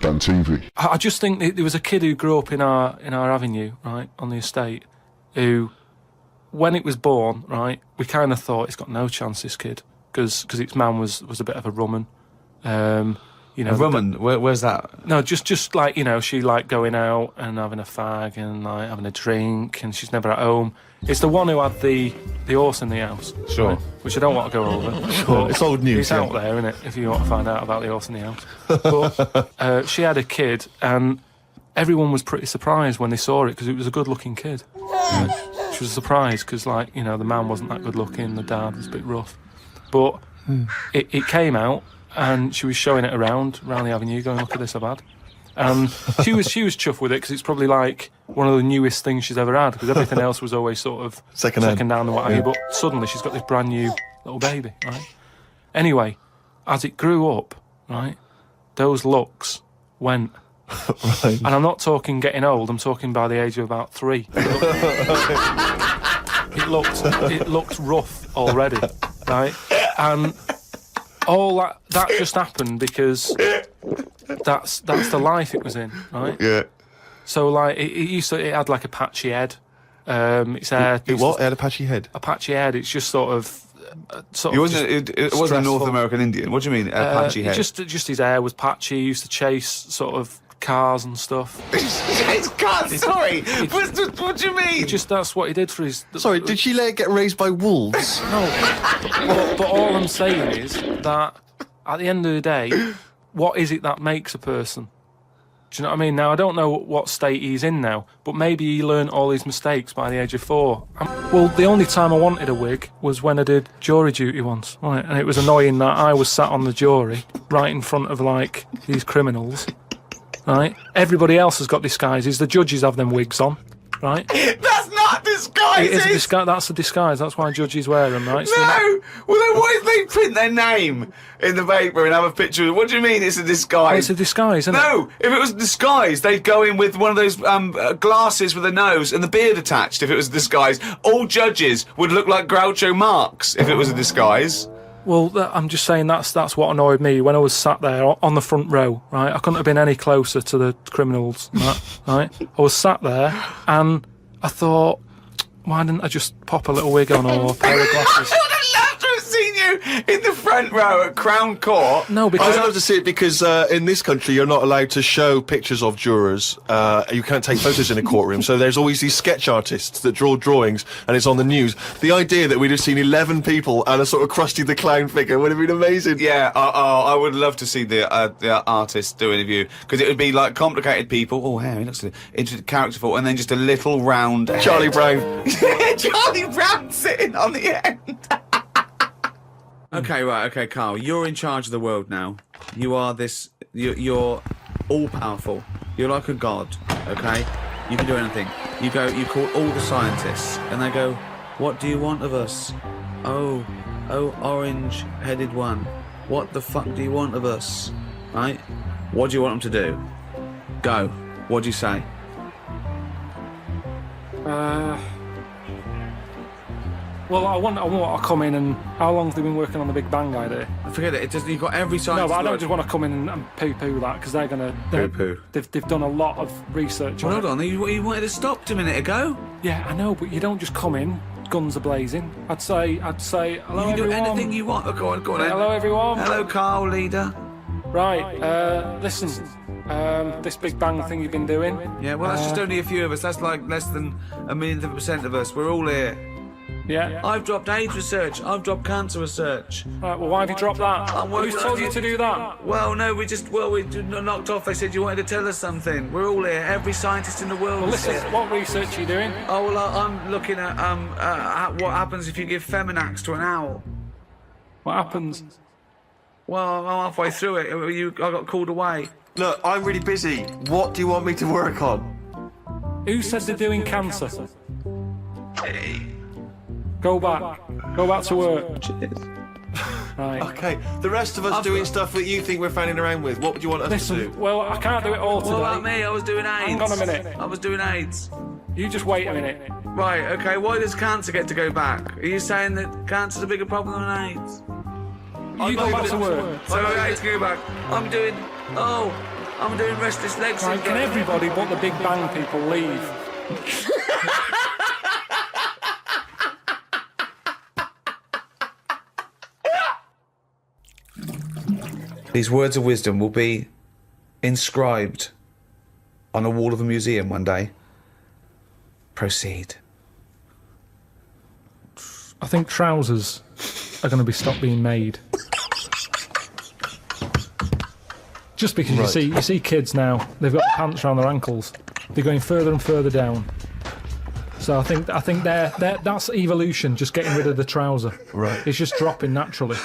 than TV. I just think there was a kid who grew up in our avenue, right, on the estate, who, when it was born, right, we kind of thought it's got no chance, this kid, because its man was a bit of a rumman. You know, a rumman? Where's that? No, just like, you know, she liked going out and having a fag and like having a drink, and she's never at home. It's the one who had the horse in the house. Sure. Right, which I don't want to go over. Sure, it's old news. It's out there, isn't it, if you want to find out about the horse in the house. But she had a kid, and everyone was pretty surprised when they saw it, because it was a good-looking kid. She was surprised, because, like, you know, the man wasn't that good-looking, the dad was a bit rough. But it came out, and she was showing it around the avenue, going, look at this I've had. And she was chuffed with it, because it's probably like one of the newest things she's ever had, because everything else was always sort of second down and what have you. But suddenly she's got this brand new little baby, right? Anyway, as it grew up, right, those looks went. Right. And I'm not talking getting old, I'm talking by the age of about 3. It looked rough already, right? And all that just happened because that's the life it was in, right? Yeah. So like it had like a patchy head. Its hair. It had a patchy head. A patchy head. It's just sort of. It wasn't a North American Indian. What do you mean, a patchy head? Just his hair was patchy. He used to chase sort of cars and stuff. It's cars. Sorry. What do you mean? That's what he did for his. Sorry, did she let it get raised by wolves? No. But all I'm saying is that at the end of the day, what is it that makes a person? Do you know what I mean? Now, I don't know what state he's in now, but maybe he learned all his mistakes by the age of 4. Well, the only time I wanted a wig was when I did jury duty once, right? And it was annoying that I was sat on the jury right in front of, like, these criminals, right? Everybody else has got disguises. The judges have them wigs on, right? That's not disguises! That's a disguise. That's why judges wear them, right? So no! Well, then why did they print their name in the paper and have a picture? What do you mean it's a disguise? Well, it's a disguise, isn't it? No! If it was a disguise, they'd go in with one of those glasses with a nose and the beard attached if it was a disguise. All judges would look like Groucho Marx if it was a disguise. Well, I'm just saying that's what annoyed me when I was sat there on the front row, right? I couldn't have been any closer to the criminals, right? I was sat there and I thought, why didn't I just pop a little wig on or a pair of glasses? I would have loved to have seen you in the front row at Crown Court. No, because I'd love to see it because in this country you're not allowed to show pictures of jurors. You can't take photos in a courtroom, so there's always these sketch artists that draw drawings, and it's on the news. The idea that we'd have seen 11 people and a sort of Krusty the Clown figure would have been amazing. Yeah, I would love to see the artist do an interview, because it would be like complicated people. Oh, hey, he looks characterful, and then just a little round Charlie head. Brown. Charlie Brown sitting on the end. Okay, Carl, you're in charge of the world now. You are you're all-powerful. You're like a god, okay? You can do anything. You call all the scientists, and they go, what do you want of us? Oh, orange-headed one. What the fuck do you want of us? Right? What do you want them to do? Go. What do you say? Well, I want to come in and... How long have they been working on the Big Bang idea? Forget it. You've got every science... No, but I don't just want to come in and poo-poo that, because they're going to... Poo-poo? They've done a lot of research on Hold on, you wanted to stop a minute ago? Yeah, I know, but you don't just come in, guns are-blazing. I'd say, hello, you can do everyone. anything you want. Oh, go on. Hello, everyone. Hello, Carl, leader. Right, listen, this Big Bang thing you've been doing... Yeah, well, that's just only a few of us. That's like less than 1,000,000% of us. We're all here. Yeah? I've dropped AIDS research. I've dropped cancer research. Right, well, why have you dropped that? Who's told you to do that? Well, no, we knocked off. They said you wanted to tell us something. We're all here. Every scientist in the world is listen, here. what research are you doing? Oh, well, I'm looking at what happens if you give Feminax to an owl. What happens? Well, I'm halfway through it. I got called away. Look, I'm really busy. What do you want me to work on? Who said they're doing cancer? Go back to work. Cheers. Right. Okay, the rest of us doing stuff that you think we're fanning around with. What would you want us to do? Well, I can't do it all today. What about me? I was doing AIDS. Hang on a minute. I was doing AIDS. You just wait a minute. Right, okay, why does cancer get to go back? Are you saying that cancer's a bigger problem than AIDS? You go back to work. So I get to go back. I'm doing... Oh, I'm doing restless leg Right, syndrome. can everybody but the Big Bang people leave? These words of wisdom will be inscribed on a wall of a museum one day. Proceed. I think trousers are going to be stopped being made. Just because Right. you see kids now, they've got pants around their ankles. They're going further and further down. So I think that's evolution, just getting rid of the trouser. Right. It's just dropping naturally.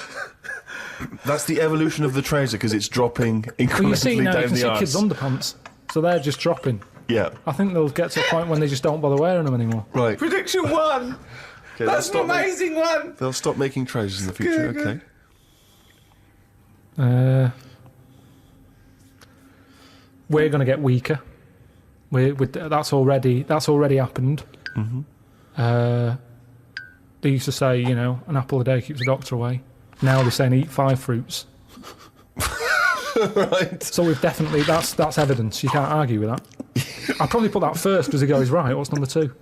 That's the evolution of the trouser because it's dropping Well, you see incrementally now, you down can the see arse. kids' underpants, so they're just dropping. Yeah. I think they'll get to a point when they just don't bother wearing them anymore. Right. Prediction 1. Okay, That's an amazing one. They'll stop making trousers in the future. Good. Okay. We're going to get weaker. That's already happened. Mm-hmm. They used to say, an apple a day keeps the doctor away. Now they're saying eat 5 fruits. Right. So we've definitely that's evidence. You can't argue with that. I'd probably put that first because the guy is right. What's number 2?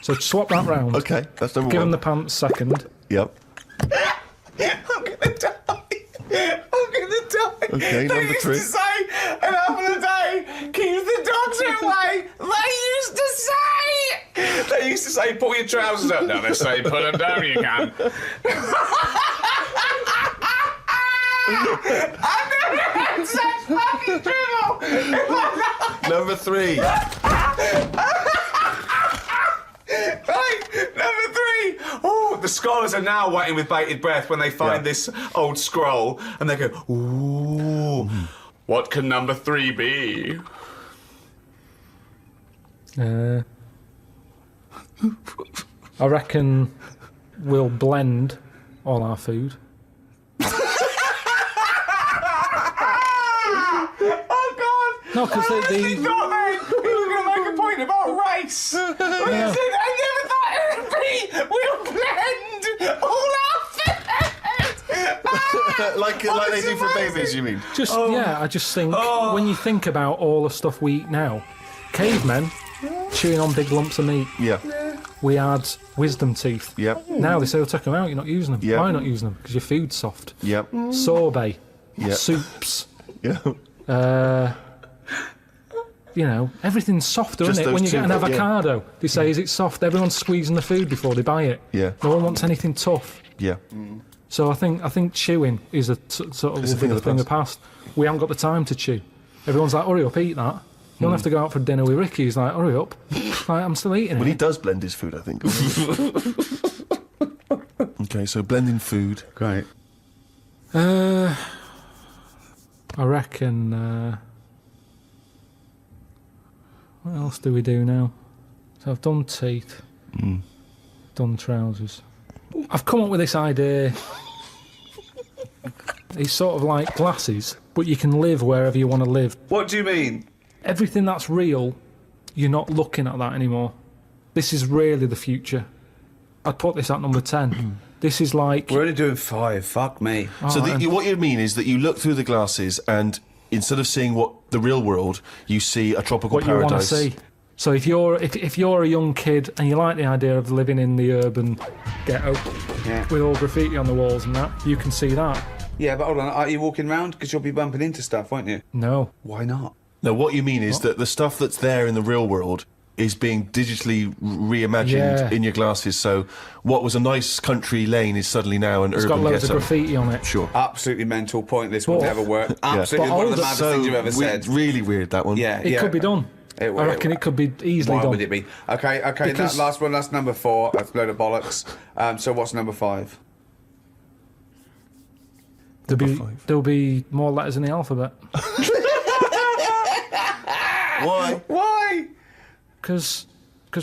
So swap that round. Okay, that's number Give 1. him the pants second. Yep. I'm gonna die. Okay, They number used 3. to say an apple a day keeps the doctor away. They used to say pull your trousers up. Now they say put them down. You can. I've never had such fucking dribble. Number 3. Right, number 3. Oh, the scholars are now waiting with bated breath when they find this old scroll and they go, ooh, what can number 3 be? I reckon we'll blend all our food. Oh, God. No, because He was going to make a point about race. When he said, I never thought it would be, we'll blend all our food. like they do for babies, you mean? I just think when you think about all the stuff we eat now, cavemen chewing on big lumps of meat. Yeah. We had wisdom teeth. Yep. Now they say, take them out, you're not using them. Yep. Why not using them? Because your food's soft. Yep. Sorbet. Yep. Soups. Yeah. Everything's softer, Just isn't it? When you those get an two, yeah. avocado, they say, is it soft? Everyone's squeezing the food before they buy it. Yeah. No one wants anything tough. Yeah. So I think chewing is a sort of It's a thing of the thing of the past. We haven't got the time to chew. Everyone's like, hurry up, eat that. You don't have to go out for dinner with Ricky. He's like, hurry up. Like, I'm still eating Well, it. he does blend his food, I think. Okay, so blending food. Great. I reckon... what else do we do now? So I've done teeth. Done trousers. I've come up with this idea. It's sort of like glasses, but you can live wherever you want to live. What do you mean? Everything that's real, you're not looking at that anymore. This is really the future. I'd put this at number 10. This is like... We're only doing 5. Fuck me. So what you mean is that you look through the glasses and instead of seeing what the real world, you see a tropical what paradise. you want to see. So if you're a young kid and you like the idea of living in the urban ghetto with all graffiti on the walls and that, you can see that. Yeah, but hold on. Are you walking around? Because you'll be bumping into stuff, won't you? No. Why not? No, what you mean is that the stuff that's there in the real world is being digitally reimagined in your glasses. So what was a nice country lane is suddenly now an It's urban got loads ghetto. of graffiti on it. Sure. Absolutely mental, pointless, would But- never work. Absolutely But one of the older- maddest So things you've ever said. really weird, that one. Yeah, It could be done. I reckon it could be easily Why done. would it be? Okay, Because- that last one, that's number 4. That's a load of bollocks. So what's number 5? There'll be more letters in the alphabet. Why? Why? Because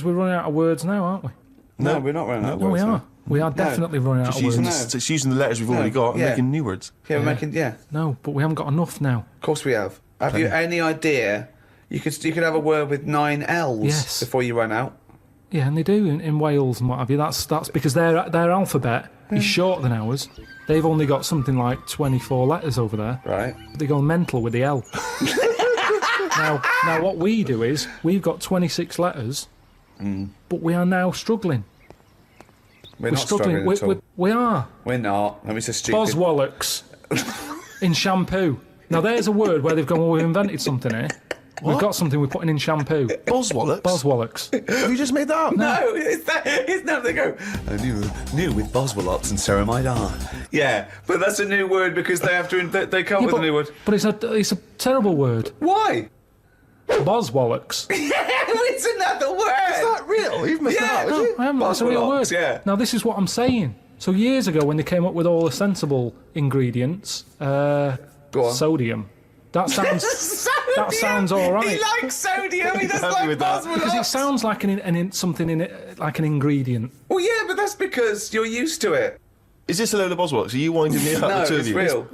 we're running out of words now, aren't we? No, we're not running out of No, words. we are. We are definitely running out Just of words. using, it's using the letters we've already got and yeah. making new words. Yeah, we're making, No, but we haven't got enough now. Of course we have. Have you any idea? You could have a word with 9 L's Yes. before you run out. Yeah, and they do in Wales and what have you. That's because their alphabet is shorter than ours. They've only got something like 24 letters over there. Right. They go mental with the L. Now, what we do is we've got 26 letters, but we are now struggling. We're not struggling at all. We are. We're not. Let me say stupid. Boswallocks in shampoo. Now, there's a word where they've gone, well, we've invented something here. We've got something we're putting in shampoo. Boswallocks? Boswallocks. Have you just made that up? No, it's now they go, new with Boswallocks and ceramide R. Yeah, but that's a new word because they have to, they come up with a new word. But it's a terrible word. Why? Boswallocks. It's another word. Is that real? You've made that up, have you? I haven't. It's a real word. Yeah. Now, this is what I'm saying. So years ago, when they came up with all the sensible ingredients, Go on. sodium. That sounds. That sounds all right. He likes sodium. He doesn't like Boswallocks. Because it sounds like something in it, like an ingredient. Well, yeah, but that's because you're used to it. Is this a load of Boswallocks? Are you winding me up, No, the two it's of you? real.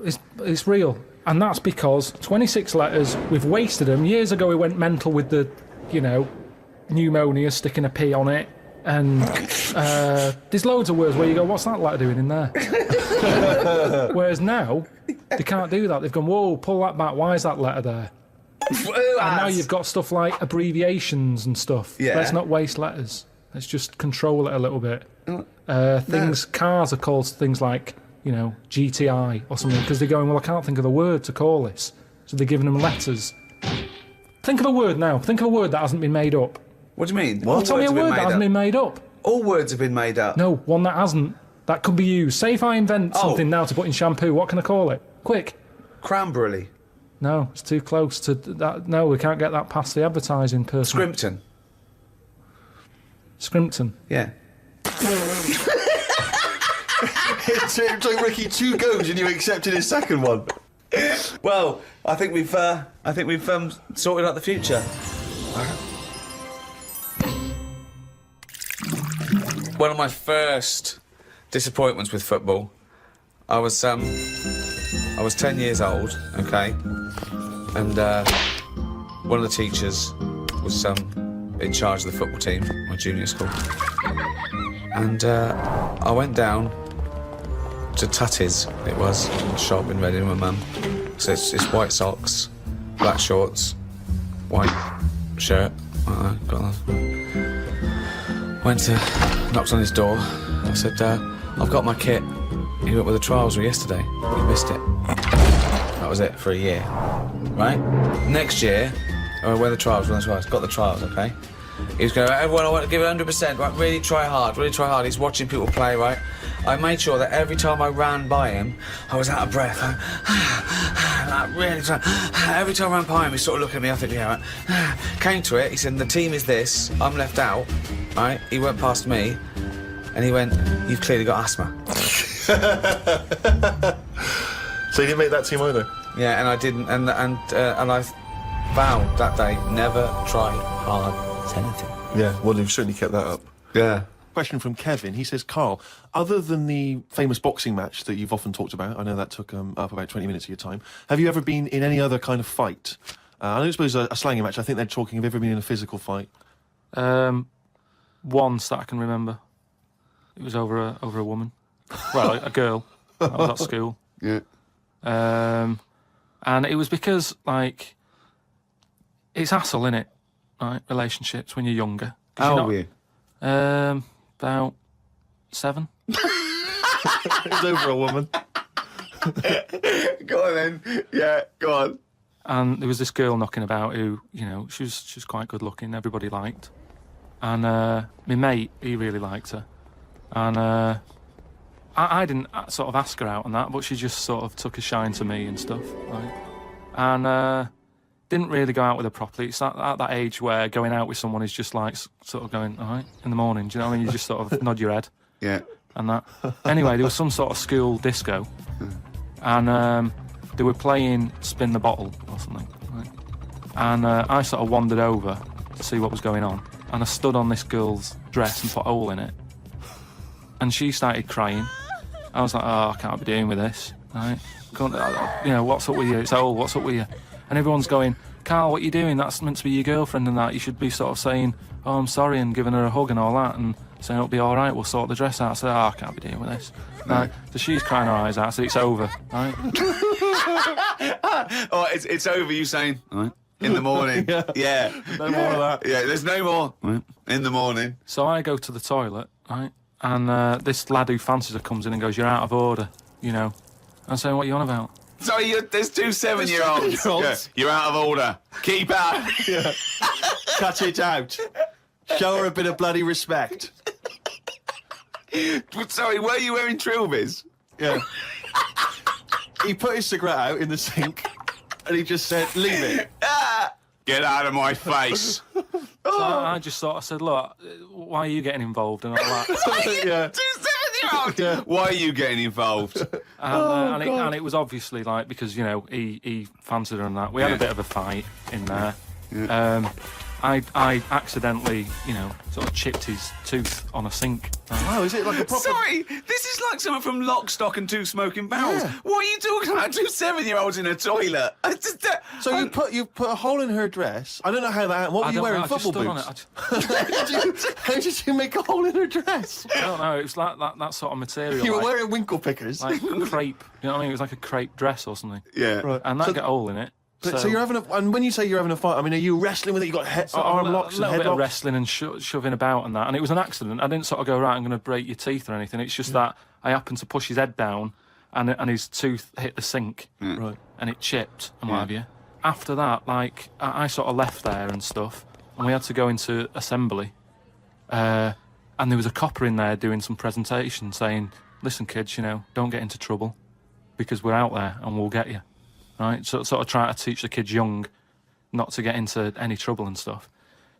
It's real. And that's because 26 letters, we've wasted them. Years ago, we went mental with the, pneumonia, sticking a P on it. And there's loads of words where you go, what's that letter doing in there? Whereas now, they can't do that. They've gone, whoa, pull that back. Why is that letter there? And now you've got stuff like abbreviations and stuff. Yeah. Let's not waste letters. Let's just control it a little bit. Cars are called things like, GTI or something, because they're going, well, I can't think of the word to call this. So they're giving them letters. Think of a word now. Think of a word that hasn't been made up. What do you mean? Well, tell me a word that hasn't been made up. All words have been made up. No, one that hasn't. That could be used. Say if I invent something now to put in shampoo, what can I call it? Quick. Cranberry. No, it's too close to that. No, we can't get that past the advertising person. Scrimpton. Scrimpton. Yeah. It took Ricky 2 goes and you accepted his second one. Well, I think we've sorted out the future. One of my first disappointments with football, I was 10 years old, okay, and one of the teachers was in charge of the football team, my junior school, and I went down to Tutty's, it was, a shop in Reading with my mum. So it's white socks, black shorts, white shirt. Got that. Knocked on his door. I said, I've got my kit. He went with the trials yesterday. We missed it. That was it for a year. Right? Next year, I wear the trials, got the trials, okay? He was going, everyone, I want to give it 100%, right? Really try hard. He's watching people play, right? I made sure that every time I ran by him, I was out of breath. Like really trying. Every time I ran by him, he sort of looked at me, I think, yeah, right. Came to it, he said, the team is this, I'm left out, right? He went past me, and he went, you've clearly got asthma. So you didn't make that team either? Yeah, and I didn't, and I vowed that day, never try hard at anything. Yeah, well, you've certainly kept that up. Yeah. Question from Kevin. He says, Carl, other than the famous boxing match that you've often talked about, I know that took up about 20 minutes of your time, have you ever been in any other kind of fight? I don't suppose a slanging match. I think they're talking, have you ever been in a physical fight? Once that I can remember. It was over a woman. Well, a girl. I was at school. Yeah. And it was because, like, it's hassle, innit? Right? Relationships when you're younger. How old were you? About 7. It was over a woman. Go on then. Yeah, go on. And there was this girl knocking about who, she was quite good looking, everybody liked. And my mate, he really liked her. And I didn't sort of ask her out on that, but she just sort of took a shine to me and stuff. Right? And didn't really go out with her properly. It's at that age where going out with someone is just like sort of going, all right, in the morning. Do you know what I mean? You just sort of nod your head. Yeah. And that. Anyway, there was some sort of school disco. And they were playing Spin the Bottle or something. Right? And I sort of wandered over to see what was going on. And I stood on this girl's dress and put a hole in it. And she started crying. I was like, oh, I can't be doing with this. Right? What's up with you? It's old, what's up with you? And everyone's going, Carl, what are you doing? That's meant to be your girlfriend and that. You should be sort of saying, oh, I'm sorry, and giving her a hug and all that, and saying it'll be all right, we'll sort the dress out. I said, I can't be dealing with this. Right? So she's crying her eyes out, so it's over, right? Oh, it's over, you saying, all right. in the morning. Yeah. No more of that. Yeah, there's no more in the morning. So I go to the toilet, right? And this lad who fancies her comes in and goes, "You're out of order," you know. I'm saying, "What are you on about?" Sorry, there's two 7-year-olds. Yeah. You're out of order. Keep out. Yeah. Cut it out. Show her a bit of bloody respect. Sorry, were you wearing trilbies? Yeah. He put his cigarette out in the sink and he just said, "Leave it." Get out of my face. So I just sort of said, "Look, why are you getting involved and all that?" Yeah. Two 7-year-olds. Yeah. Why are you getting involved? And it was obviously like because he fancied her and that. We had a bit of a fight in there. Yeah. I accidentally sort of chipped his tooth on a sink. Wow, is it like a proper... Sorry, this is like someone from Lock, Stock and Two Smoking Barrels. Yeah. What are you talking about? Two 7-year-olds in a toilet. So you put a hole in her dress. I don't know how that... What were you wearing, football boots? How did you make a hole in her dress? I don't know, it was like that sort of material. You were wearing winkle pickers. like crepe, you know what I mean? It was like a crepe dress or something. Yeah. Right. And that got a hole in it. So you're having and when you say you're having a fight, I mean, are you wrestling with it? You got arm locks and a little head bit locks? of wrestling and shoving about and that, and it was an accident. I didn't sort of go, right, I'm going to break your teeth or anything. It's just that I happened to push his head down, and his tooth hit the sink, Right. and it chipped and what have you. After that, like I sort of left there and stuff, and we had to go into assembly, and there was a copper in there doing some presentation saying, "Listen, kids, don't get into trouble, because we're out there and we'll get you." Right, so sort of trying to teach the kids young not to get into any trouble and stuff.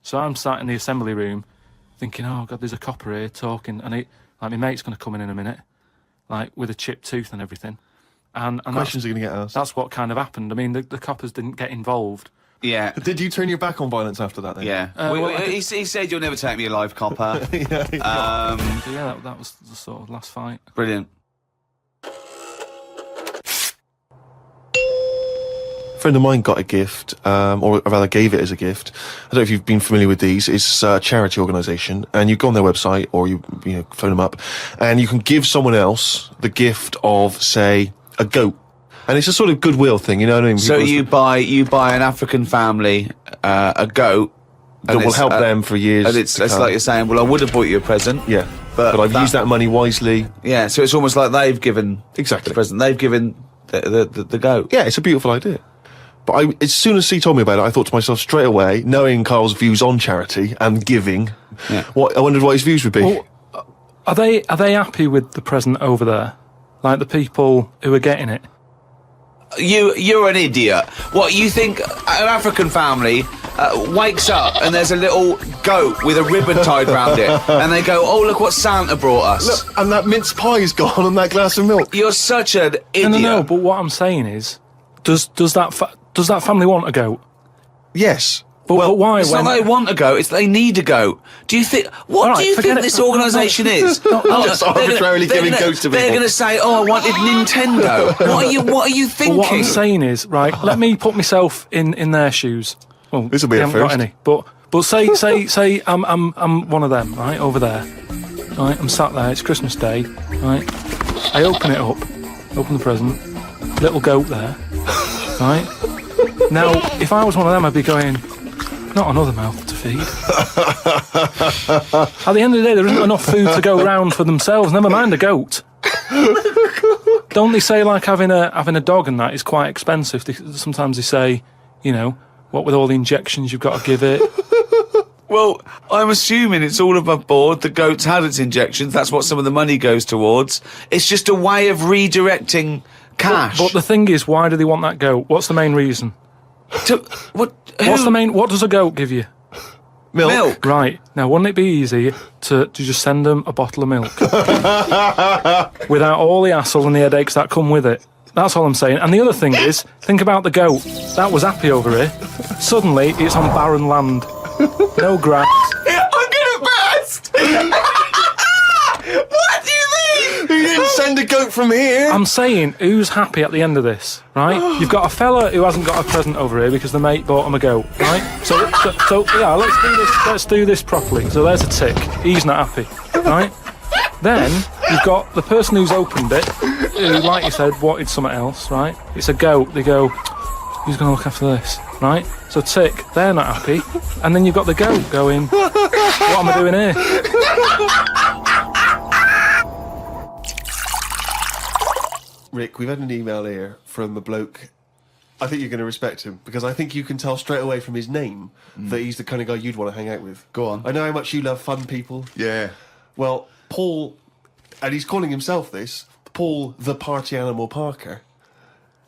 So I'm sat in the assembly room thinking, "Oh God, there's a copper here talking," and my mate's going to come in a minute, like with a chipped tooth and everything. And Questions are going to get asked. That's what kind of happened. I mean, the coppers didn't get involved. Yeah. Did you turn your back on violence after that then? Yeah. He said, "You'll never take me alive, copper." So yeah, that was the sort of last fight. Brilliant. A friend of mine got a gift, or rather gave it as a gift. I don't know if you've been familiar with these. It's a charity organisation, and you go on their website or you phone them up, and you can give someone else the gift of, say, a goat. And it's a sort of goodwill thing, you know what I mean? So you buy an African family a goat that will help them for years. And it's like you're saying, well, I would have bought you a present. Yeah, but I've used that money wisely. Yeah, so it's almost like they've given Exactly the present. They've given the goat. Yeah, it's a beautiful idea. But as soon as he told me about it, I thought to myself straight away, knowing Carl's views on charity and giving, I wondered what his views would be. Well, are they happy with the present over there? Like the people who are getting it? You're an idiot. What, you think an African family wakes up and there's a little goat with a ribbon tied round it, and they go, "Oh, look what Santa brought us." Look, and that mince pie's gone and that glass of milk. You're such an idiot. No, but what I'm saying is, does that family want a goat? Yes. But why? It's not they want a goat, it's they need a goat. Do you think... What do you think this organisation is? Just arbitrarily giving goats to people. They're going to say, "Oh, I wanted Nintendo." What are you thinking? Well, what I'm saying is, right, let me put myself in their shoes. Well, This'll be they a haven't got first. any. But say I'm one of them, right, over there. Right, I'm sat there, it's Christmas Day, right? I open it up, open the present, little goat there, right? Now, if I was one of them, I'd be going, "Not another mouth to feed." At the end of the day, there isn't enough food to go round for themselves, never mind a goat. Don't they say, like, having a dog and that is quite expensive? Sometimes they say, what with all the injections you've got to give it. Well, I'm assuming it's all above board. The goat's had its injections. That's what some of the money goes towards. It's just a way of redirecting cash. But the thing is, why do they want that goat? What's the main reason? What does a goat give you? Milk. Right. Now, wouldn't it be easy to just send them a bottle of milk? Without all the hassle and the headaches that come with it. That's all I'm saying. And the other thing is, think about the goat. That was happy over here. Suddenly, it's on barren land. No grass. I'm gonna burst! What do you mean? You didn't send a goat from here. I'm saying, who's happy at the end of this, right? You've got a fella who hasn't got a present over here because the mate bought him a goat, right? So yeah, let's do this properly. So there's a tick. He's not happy, right? Then you've got the person who's opened it, who, like you said, wanted something else, right? It's a goat. They go, who's going to look after this, right? So tick, they're not happy, and then you've got the goat going, what am I doing here? Rick, we've had an email here from a bloke. I think you're going to respect him, because I think you can tell straight away from his name that he's the kind of guy you'd want to hang out with. Go on. I know how much you love fun people. Yeah. Well, Paul, and he's calling himself this, Paul the Party Animal Parker.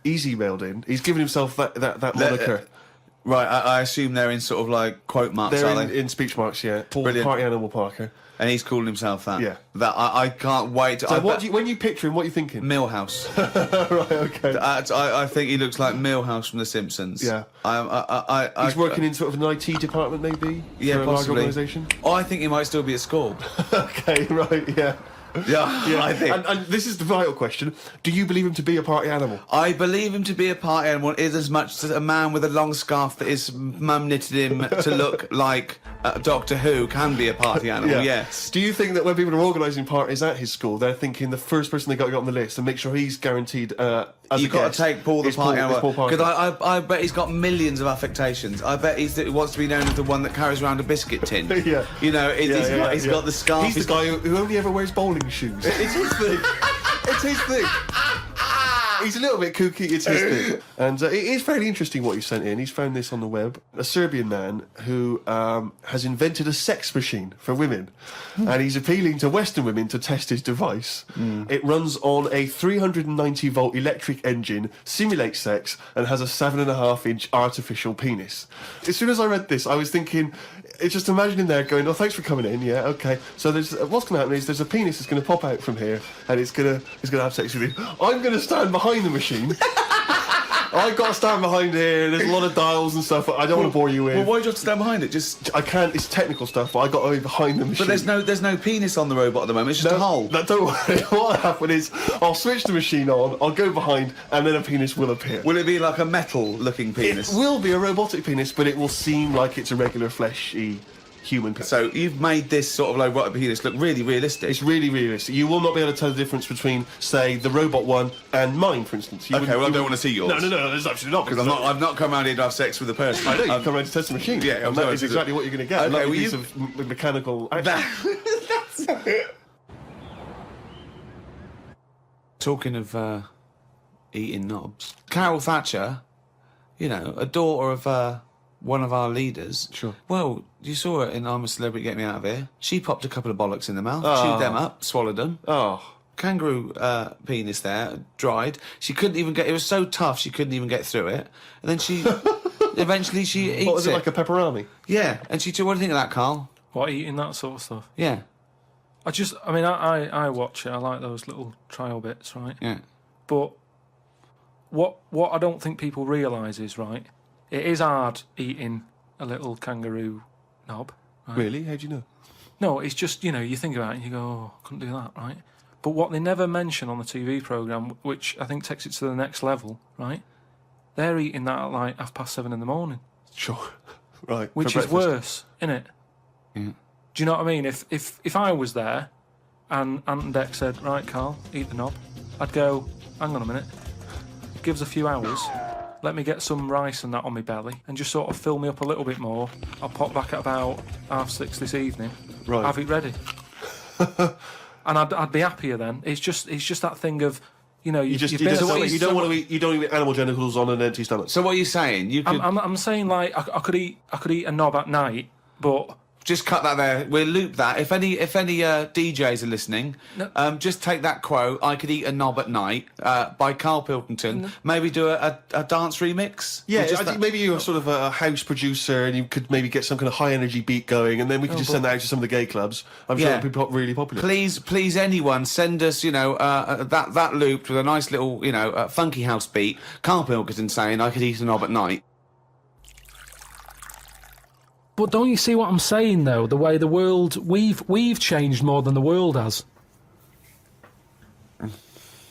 He's emailed in. He's given himself that moniker. Right, I assume they're in sort of like quote marks, They're are they? in speech marks, yeah. Paul Brilliant. the Party Animal Parker. And he's calling himself that. Yeah. That I can't wait. So when you picture him, what are you thinking? Millhouse. Right, okay. I think he looks like Millhouse from The Simpsons. Yeah. He's working in sort of an IT department, maybe? Yeah, for a large possibly. organisation? Oh, I think he might still be at school. Okay, right, yeah. Yeah, I think. And this is the vital question. Do you believe him to be a party animal? I believe him to be a party animal is as much as a man with a long scarf that his mum knitted him to look like Doctor Who can be a party animal, yes. Do you think that when people are organising parties at his school, they're thinking the first person they got to get on the list and make sure he's guaranteed as You've a got guest to take Paul the is party animal. Parker. Because I bet he's got millions of affectations. I bet he wants to be known as the one that carries around a biscuit tin. Yeah. You know, he's got the scarf. He's the guy who only ever wears bowling shoes. It's his thing. It's his thing. He's a little bit kooky, it's his thing. And it is fairly interesting what he sent in. He's found this on the web. A Serbian man who has invented a sex machine for women. And he's appealing to Western women to test his device. It runs on a 390-volt electric engine, simulates sex, and has a 7.5-inch artificial penis. As soon as I read this, I was thinking... It's just imagining there going, oh, thanks for coming in, yeah, okay. So what's going to happen is there's a penis that's going to pop out from here, and it's going to have sex with you. I'm going to stand behind the machine. I've got to stand behind here. There's a lot of dials and stuff. I don't want to bore you with. Well, why do you have to stand behind it? Just I can't. It's technical stuff, but I got to be behind the machine. But there's no penis on the robot at the moment. It's just a hole. No, don't worry. What'll happen is I'll switch the machine on. I'll go behind, and then a penis will appear. Will it be like a metal-looking penis? It will be a robotic penis, but it will seem like it's a regular fleshy human penis. So you've made this sort of like robotic penis look really realistic. It's really realistic. You will not be able to tell the difference between, say, the robot one and mine, for instance. Okay, well, I don't want to see yours. No, there's absolutely not. Because I've not come around here to have sex with a person. I know, you've come around to test the machine. Yeah, and that is exactly what you're going to get. Okay, like well, a piece of mechanical action. Talking of eating knobs, Carol Thatcher, you know, a daughter of one of our leaders. Sure. Well, you saw her in I'm a Celebrity, Get Me Out of Here. She popped a couple of bollocks in the mouth, chewed them up, swallowed them. Oh. Kangaroo penis there, dried. She couldn't even get... It was so tough, she couldn't even get through it. And then she... eventually she eats it. What was it, like a pepperoni? Yeah. And she... What do you think of that, Carl? What, eating that sort of stuff? Yeah. I watch it. I like those little trial bits, right? Yeah. But what I don't think people realise is, right, it is hard eating a little kangaroo knob. Right? Really? How do you know? No, it's just, you know, you think about it and you go, oh, I couldn't do that, right? But what they never mention on the TV programme, which I think takes it to the next level, right, they're eating that at like 7:30 in the morning. Sure. Right. Which is worse, innit? Yeah. Do you know what I mean? If I was there and Ant and Dec said, right, Carl, eat the knob, I'd go, hang on a minute, give us a few hours, let me get some rice and that on my belly and just sort of fill me up a little bit more. I'll pop back at about 6:30 this evening, Right. have it ready. And I'd be happier then. It's just that thing of, you know, you don't want to eat animal genitals on an empty stomach. So what are you saying? You could... I'm saying, like, I could eat a knob at night, but... Just cut that there. We'll loop that. If any DJs are listening, just take that quote, I could eat a knob at night, by Karl Pilkington. Maybe do a dance remix. Yeah, I think maybe you're sort of a house producer and you could maybe get some kind of high energy beat going and then we could just send that out to some of the gay clubs. I'm sure it'd be really popular. Please anyone, send us, you know, that looped with a nice little, you know, funky house beat. Karl Pilkington saying, I could eat a knob at night. But don't you see what I'm saying, though? The way the world... We've changed more than the world has.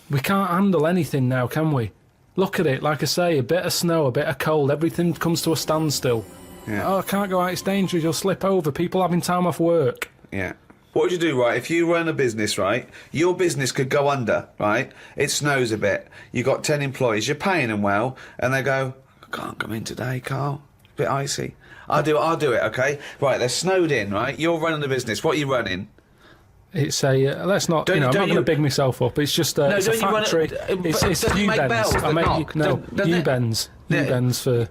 We can't handle anything now, can we? Look at it, like I say, a bit of snow, a bit of cold, everything comes to a standstill. Yeah. Oh, I can't go out, it's dangerous, you'll slip over, people having time off work. Yeah. What would you do, right? If you run a business, right, your business could go under, right? It snows a bit. You've got 10 employees, you're paying them well, and they go, can't come in today, Carl. Bit icy. I'll do it, okay? Right, they're snowed in, right? You're running the business. What are you running? It's a let's not. I'm not going to big myself up. It's just it's a factory. It's U-bends. I make U-bends. U-bends for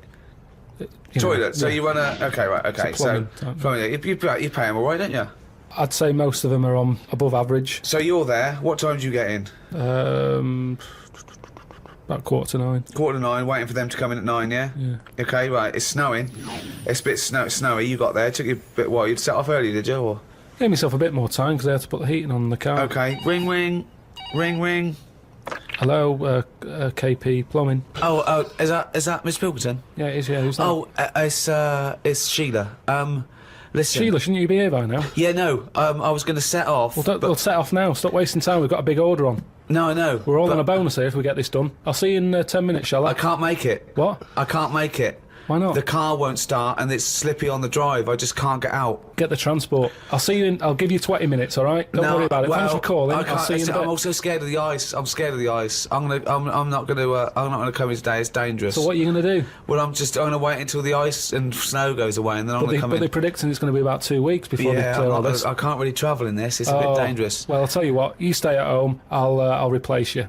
toilet. So you run a okay. So plumbing. You pay them all right, don't you? I'd say most of them are on above average. So you're there. What time do you get in? About 8:45. 8:45, waiting for them to come in at 9, yeah? Yeah. Okay, right, it's snowing. It's a bit snowy, you got there. It took you a bit while. You'd set off early, did you? Or? Gave myself a bit more time because I had to put the heating on the car. Okay, ring, ring. Ring, ring. Hello, KP Plumbing. Oh, is that Miss Pilkington? Yeah, it is, yeah. Who's that? It's Sheila. Listen. Sheila, shouldn't you be here by now? Yeah, no, I was going to set off. Well, we'll set off now. Stop wasting time. We've got a big order on. No, I know. We're all on a bonus here if we get this done. I'll see you in 10 minutes, shall I? I can't make it. What? I can't make it. Why not? The car won't start and it's slippy on the drive. I just can't get out. Get the transport. I'll see you in. I'll give you 20 minutes, all right? Don't worry about it. Thanks for calling. I'll see you in a bit. I'm also scared of the ice. I'm scared of the ice. I'm not gonna come in today. It's dangerous. So what are you gonna do? Well, I'm gonna wait until the ice and snow goes away, and then I'm gonna come in. But they're predicting it's going to be about 2 weeks before they clear all this. I can't really travel in this. It's a bit dangerous. Well, I'll tell you what. You stay at home. I'll replace you.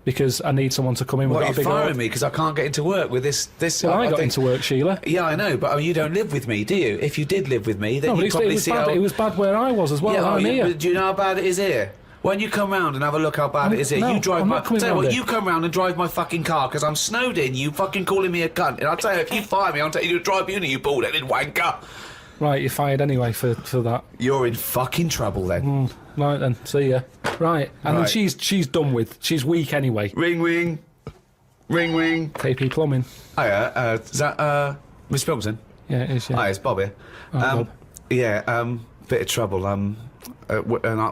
Because I need someone to come in. What, are you firing me because I can't get into work with this? Well, I got into work, Sheila. Yeah, I know, but you don't live with me, do you? If you did live with me, then you'd probably see how... It was bad where I was as well. Yeah, I'm here. Do you know how bad it is here? When you come round and have a look how bad it is here, no, you drive I'm my... not coming Tell you what, round you come round and drive my fucking car because I'm snowed in, you fucking calling me a cunt. And I'll tell you, if you fire me, I'll tell you to drive uni, you bald-headed wanker. Right, you're fired anyway for that. You're in fucking trouble then. Right then, see ya. Right, and then she's done with. She's weak anyway. Ring, ring. Ring, ring. KP Plumbing. Hiya, is that, Miss Pilkington? Yeah, it is, yeah. Hi, it's Bob here. Bob. Yeah, bit of trouble. In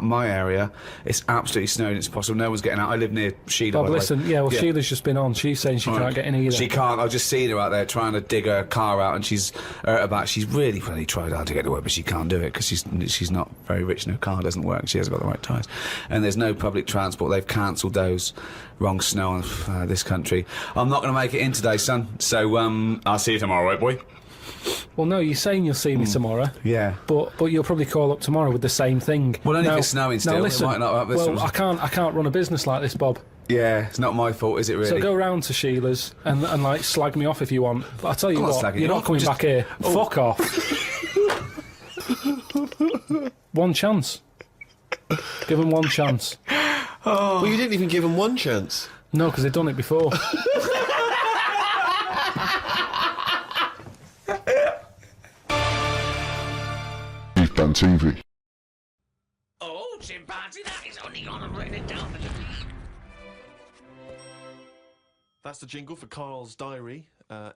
my area, it's absolutely snowed. It's possible no one's getting out. I live near Sheila. Bob, listen, Sheila's just been on. She's saying she can't get in either. She can't. I've just seen her out there trying to dig her car out, and she's about. She's really tried hard to get to work, but she can't do it because she's not very rich, and her car doesn't work. She hasn't got the right tyres, and there's no public transport. They've cancelled those. Wrong snow on this country. I'm not going to make it in today, son. So I'll see you tomorrow, right, boy? Well, no, you're saying you'll see me tomorrow. Yeah. But you'll probably call up tomorrow with the same thing. Well, only if it's snowing still. Now, listen, it might not I can't run a business like this, Bob. Yeah, it's not my fault, is it really? So go round to Sheila's and like slag me off if you want. But I tell you what, you're not coming back here. Oh. Fuck off. One chance. Give them one chance. Oh. Well, you didn't even give them one chance. No, because they've done it before. TV. Oh, chimpanzee, that is only gonna bring it down. That's the jingle for Karl's diary,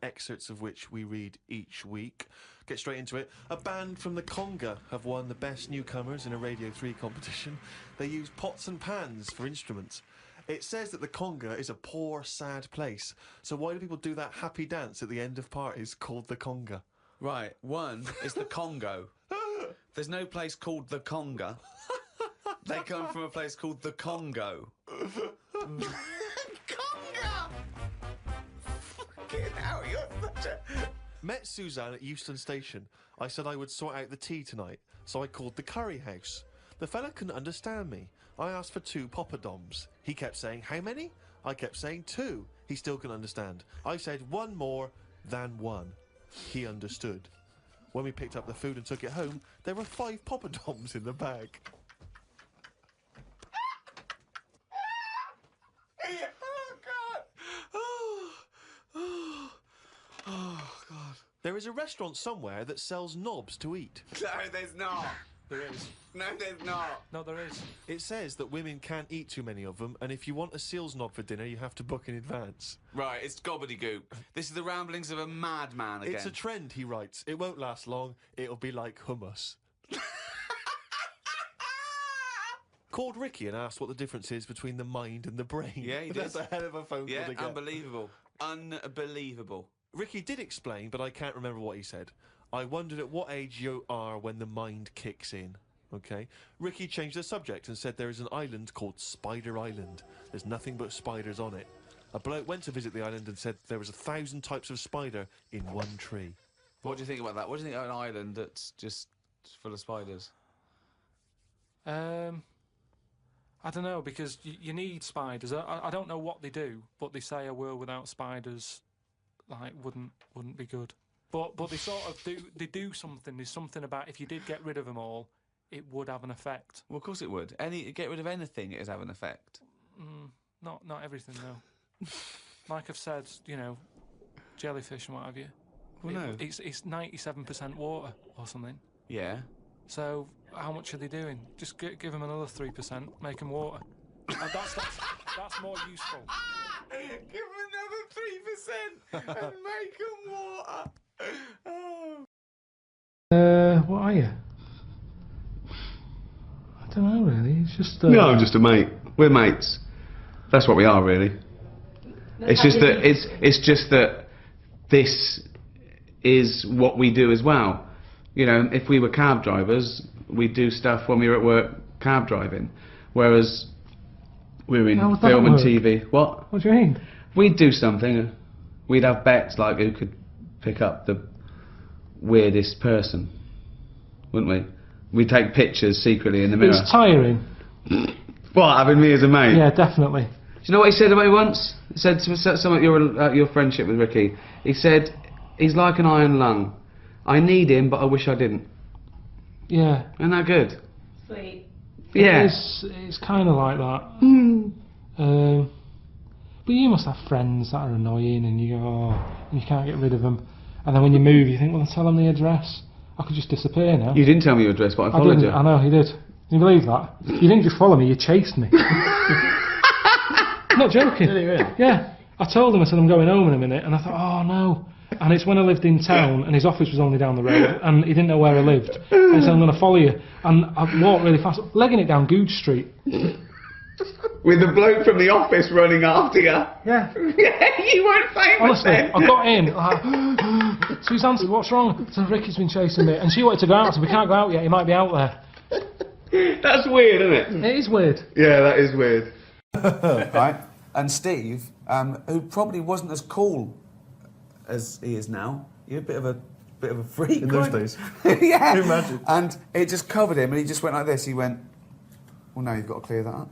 excerpts of which we read each week. Get straight into it. A band from the Conga have won the Best Newcomers in a Radio 3 competition. They use pots and pans for instruments. It says that the Conga is a poor, sad place. So why do people do that happy dance at the end of parties called the Conga? Right, one is the Congo. There's no place called the Conga. They come from a place called the Congo. Conga! Fucking hell, you're such a... Met Suzanne at Euston Station. I said I would sort out the tea tonight, so I called the curry house. The fella couldn't understand me. I asked for 2 poppadoms. He kept saying, how many? I kept saying 2. He still couldn't understand. I said 1 more than 1. He understood. When we picked up the food and took it home, there were 5 poppadoms in the bag. Oh, God! Oh, God. There is a restaurant somewhere that sells knobs to eat. No, there's not. There is. No, there's not. No, there is. It says that women can't eat too many of them, and if you want a seal's knob for dinner, you have to book in advance. Right, it's gobbledygook. This is the ramblings of a madman again. It's a trend, he writes. It won't last long. It'll be like hummus. Called Ricky and asked what the difference is between the mind and the brain. Yeah, he did. That's a hell of a phone call to get. Unbelievable. Unbelievable. Ricky did explain, but I can't remember what he said. I wondered at what age you are when the mind kicks in. Okay. Ricky changed the subject and said there is an island called Spider Island. There's nothing but spiders on it. A bloke went to visit the island and said there was 1,000 types of spider in one tree. What do you think about that? What do you think of an island that's just full of spiders? I don't know, because you need spiders. I don't know what they do, but they say a world without spiders, like, wouldn't be good. But they sort of do something. There's something about if you did get rid of them all, it would have an effect. Well, of course it would. Get rid of anything, it'd have an effect. Not everything though. Like I've said, jellyfish and what have you. Well, no. It's 97% water or something. Yeah. So how much are they doing? Just give them another 3%, make them water. And that's more useful. Give them another 3% and make them water. Oh. What are you? I don't know really. It's just. No, I'm just a mate. We're mates. That's what we are, really. It's just that this is what we do as well. If we were cab drivers, we'd do stuff when we were at work cab driving, whereas we're in film and TV. What? What do you mean? We'd do something. We'd have bets like who could pick up the weirdest person, wouldn't we? We'd take pictures secretly in the mirror. It's tiring. What, having me as a mate? Yeah, definitely. Do you know what he said about me once? He said to some of your friendship with Ricky. He said, he's like an iron lung. I need him, but I wish I didn't. Yeah. Isn't that good? Sweet. Yeah. It's kind of like that. But you must have friends that are annoying, and you go, and you can't get rid of them. And then when you move, you think, well, I'll tell them the address. I could just disappear now. You didn't tell me your address, but I followed you. I know, you did. Can you believe that? You didn't just follow me, you chased me. I'm not joking. Did he really? Yeah. I told him, I said, I'm going home in a minute, and I thought, oh no. And it's when I lived in town, and his office was only down the road, and he didn't know where I lived. And he said, I'm going to follow you. And I walked really fast, legging it down Googe Street. With the bloke from the office running after you. Yeah. You weren't famous. Honestly, then. I got in, like, so he's answered, what's wrong? So Ricky's been chasing me, and she wanted to go out, so we can't go out yet, he might be out there. That's weird, isn't it? It is weird. Yeah, that is weird. Right? And Steve, who probably wasn't as cool as he is now, you're a bit of a freak. In those days. Yeah. Can you imagine? And it just covered him, and he just went like this. He went, well, now you've got to clear that up.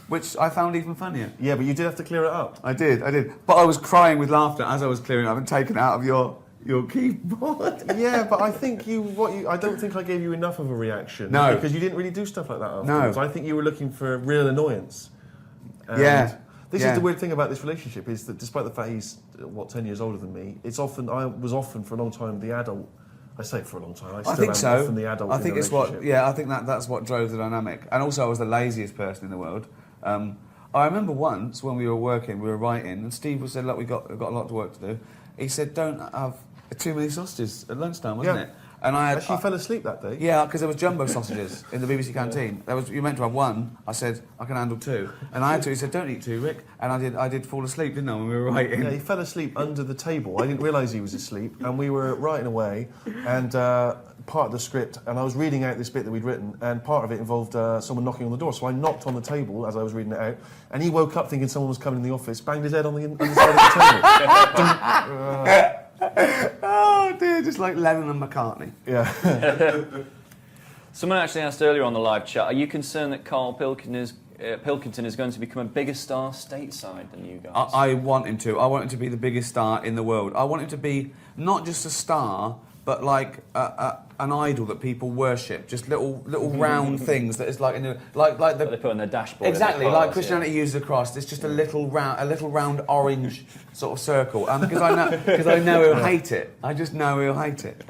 Which I found even funnier. Yeah, but you did have to clear it up. I did. But I was crying with laughter as I was clearing it up and taking it out of your keyboard. Yeah, but I think I don't think I gave you enough of a reaction. No. Because you didn't really do stuff like that afterwards. No. I think you were looking for real annoyance. And Yeah. This Yeah. is the weird thing about this relationship, is that despite the fact he's, 10 years older than me, I was often for a long time the adult. I say it for a long time. I still think am so. often the adult I in think the it's relationship. I think that's what drove the dynamic. And also I was the laziest person in the world. I remember once when we were writing, and Steve said, look, we've got a lot of work to do. He said, don't have too many sausages at lunchtime, wasn't it? And I actually fell asleep that day. Yeah, because there was jumbo sausages in the BBC canteen. You meant to have one. I said, I can handle two. And I had two. He said, don't eat two, Rick. And I did fall asleep, didn't I, when we were writing? Yeah, he fell asleep under the table. I didn't realise he was asleep, and we were writing away, and part of the script, and I was reading out this bit that we'd written, and part of it involved someone knocking on the door. So I knocked on the table as I was reading it out, and he woke up thinking someone was coming in the office, banged his head on the side of the table. Oh dear, just like Lennon and McCartney. Yeah. Someone actually asked earlier on the live chat, are you concerned that Karl Pilkington is going to become a bigger star stateside than you guys? I want him to. I want him to be the biggest star in the world. I want him to be not just a star, but like an idol that people worship. Just little round things that is like like the. What they put on their dashboard. Exactly, like Christianity uses a cross. It's just a little round orange sort of circle. Because I know he'll hate it. I just know he'll hate it.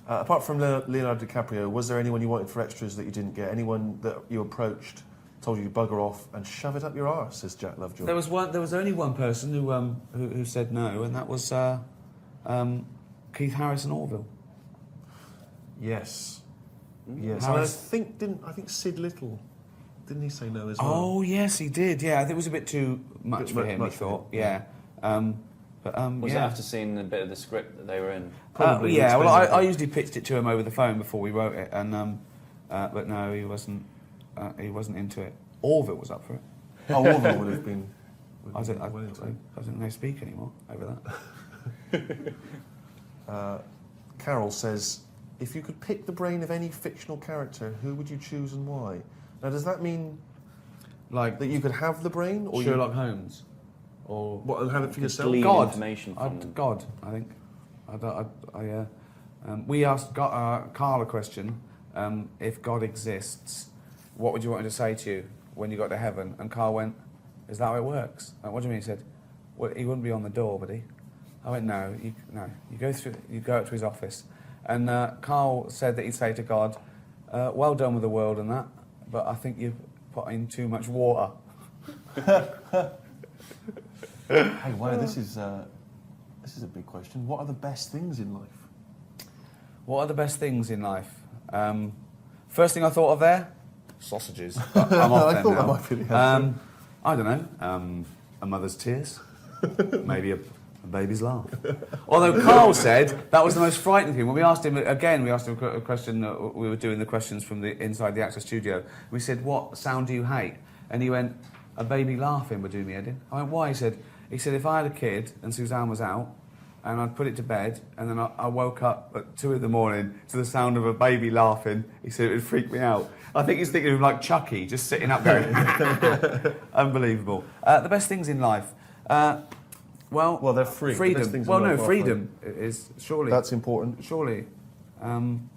Apart from Leonardo DiCaprio, was there anyone you wanted for extras that you didn't get? Anyone that you approached, told you to bugger off and shove it up your arse, says Jack Lovejoy? There was only one person who said no, and that was Keith Harrison Orville. Yes. Yes. How And is- I think Sid Little, didn't he say no as well? Oh yes, he did. Yeah, I think it was a bit too much for him. He much for thought. him, Yeah. Was it yeah. after seeing a bit of the script that they were in? Probably yeah. Well, explains it. I usually pitched it to him over the phone before we wrote it, and but no, he wasn't. He wasn't into it. Orville was up for it. Oh, Orville would have been I don't think they speak anymore over that. Carol says, if you could pick the brain of any fictional character, who would you choose and why? Now, does that mean Like that you could have the brain, or Sherlock Holmes, or what, and have it for yourself? Glean God. information from them. God, I think. We asked Karl a question. If God exists, what would you want him to say to you when you got to heaven? And Karl went, "Is that how it works?" What do you mean? He said, "Well, he wouldn't be on the door, would he?" I went, "No. You go up to his office." And Karl said that he'd say to God, "Well done with the world and that, but I think you've put in too much water." Hey, wow, this is a big question. What are the best things in life? What are the best things in life? First thing I thought of there, sausages. But I'm off I them thought now. that might be the answer. I don't know. A mother's tears, maybe a baby's laugh. Although Karl said that was the most frightening thing. When we asked him a question. We were doing the questions from the inside the Access studio. We said, "What sound do you hate?" And he went, "A baby laughing would do me head in." I went, "Why?" He said, "If I had a kid and Suzanne was out, and I'd put it to bed, and then I woke up at 2 a.m. to the sound of a baby laughing," he said, "it would freak me out." I think he's thinking of like Chucky, just sitting up going, unbelievable. The best things in life. Well, they're free. The Freedom. best things in Well, no, life are freedom is surely. That's important. Surely. In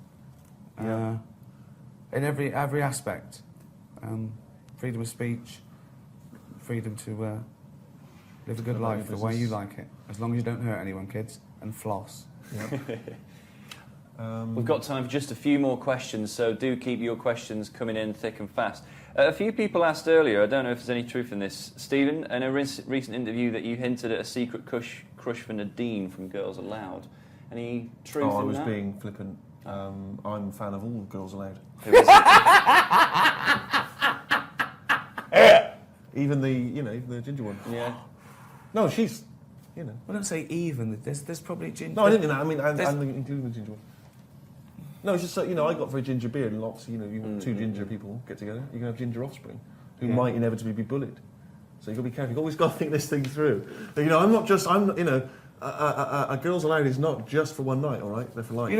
every aspect. Freedom of speech, freedom to live a good life the way you like it, as long as you don't hurt anyone, kids, and floss. We've got time for just a few more questions, so do keep your questions coming in thick and fast. A few people asked earlier, I don't know if there's any truth in this, Stephen, in a recent interview that you hinted at a secret crush for Nadine from Girls Aloud. Any truth in that? I was being flippant. I'm a fan of all Girls Aloud. Who is it? Even the ginger one. Yeah. No, she's, Well, don't say even. There's probably ginger. No, I didn't mean that. I mean, I'm including the ginger one. No, it's just so, I got very ginger beard, and lots, you want two ginger people get together, you can have ginger offspring, who might inevitably be bullied. So you've got to be careful. You've always got to think this thing through. A Girls Aloud is not just for one night, all right? They're for life.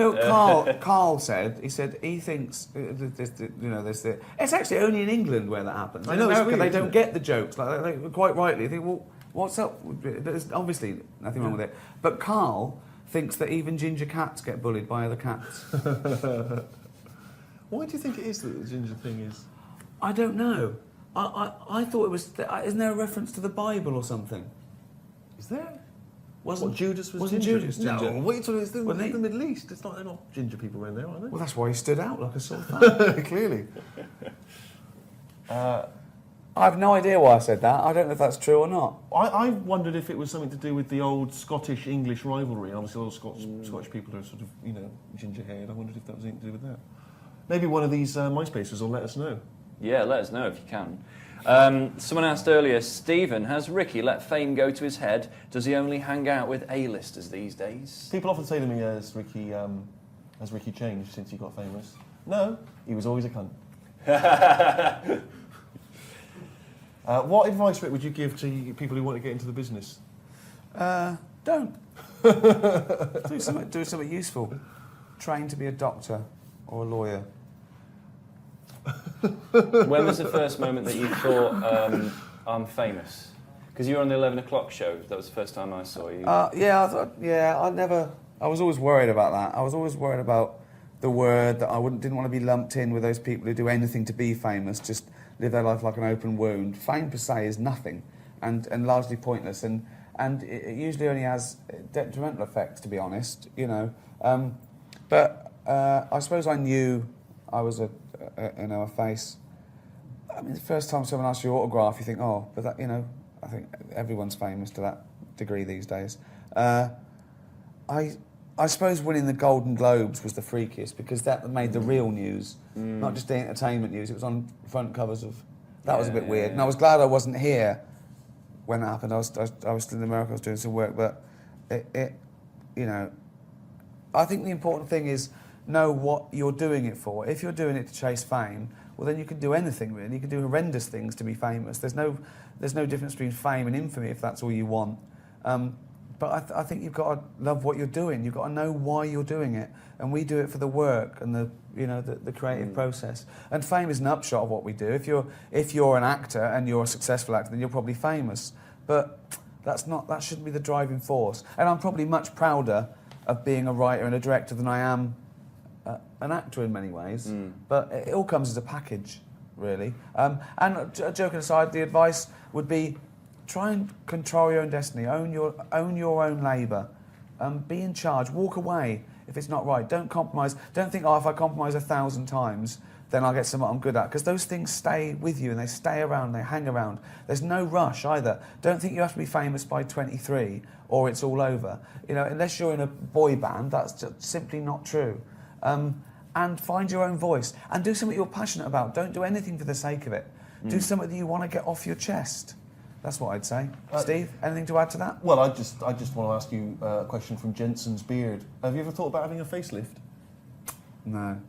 Karl said he thinks it's actually only in England where that happens. I know, in it's America, weird, they don't get the jokes. Like they quite rightly think, well, what's up? There's obviously nothing wrong with it. But Karl thinks that even ginger cats get bullied by other cats. Why do you think it is that the ginger thing is? I don't know. I thought it was. Isn't there a reference to the Bible or something? Is there? Wasn't Judas was wasn't ginger? Judas ginger? No, what are you talking about? It's Well, the Middle East. They're not ginger people around there, are they? Well, that's why he stood out like a sore thumb. Clearly. I have no idea why I said that. I don't know if that's true or not. I wondered if it was something to do with the old Scottish-English rivalry. Obviously, all Scottish people are sort of, ginger-haired. I wondered if that was anything to do with that. Maybe one of these MySpacers will let us know. Yeah, let us know if you can. Someone asked earlier, Stephen, has Ricky let fame go to his head? Does he only hang out with A-listers these days? People often say to me, has Ricky changed since he got famous? No, he was always a cunt. What advice, Rick, would you give to people who want to get into the business? Don't. Do something useful. Train to be a doctor or a lawyer. When was the first moment that you thought, I'm famous? Because you were on the 11 o'clock show. That was the first time I saw you. I was always worried about that. I was always worried about the word that didn't want to be lumped in with those people who do anything to be famous, just live their life like an open wound. Fame per se is nothing and largely pointless, and it usually only has detrimental effects, to be honest, But I suppose I knew I was a face. I mean, the first time someone asks you autograph, you think, oh, but that, I think everyone's famous to that degree these days. I suppose winning the Golden Globes was the freakiest, because that made the real news, not just the entertainment news. It was on front covers of. That was a bit weird, and I was glad I wasn't here when that happened. I was still in America. I was doing some work, but I think the important thing is know what you're doing it for. If you're doing it to chase fame, well, then you can do anything, really. You can do horrendous things to be famous. There's no difference between fame and infamy if that's all you want. But I think you've got to love what you're doing. You've got to know why you're doing it. And we do it for the work and the creative process. And fame is an upshot of what we do. If you're an actor and you're a successful actor, then you're probably famous. But that shouldn't be the driving force. And I'm probably much prouder of being a writer and a director than I am an actor in many ways. But it all comes as a package, really. And joking aside, the advice would be, try and control your own destiny. Own your own labour. Be in charge. Walk away if it's not right. Don't compromise. Don't think, if I compromise 1,000 times, then I'll get something I'm good at. Because those things stay with you and they stay around. They hang around. There's no rush either. Don't think you have to be famous by 23 or it's all over. Unless you're in a boy band, that's just simply not true. And find your own voice and do something you're passionate about. Don't do anything for the sake of it. Do something that you want to get off your chest. That's what I'd say. Steve, anything to add to that? Well, I just want to ask you a question from Jensen's Beard. Have you ever thought about having a facelift? No.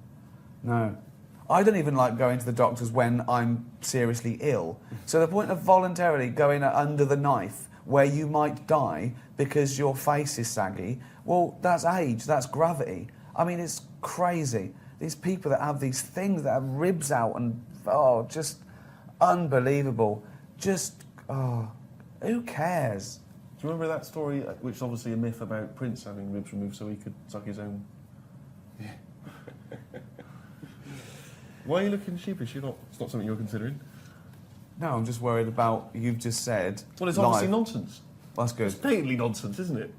I don't even like going to the doctors when I'm seriously ill. So the point of voluntarily going under the knife where you might die because your face is saggy, well, that's age, that's gravity. I mean, it's crazy. These people that have these things that have ribs out and, just unbelievable. Who cares? Do you remember that story, which is obviously a myth, about Prince having ribs removed so he could suck his own? Yeah. Why are you looking sheepish? It's not something you're considering? No, I'm just worried about you've just said. Well, it's obviously nonsense. Well, that's good. It's patently nonsense, isn't it?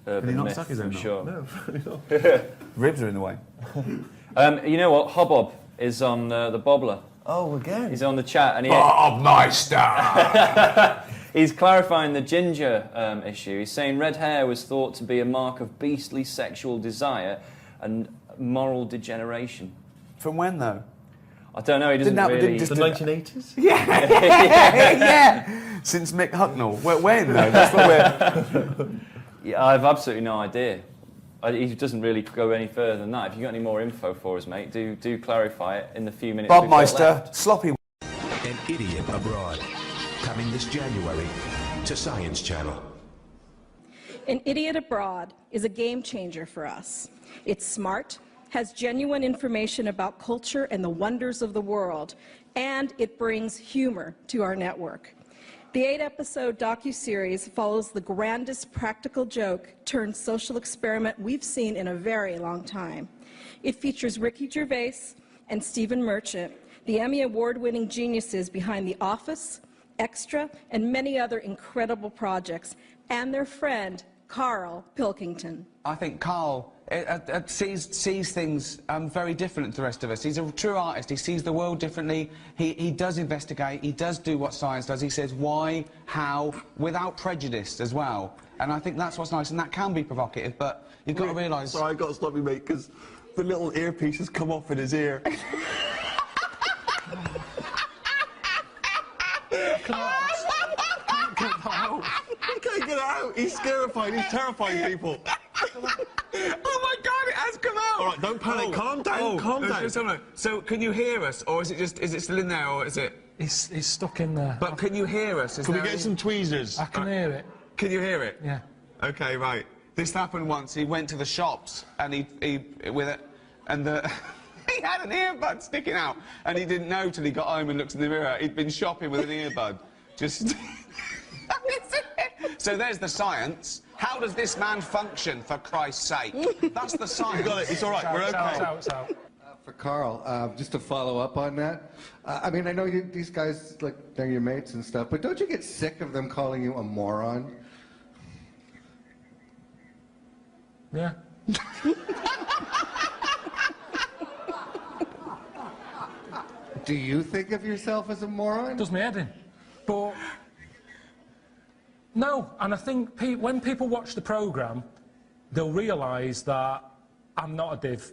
Can he not suck his own? Sure. No, probably not. Ribs are in the way. You know what? Hobbob is on the Bobbler. Oh, again? He's on the chat, and Bob Meister! he's clarifying the ginger issue. He's saying red hair was thought to be a mark of beastly sexual desire and moral degeneration. From when, though? I don't know. He doesn't really. The 1980s? Yeah. Since Mick Hucknall. When, though? That's what we're... Yeah, I've absolutely no idea. He doesn't really go any further than that. If you've got any more info for us, mate, do clarify it in the few minutes. Bob Meister, sloppy. An Idiot Abroad, coming this January to Science Channel. An Idiot Abroad is a game changer for us. It's smart, has genuine information about culture and the wonders of the world, and it brings humor to our network. The 8-episode docuseries follows the grandest practical joke turned social experiment we've seen in a very long time. It features Ricky Gervais and Stephen Merchant, the Emmy Award-winning geniuses behind The Office, Extra, and many other incredible projects, and their friend, Karl Pilkington. I think Karl sees things very different to the rest of us. He's a true artist. He sees the world differently. He does investigate. He does do what science does. He says why, how, without prejudice as well. And I think that's what's nice. And that can be provocative, but you've got to realise... Sorry, I've got to stop you, mate, because the little earpiece has come off in his ear. He can't get it out. He's scarifying. He's terrifying people. Oh my God! It has come out. All right, don't panic. Calm down. Calm down. So, can you hear us, or is it still in there, or is it? It's stuck in there. But can you hear us? Can we get some tweezers? I can hear it. Can you hear it? Yeah. Okay, right. This happened once. He went to the shops and he with it, and he had an earbud sticking out, and he didn't know till he got home and looked in the mirror. He'd been shopping with an earbud. Just. So there's the science. How does this man function, for Christ's sake? That's the science. You got it. It's all right. We're okay. It's out. For Karl, just to follow up on that, I mean, I know these guys, like, they're your mates and stuff, but don't you get sick of them calling you a moron? Yeah. Do you think of yourself as a moron? Does my head in. But... No, and I think when people watch the programme, they'll realise that I'm not a div.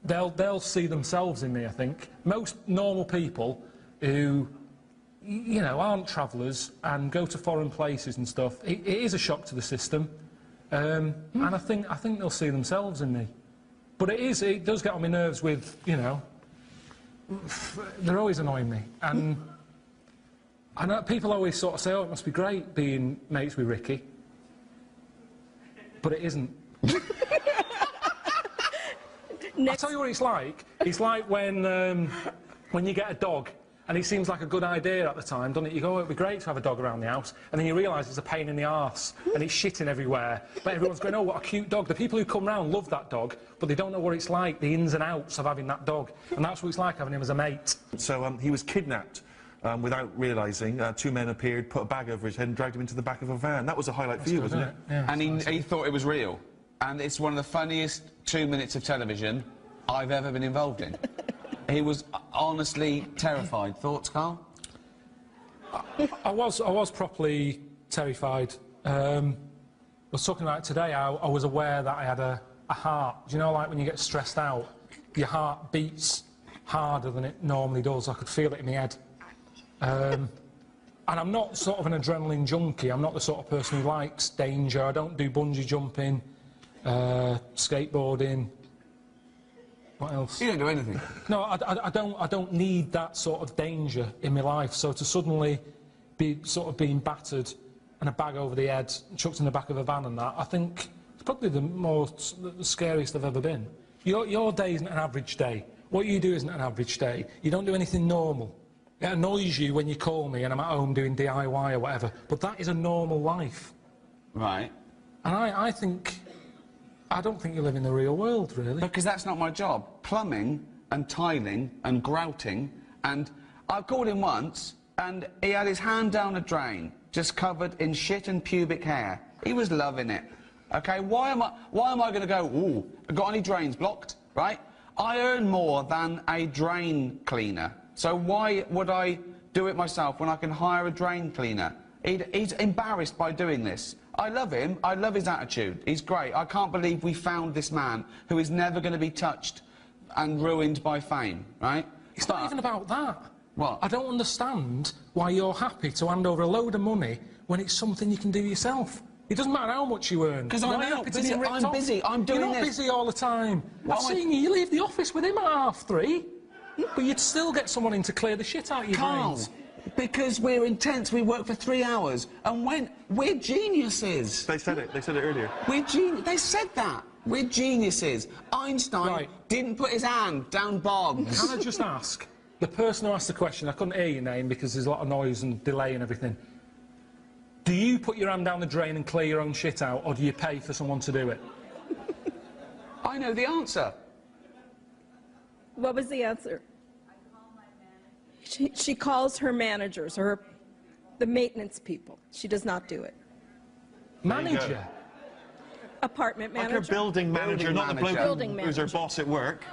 They'll see themselves in me, I think. Most normal people who, you know, aren't travellers and go to foreign places and stuff, it is a shock to the system. And I think they'll see themselves in me. But it does get on my nerves with, you know, they're always annoying me. And I know people always sort of say, oh, it must be great being mates with Ricky. But it isn't. I'll tell you what it's like. It's like when you get a dog and it seems like a good idea at the time, doesn't it? You go, oh, it'd be great to have a dog around the house, and then you realise it's a pain in the arse and it's shitting everywhere. But everyone's going, oh, what a cute dog. The people who come round love that dog, but they don't know what it's like, the ins and outs of having that dog. And that's what it's like having him as a mate. So he was kidnapped without realising. Two men appeared, put a bag over his head and dragged him into the back of a van. That was a highlight for you, wasn't it? Yeah. And he thought it was real. And it's one of the funniest 2 minutes of television I've ever been involved in. He was honestly terrified. Thoughts, Carl? I was properly terrified. I was talking about it today. I was aware that I had a heart. Do you know, like when you get stressed out, your heart beats harder than it normally does. I could feel it in my head. And I'm not sort of an adrenaline junkie. I'm not the sort of person who likes danger. I don't do bungee jumping, skateboarding. What else? You don't do anything. No, I don't need that sort of danger in my life. So to suddenly be sort of being battered and a bag over the head, chucked in the back of a van and that, I think it's probably the scariest I've ever been. Your day isn't an average day. What you do isn't an average day. You don't do anything normal. It annoys you when you call me and I'm at home doing DIY or whatever, but that is a normal life. Right. And I don't think you live in the real world, really. Because that's not my job. Plumbing and tiling and grouting, and I called him once and he had his hand down a drain, just covered in shit and pubic hair. He was loving it. Okay, why am I going to go, ooh, got any drains blocked, right? I earn more than a drain cleaner, so why would I do it myself when I can hire a drain cleaner? He's embarrassed by doing this. I love him. I love his attitude. He's great. I can't believe we found this man who is never going to be touched and ruined by fame, right? It's not even about that. What? I don't understand why you're happy to hand over a load of money when it's something you can do yourself. It doesn't matter how much you earn. Because I'm busy. I'm busy. I'm doing You're not this. busy all the time. I've seen you. You leave the office with him at 3:30, but you'd still get someone in to clear the shit out of your brains. Because we're intense, we work for 3 hours, and we're geniuses. They said it earlier. They said that. We're geniuses. Einstein didn't put his hand down bogs. Can I just ask, the person who asked the question, I couldn't hear your name because there's a lot of noise and delay and everything. Do you put your hand down the drain and clear your own shit out, or do you pay for someone to do it? I know the answer. What was the answer? She calls her managers, or the maintenance people. She does not do it. Manager? Apartment manager. Like her building manager, not the bloke who's her boss at work.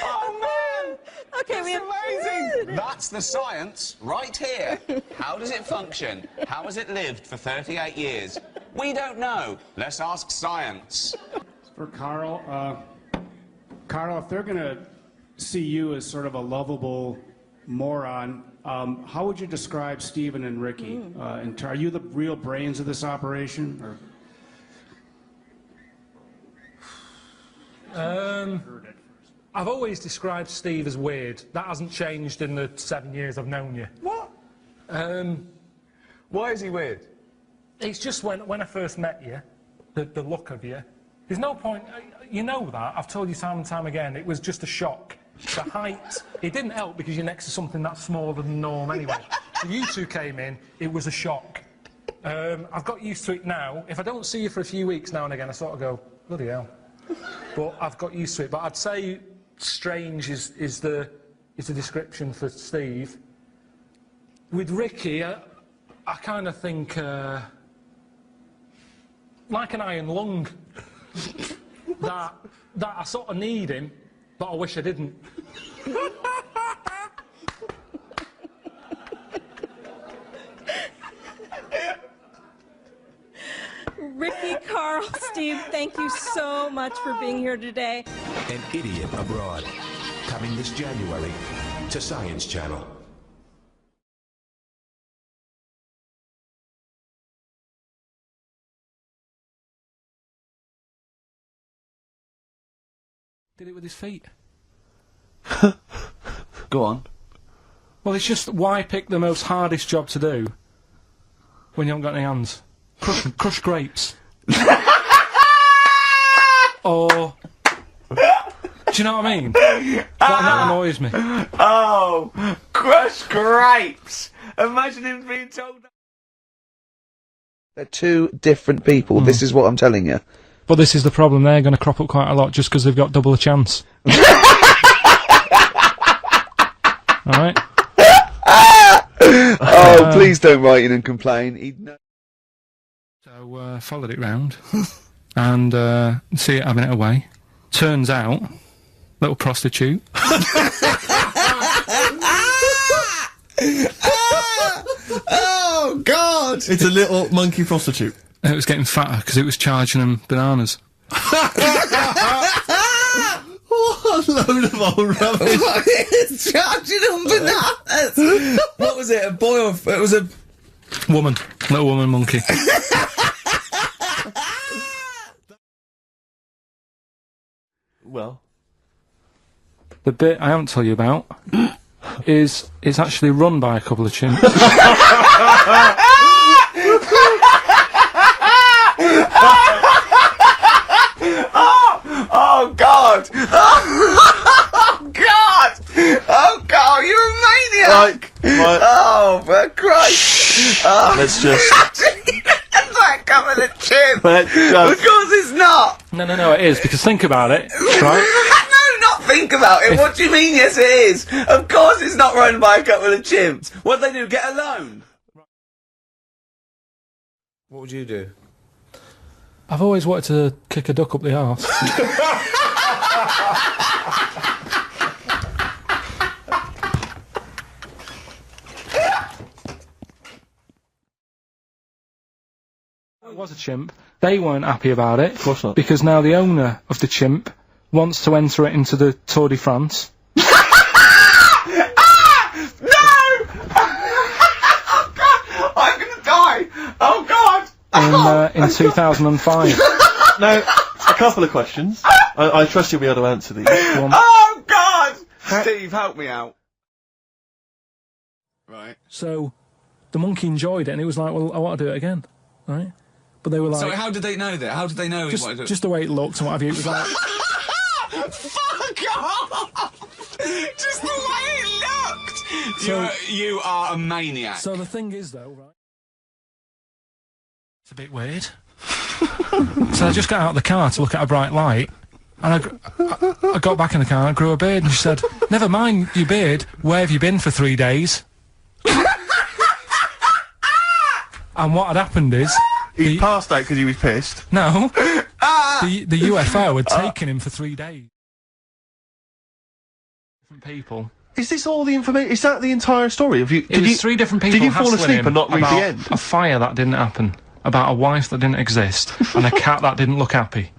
Oh, man! Okay, That's amazing! That's the science right here. How does it function? How has it lived for 38 years? We don't know. Let's ask science. For Karl, Karl, if they're going to see you as sort of a lovable moron, how would you describe Stephen and Ricky? Are you the real brains of this operation? Or? I've always described Steve as weird. That hasn't changed in the 7 years I've known you. What? Why is he weird? It's just when I first met you, the look of you. There's no point, you know that, I've told you time and time again, it was just a shock. The height, it didn't help because you're next to something that's smaller than the norm anyway. So you two came in, it was a shock. I've got used to it now. If I don't see you for a few weeks now and again, I sort of go, bloody hell. But I've got used to it. But I'd say strange is the description for Steve. With Ricky, I kind of think like an iron lung. that I sort of need him, but I wish I didn't. Ricky, Karl, Steve, thank you so much for being here today. An Idiot Abroad, coming this January to Science Channel. Did it with his feet. Go on. Well, it's just why pick the most hardest job to do when you haven't got any hands? Crush grapes. Or... Do you know what I mean? That annoys me. Oh, crush grapes. Imagine him being told that. They're two different people. This is what I'm telling you. But this is the problem. They're going to crop up quite a lot just because they've got double a chance. Alright? Oh, please don't write in and complain. He'd know. So, followed it round and see it having it away. Turns out, little prostitute. Oh, God! It's a little monkey prostitute. And it was getting fatter because it was charging them bananas. What a load of old rubbish. It's charging them bananas! What was it, a boy or... It was a... Woman. Little woman monkey. Well... The bit I haven't told you about is it's actually run by a couple of chimps. Oh God! Oh God! Oh God! You're a maniac! Right. Oh, for Christ! Oh. Let's just... It's like coming a chip! Let's just... Of course it's not! No, it is, because think about it, right? No, not think about it! What do you mean, yes it is? Of course it's not run by a couple of chimps! What'd they do, get a loan? What would you do? I've always wanted to kick a duck up the arse. It was a chimp. They weren't happy about it. Of course not. Because now the owner of the chimp wants to enter it into the Tour de France. No! Oh God! I'm gonna die! Oh God! In 2005. Now, a couple of questions. I trust you'll be able to answer these. Oh God! Steve, help me out. Right. So, the monkey enjoyed it, and it was like, well, I want to do it again, right? But they were like... So how did they know that? How did they know he wanted to do it? Just the way it looked and what have you, it was like... Fuck off! Just the way it looked! You are a maniac. So the thing is, though, right... It's a bit weird. So I just got out of the car to look at a bright light, and I got back in the car and I grew a beard, and she said, "Never mind your beard, where have you been for 3 days?" And what had happened is... He passed out because he was pissed. No. The UFO had taken him for 3 days. Different people. Is this all the information? Is that the entire story? It was 3 different people. Did you fall hassling asleep him and not read about the end? A fire that didn't happen, about a wife that didn't exist, and a cat that didn't look happy.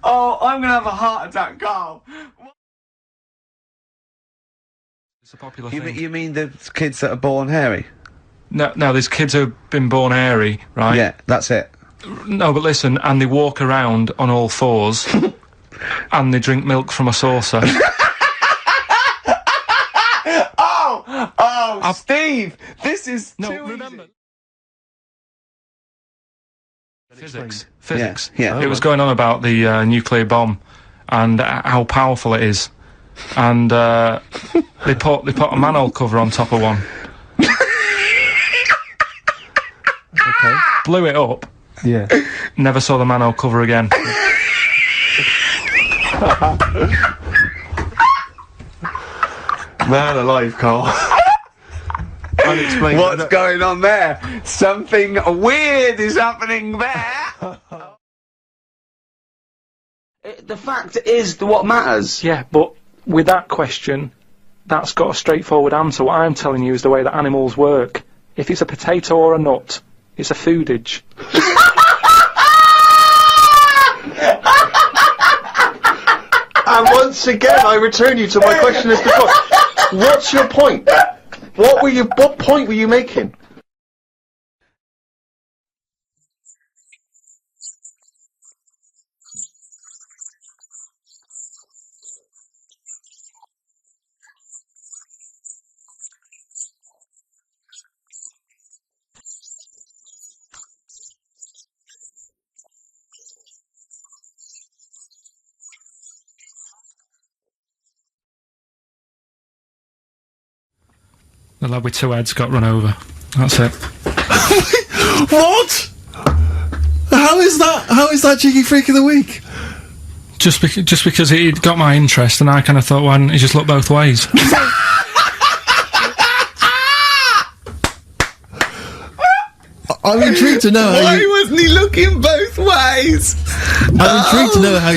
Oh, I'm gonna have a heart attack, Carl. It's a popular thing. You mean the kids that are born hairy? No, there's kids who've been born hairy, right? Yeah, that's it. No, but listen, and they walk around on all fours, and they drink milk from a saucer. Steve, this is No, too remember. easy. Physics. Yeah. It was going on about the nuclear bomb and how powerful it is, and they put a manhole cover on top of one. Okay. Blew it up. Yeah. Never saw the manhole cover again. Man alive, Carl. Unexplained. What's going on there? Something weird is happening there. The fact is what matters. Yeah, but with that question, that's got a straightforward answer. What I'm telling you is the way that animals work. If it's a potato or a nut, it's a foodage. And once again, I return you to my question as before. What's your point? What point were you making? The lad with 2 heads got run over. That's it. What? How is that Cheeky Freak of the Week? Just because it got my interest, and I kind of thought, why didn't he just look both ways? I'm intrigued to know Why wasn't he looking both ways? I'm intrigued to know how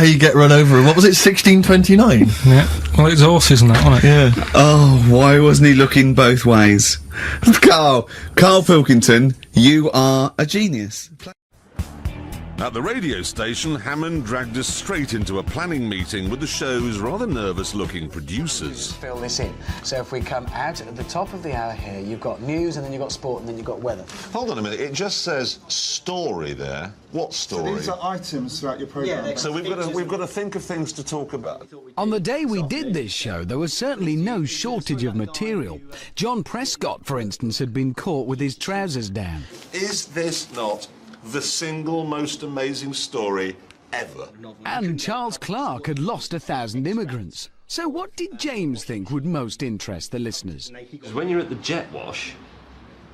you get run over. What was it, 1629? Yeah. Well, it's horses and that, wasn't it? Yeah. Oh, why wasn't he looking both ways? Karl Pilkington, you are a genius. At the radio station, Hammond dragged us straight into a planning meeting with the show's rather nervous-looking producers. Fill this in. So if we come out at the top of the hour here, you've got news, and then you've got sport, and then you've got weather. Hold on a minute, it just says story there. What story? So these are items throughout your programme. Yeah, so we've got to think of things to talk about. On the day we did this show, there was certainly no shortage of material. John Prescott, for instance, had been caught with his trousers down. Is this not the single most amazing story ever? And Charles Clarke had lost 1,000 immigrants. So what did James think would most interest the listeners? Because when you're at the jet wash,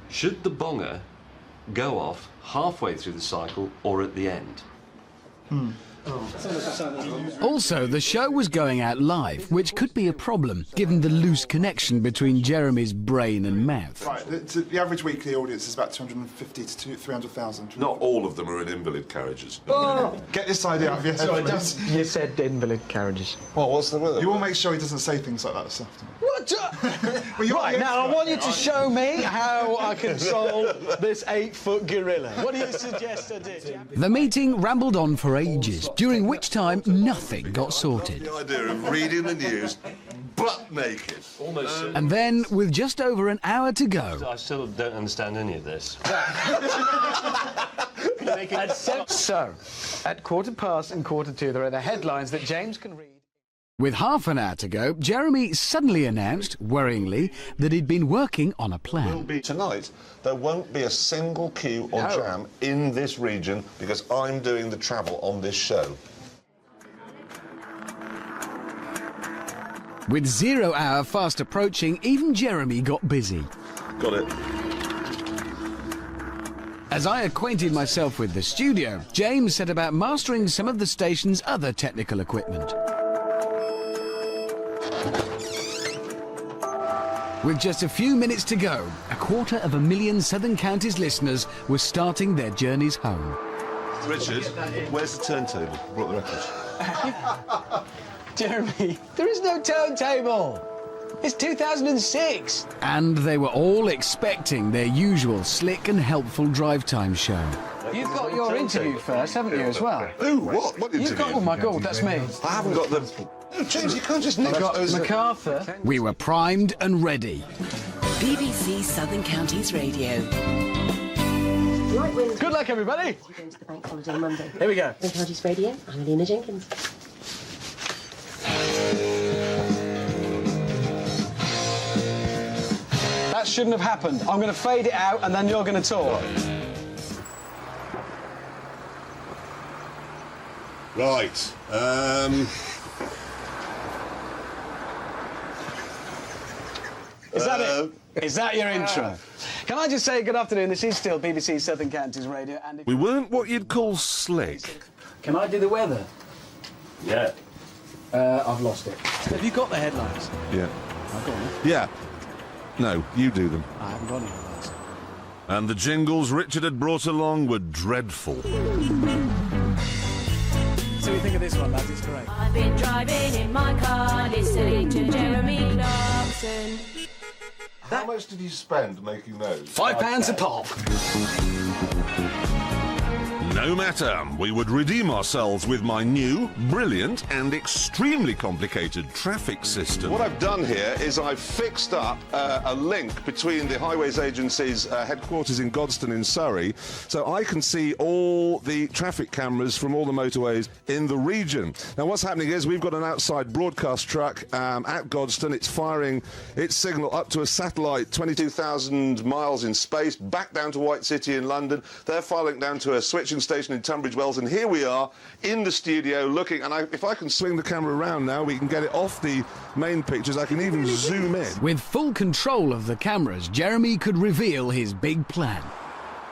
should the bonger go off halfway through the cycle or at the end? Also, the show was going out live, which could be a problem, given the loose connection between Jeremy's brain and mouth. Right, the average weekly audience is about 250 to 300,000. Not all of them are in invalid carriages. Oh. Get this idea out of your head, Sorry, please. you said invalid carriages. Well, what's the weather? You will make sure he doesn't say things like that this afternoon. What? Right, now I want you to show me how I can solve this 8-foot gorilla. What do you suggest I do? The meeting rambled on for ages, during which time nothing got sorted. The idea of reading the news butt naked. Almost. And then, with just over an hour to go... I still don't understand any of this. So, at 1:15 and 1:45, there are the headlines that James can read. With half an hour to go, Jeremy suddenly announced, worryingly, that he'd been working on a plan. Tonight, there won't be a single queue or jam in this region because I'm doing the travel on this show. With 0 hour fast approaching, even Jeremy got busy. Got it. As I acquainted myself with the studio, James set about mastering some of the station's other technical equipment. With just a few minutes to go, 250,000 Southern Counties listeners were starting their journeys home. Richard, where's the turntable? Brought the record. Jeremy, there is no turntable. It's 2006. And they were all expecting their usual slick and helpful drive time show. You've got your interview first, haven't you, as well? Who? What? What interview? You've got, oh my God, that's me. I haven't got the... No, James, you can't just nick I've got those... MacArthur. We were primed and ready. BBC Southern Counties Radio. Good luck, everybody. Going to the bank holiday Monday. Here we go. Southern Counties Radio. I'm Alina Jenkins. That shouldn't have happened. I'm going to fade it out, and then you're going to talk. Right. Is that it? Is that your intro? Can I just say good afternoon? This is still BBC Southern Counties Radio. And if We weren't what you'd call slick. Can I do the weather? Yeah. I've lost it. Have you got the headlines? Yeah. I've got them. Yeah. No, you do them. I haven't got any headlines. And the jingles Richard had brought along were dreadful. So you think of this one, lads? It's great. I've been driving in my car, listening to Jeremy Clarkson. How much did you spend making those? £5 a pop. No matter, we would redeem ourselves with my new, brilliant and extremely complicated traffic system. What I've done here is I've fixed up a link between the Highways Agency's headquarters in Godstone in Surrey, so I can see all the traffic cameras from all the motorways in the region. Now what's happening is we've got an outside broadcast truck at Godstone. It's firing its signal up to a satellite 22,000 miles in space, back down to White City in London. They're firing down to a switching station in Tunbridge Wells, and here we are in the studio looking, and if I can swing the camera around now, we can get it off the main pictures. I can even zoom in. With full control of the cameras, Jeremy could reveal his big plan.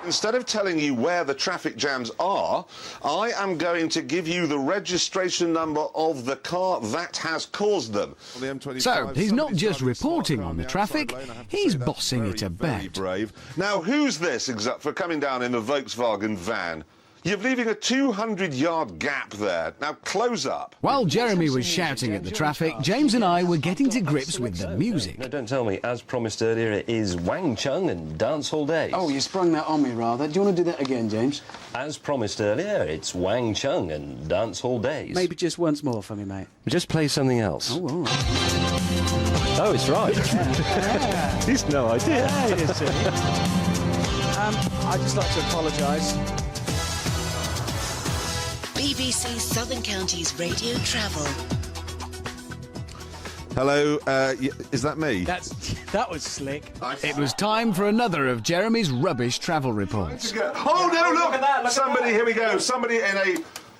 Instead of telling you where the traffic jams are, I am going to give you the registration number of the car that has caused them. So, he's not just reporting on the traffic, he's bossing it about. Brave. Now, who's this for coming down in a Volkswagen van? You're leaving a 200-yard gap there. Now, close up. While Jeremy was shouting at the traffic, James and I were getting to grips with the music. No, don't tell me. As promised earlier, it is Wang Chung and Dancehall Days. Oh, you sprung that on me, rather. Do you want to do that again, James? As promised earlier, it's Wang Chung and Dancehall Days. Maybe just once more for me, mate. Just play something else. Oh, all right. Oh, it's right. He's no idea. Yeah, you see. I'd just like to apologise. BBC Southern Counties Radio Travel. Hello, is that me? That was slick. It was time for another of Jeremy's rubbish travel reports. Oh, no, look! Somebody, here we go. Somebody in a...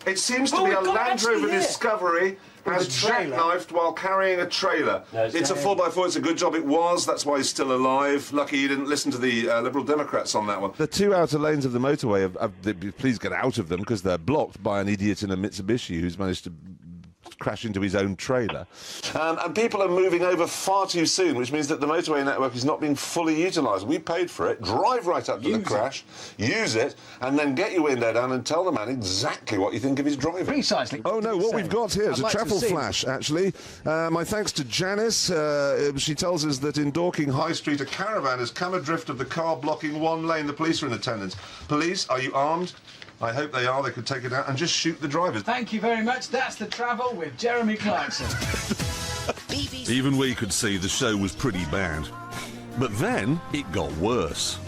It seems to be a Land Rover Discovery has jackknifed while carrying a trailer. No, it's a 4x4. It's a good job it was. That's why he's still alive. Lucky you didn't listen to the Liberal Democrats on that one. The two outer lanes of the motorway, please get out of them because they're blocked by an idiot in a Mitsubishi who's managed to crash into his own trailer. And people are moving over far too soon, which means that the motorway network is not being fully utilised. We paid for it. Drive right up to the crash, use it, and then get your window down and tell the man exactly what you think of his driving. Precisely. Oh, no, what we've got here is a travel flash, actually. My thanks to Janice. She tells us that in Dorking High Street, a caravan has come adrift of the car blocking one lane. The police are in attendance. Police, are you armed? I hope they are. They could take it out and just shoot the drivers. Thank you very much. That's the travel with Jeremy Clarkson. Even we could see the show was pretty bad. But then it got worse.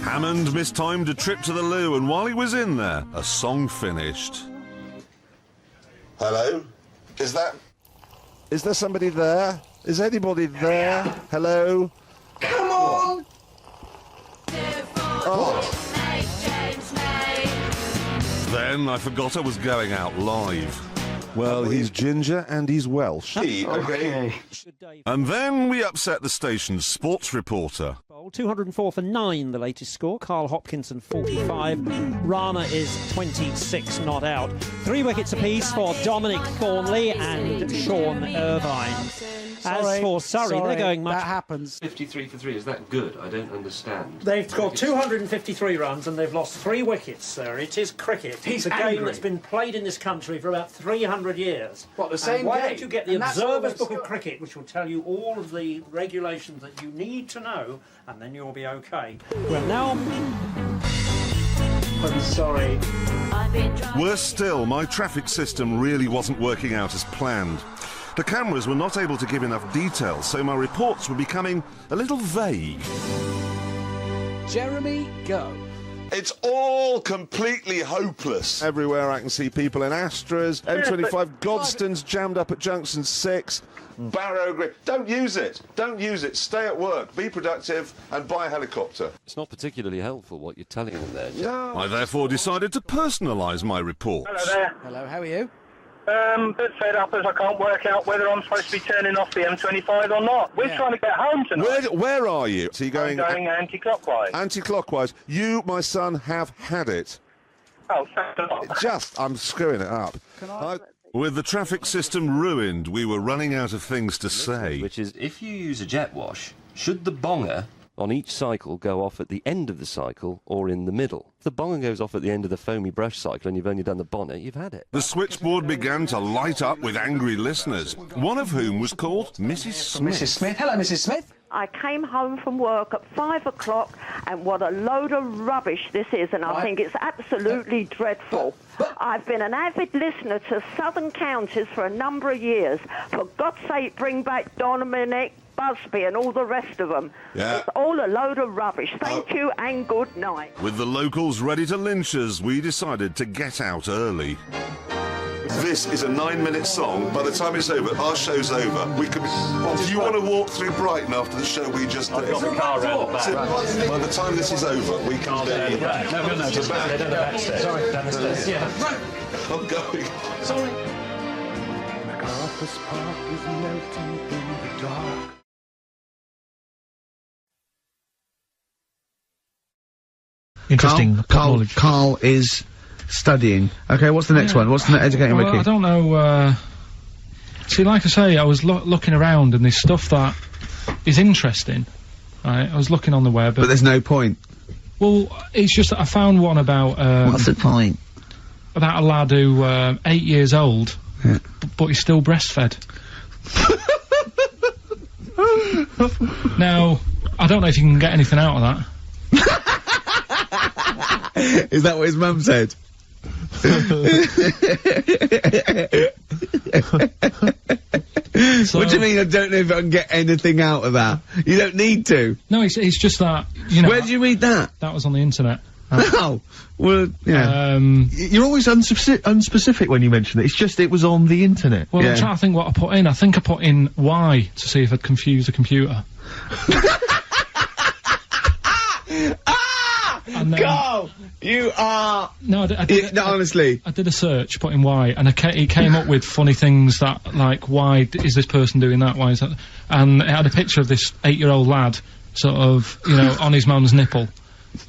Hammond mistimed a trip to the loo, and while he was in there, a song finished. Hello? Is there somebody there? Is anybody there? Hello? Come on! Oh. Then I forgot I was going out live. Well, he's ginger and he's Welsh. Okay. And then we upset the station's sports reporter. 204 for 9, the latest score. Karl Hopkinson 45. Rana is 26 not out. 3 wickets apiece for Dominic Thornley and Sean Irvine. As for Surrey, they're going much... That happens. 53 for 3, is that good? I don't understand. They've scored 253 runs and they've lost 3 wickets, sir. It is cricket. It's a game that's been played in this country for about 300 years. What, the same Why game? don't you get the Observer's Book of Cricket, which will tell you all of the regulations that you need to know, and then you'll be okay. Well, now... I'm sorry. Worse still, my traffic system really wasn't working out as planned. The cameras were not able to give enough detail, so my reports were becoming a little vague. Jeremy, go. It's all completely hopeless. Everywhere I can see people in Astras, M25 Godstons jammed up at Junction 6, Barrow Green. Don't use it. Don't use it. Stay at work, be productive, and buy a helicopter. It's not particularly helpful what you're telling them there. No. I therefore decided to personalise my reports. Hello there. Hello, how are you? Bit fed up as I can't work out whether I'm supposed to be turning off the M25 or not. We're trying to get home tonight. Where are you? So you're I'm going anti-clockwise. Anti-clockwise. You, my son, have had it. Oh, thanks a lot. I'm screwing it up. With the traffic system ruined, we were running out of things to say. Which is, if you use a jet wash, should the bonger on each cycle go off at the end of the cycle or in the middle? If the bonger goes off at the end of the foamy brush cycle and you've only done the bonnet, you've had it. The switchboard began to light up with angry listeners, one of whom was called Mrs. Smith. Mrs. Smith. Hello, Mrs. Smith. I came home from work at 5 o'clock, and what a load of rubbish this is, and I think it's absolutely dreadful. I've been an avid listener to Southern Counties for a number of years. For God's sake, bring back Dominic, Busby and all the rest of them. Yeah. It's all a load of rubbish. Thank you and good night. With the locals ready to lynch us, we decided to get out early. This is a 9-minute song. By the time it's over, our show's over. We could. Do you want to walk through Brighton after the show we just did? I've got the car around the back. By the time this is over, we can. No, to the back. They're down the back stairs. Sorry, down the stairs. Yeah. Right. I'm going. Sorry. MacArthur's Park is melting in the dark. Interesting. Carl is studying. Okay, what's the next one? What's the educating Well, Ricky? I don't know. See, like I say, I was looking around and there's stuff that is interesting. Right? I was looking on the web. But there's no point. Well, it's just that I found one about. What's the point? About a lad who 8 years old, but he's still breastfed. Now, I don't know if you can get anything out of that. Is that what his mum said? What do you mean I don't know if I can get anything out of that? You don't need to. No, it's just that, you know... Where did you read that? That was on the internet. Oh, well, yeah. You're always unspecific when you mention it. It's just it was on the internet. Well, I'm trying to think what I put in. I think I put in Y to see if I'd confuse a computer. Carl, you are... No, I did no, honestly. I did a search, put in Y, and it came up with funny things that, like, why is this person doing that? Why is that? And it had a picture of this 8-year-old lad, sort of, you know, on his mum's nipple.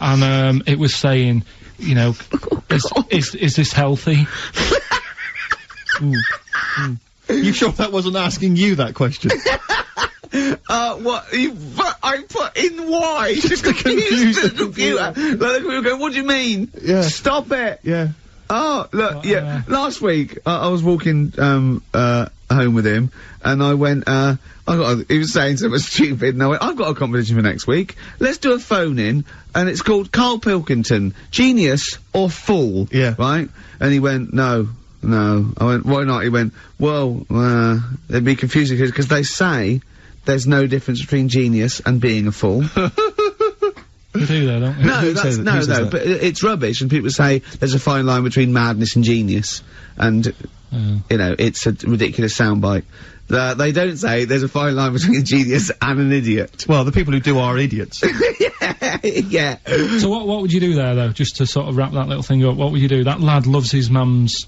And, it was saying, you know, is this healthy? You sure that wasn't asking you that question? What? I put in Y to confuse the computer. Like, the computer go, what do you mean? Yeah. Stop it! Yeah. Oh, look, yeah. Last week, I was walking, home with him, and I went, he was saying something stupid, and I went, I've got a competition for next week. Let's do a phone-in, and it's called Karl Pilkington, Genius or Fool. Yeah. Right? And he went, no. I went, why not? He went, well, it'd be confusing, because they say there's no difference between genius and being a fool. We do though, don't we? No, but it's rubbish, and people say there's a fine line between madness and genius, and, you know, it's a ridiculous soundbite. They don't say there's a fine line between a genius and an idiot. Well, the people who do are idiots. Yeah. So what would you do there, though, just to sort of wrap that little thing up? What would you do? That lad loves his mum's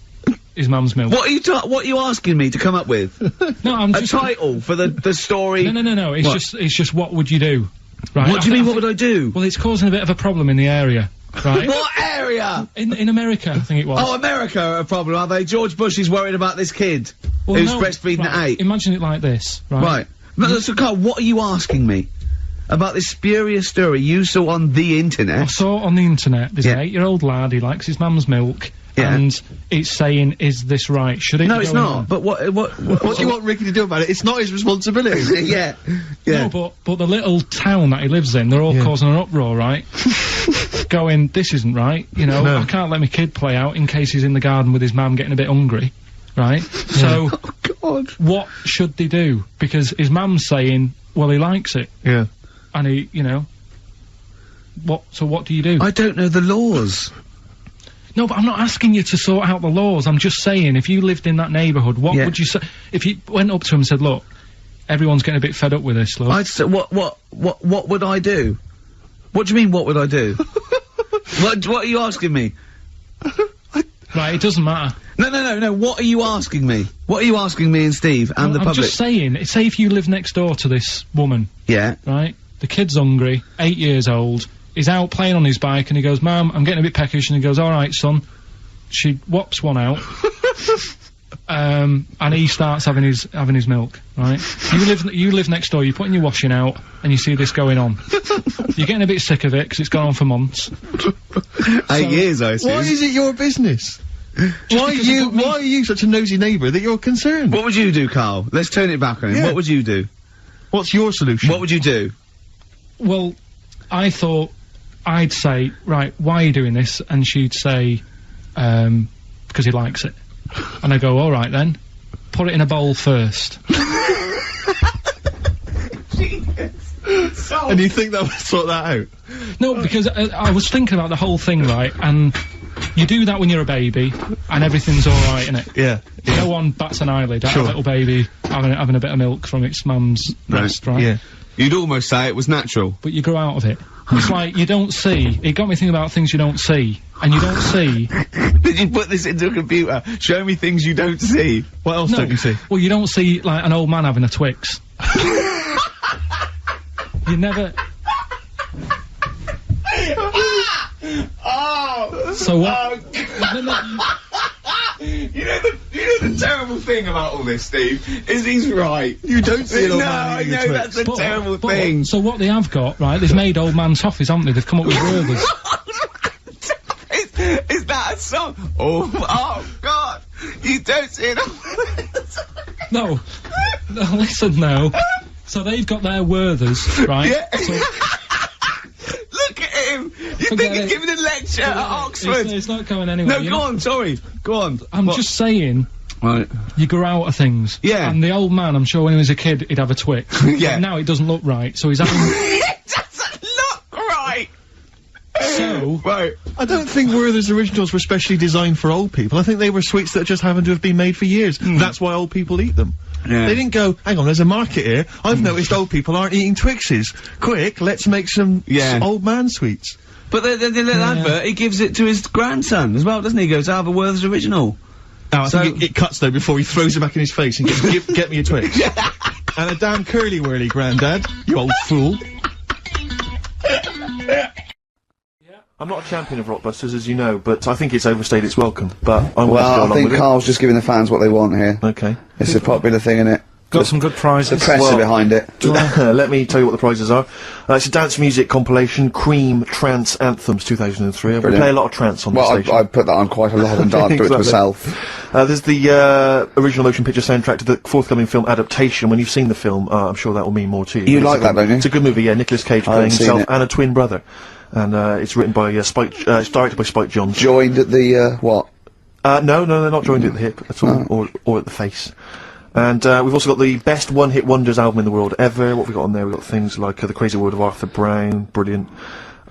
milk. What are you asking me to come up with? No, I'm just... A title for the story? No, it's just what would you do? Right. What do you mean, what would I do? Well, it's causing a bit of a problem in the area, right? What area? In America, I think it was. Oh, America are a problem, are they? George Bush is worried about this kid who's breastfeeding at 8. Imagine it like this, right? Right. No, so, Carl, what are you asking me? About this spurious story you saw on the internet? I saw it on the internet. There's an 8-year-old lad, he likes his mum's milk. Yeah. And it's saying, is this right? Should it No, it's not. On? But what do you want Ricky to do about it? It's not his responsibility. Yeah. No, but the little town that he lives in, they're all causing an uproar, right? Going, this isn't right, you know, I can't let my kid play out in case he's in the garden with his mum getting a bit hungry, right? So, oh, God. What should they do? Because his mum's saying, well, he likes it. Yeah. And he, you know, so what do you do? I don't know the laws. No, but I'm not asking you to sort out the laws. I'm just saying, if you lived in that neighbourhood, what would you say? If you went up to him and said, look, everyone's getting a bit fed up with this, look. I'd say, what would I do? What do you mean, what would I do? What are you asking me? Right, it doesn't matter. No, what are you asking me? What are you asking me and Steve and the public? I'm just saying, say if you live next door to this woman. Yeah. Right? The kid's hungry, 8 years old. He's out playing on his bike and he goes, Mum, I'm getting a bit peckish, and he goes, alright, son. She whops one out. And he starts having his milk, right? You live next door, you're putting your washing out, and you see this going on. You're getting a bit sick of it, because it's gone on for months. 8 years, I assume. Why is it your business? Why are you such a nosy neighbour that you're concerned? What would you do, Carl? Let's turn it back on him. Yeah. What would you do? What's your solution? What would you do? Well, I thought I'd say, right, why are you doing this? And she'd say, because he likes it. And I go, all right then, put it in a bowl first. And you think that would sort that out? No, because I was thinking about the whole thing, right, and You do that when you're a baby, and everything's all right, innit? Yeah. No one bats an eyelid at Sure. a little baby having a bit of milk from its mum's breast, right? Yeah. You'd almost say it was natural. But you grow out of it. It's like you don't see. It got me thinking about things you don't see, and you don't see. Did you put this into a computer? Show me things you don't see. What else don't you see? Well, you don't see like an old man having a Twix. You never. Oh! So what? You know the terrible thing about all this, Steve, is he's right. You don't see an old No, man I eating a know Twix. that's a terrible thing. So what they have got, right? They've made old man toffees, haven't they? They've come up with Werther's. Is that a song? Oh God! You don't see it. No, listen now. So they've got their Werther's, right? Yeah. So, Look at him! You Forget think he's it. giving a lecture at Oxford? It's not going anywhere. No, go on, sorry. Go on. I'm What? just saying. Right. You grow out of things. Yeah. And the old man, I'm sure when he was a kid, he'd have a Twix. Yeah. But now it doesn't look right, so he's having. It doesn't look right! So. Right. I don't think Werther's originals were specially designed for old people. I think they were sweets that just happened to have been made for years. That's why old people eat them. Yeah. They didn't go, hang on, there's a market here. I've noticed old people aren't eating Twixes. Quick, let's make some old man sweets. But the little advert, he gives it to his grandson as well, doesn't he? He goes, have a Werther's original. Now, I think it cuts, though, before he throws it back in his face and goes, get me a Twix. And a damn curly-whirly, Grandad, you old fool. I'm not a champion of Rockbusters, as you know, but I think it's overstayed its welcome. But I'm going to go Well, along I think with Carl's just giving the fans what they want here. Okay. It's a popular thing, isn't it? Got some good prizes. The press are behind it. Let me tell you what the prizes are. It's a dance music compilation, Cream Trance Anthems 2003. We play a lot of trance on the station. I put that on quite a lot and I'd do it myself. There's the original motion picture soundtrack to the forthcoming film adaptation. When you've seen the film, I'm sure that will mean more to you. You like that, don't you? It's a good movie, yeah. Nicolas Cage playing himself and a twin brother. And it's written by Spike, it's directed by Spike Jonze. Joined at the, what? No, they're not joined at the hip at all, or at the face. And we've also got the best one-hit wonders album in the world ever. What have we got on there? We've got things like The Crazy World of Arthur Brown, brilliant.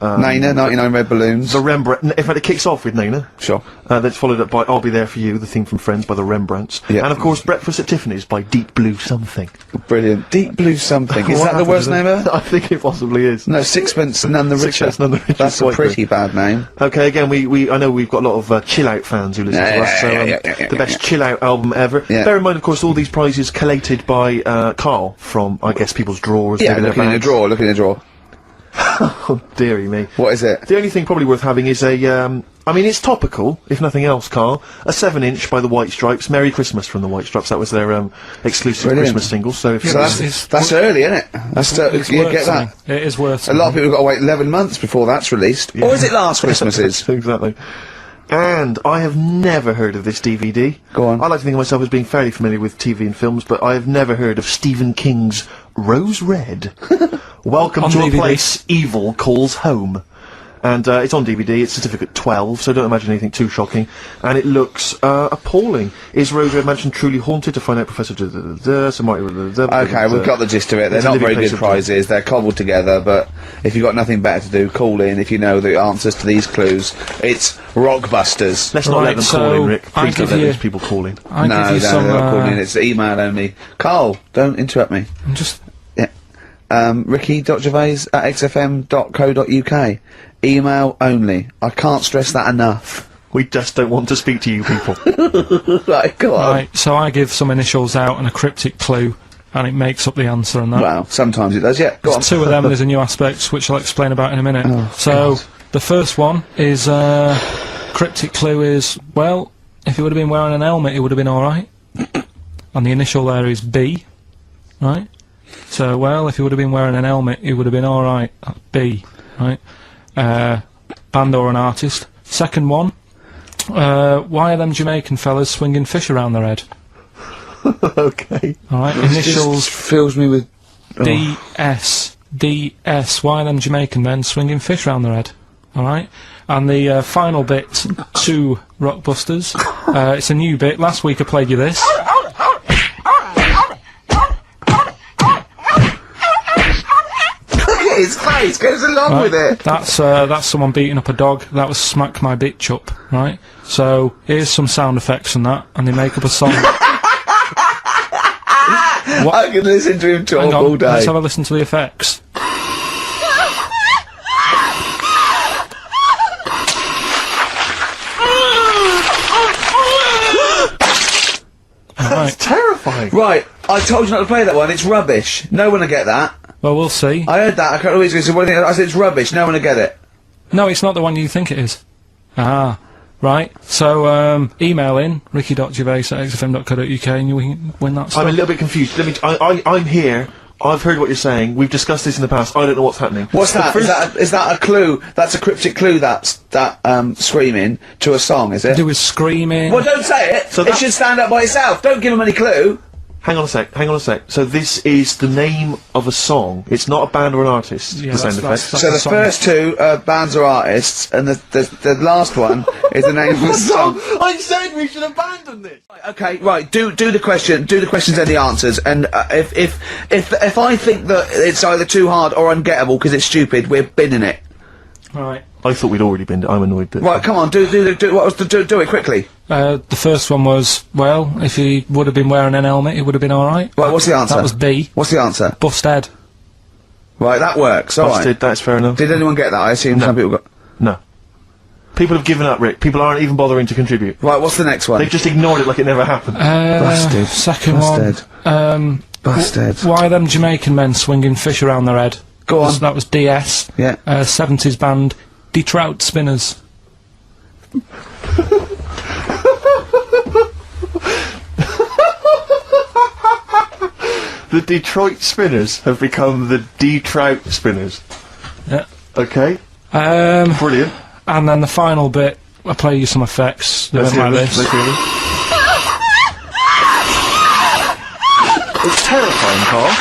Nana, 99 Red Balloons. The Rembrandt. In fact, it kicks off with Nana. Sure. That's followed up by I'll Be There For You, the theme from Friends by the Rembrandts. Yeah. And of course, Breakfast at Tiffany's by Deep Blue Something. Brilliant. Deep Blue Something. Is that the worst name ever? I think it possibly is. No, Sixpence None the Richer. Sixpence None the Richer. That's a pretty bad name. Okay, again, I know we've got a lot of chill-out fans who listen to us, so the best chill-out album ever. Yeah. Bear in mind, of course, all these prizes collated by Carl from, I guess, people's drawers. Yeah, looking in a drawer, Oh, dearie me. What is it? The only thing probably worth having is a, I mean, it's topical, if nothing else, Carl. A 7-inch by the White Stripes. Merry Christmas from the White Stripes. That was their, exclusive Christmas single, so if that's early, isn't it? That's you get that. It is worth A lot of people have got to wait 11 months before that's released. Or is it last Christmas's? Exactly. And I have never heard of this DVD. Go on. I like to think of myself as being fairly familiar with TV and films, but I have never heard of Stephen King's Rose Red. Welcome to DVD. a place evil calls home. And it's on DVD, it's certificate 12, so don't imagine anything too shocking. And it looks appalling. Is Rose Red Mansion truly haunted? To find out, Professor Okay, we've got the gist of it. They're not very good prizes, they're cobbled together, but if you've got nothing better to do, call in if you know the answers to these clues. It's Rockbusters. Let's not let them call in, Rick. Please don't let these people call in. No, they're not calling in, it's email only. Carl, don't interrupt me. I'm just... Ricky.gervais@xfm.co.uk. Email only. I can't stress that enough. We just don't want to speak to you people. Right, go on. Right, so I give some initials out and a cryptic clue, and it makes up the answer and that. Well, sometimes it does, yeah. Go on. There's two of them, there's a new aspect, which I'll explain about in a minute. The first one is, cryptic clue is, well, if he would have been wearing an helmet, it would have been alright. And the initial there is B, right? So, well, if he would have been wearing an helmet, he would have been alright. That's B, right? Band or an artist. Second one, why are them Jamaican fellas swinging fish around their head? Okay. Alright, initials... Just fills me with... DS. DS. Why are them Jamaican men swinging fish around their head? Alright? And the final bit to Rockbusters. It's a new bit. Last week I played you this. his face goes along with it. That's someone beating up a dog. That was Smack My Bitch Up, right? So here's some sound effects and that, and they make up a song. I can listen to him talk all day. Let's have a listen to the effects. That's terrifying. Right, I told you not to play that one. It's rubbish. No one will get that. Well, we'll see. I heard that. I can't always say, what do you think? I said it's rubbish. No one will get it. No, it's not the one you think it is. Ah, right. So, email in, ricky.gervais@xfm.co.uk and you win that stuff. I'm a little bit confused. I'm here. I've heard what you're saying. We've discussed this in the past. I don't know what's happening. What's that? Is that a clue? That's a cryptic clue. That screaming to a song, is it? To do with screaming. Well, don't say it. So it should stand up by itself. Don't give them any clue. Hang on a sec. So this is the name of a song. It's not a band or an artist. Yeah, the sound effects. So the first two are bands or artists, and the last one is the name of a song. I said we should abandon this. Okay, right. Do the question. Do the questions and the answers. And if I think that it's either too hard or ungettable because it's stupid, we're binning it. Right. I thought we'd already been. I'm annoyed that. Right, come on. Do what was do it quickly. The first one was, well, if he would have been wearing an helmet, it would have been alright. Right, what's the answer? That was B. What's the answer? Bust head. Right, that works. All right. Busted. That's fair enough. Did anyone get that? I assume some people got. No. People have given up, Rick. People aren't even bothering to contribute. Right, what's the next one? They've just ignored it like it never happened. Busted. Second Busted. one. Busted. Why them Jamaican men swinging fish around their head? Go on. That was DS. Yeah. 70s band, Trout Spinners. The Detroit Spinners have become the D-Trout Spinners. Yeah. Okay. Brilliant. And then the final bit, I'll play you some effects. They Let's went hear like them. this. Let's hear them. It's terrifying, Carl.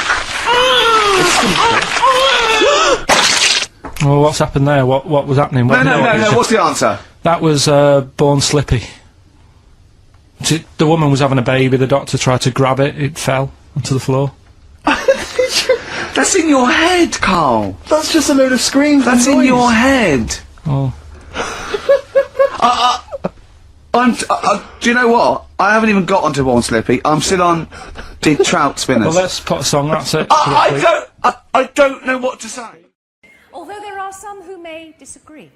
It's simple. Well, what's happened there? What was happening? No. What's the answer? That was Born Slippy. The woman was having a baby. The doctor tried to grab it. It fell onto the floor. That's in your head, Carl. That's just a load of screams. That's in your head. Oh. Do you know what? I haven't even got onto Born Slippy. I'm still on the Trout Spinners. Well, let's put a song. That's it. I don't know what to say. Although there are some who may disagree.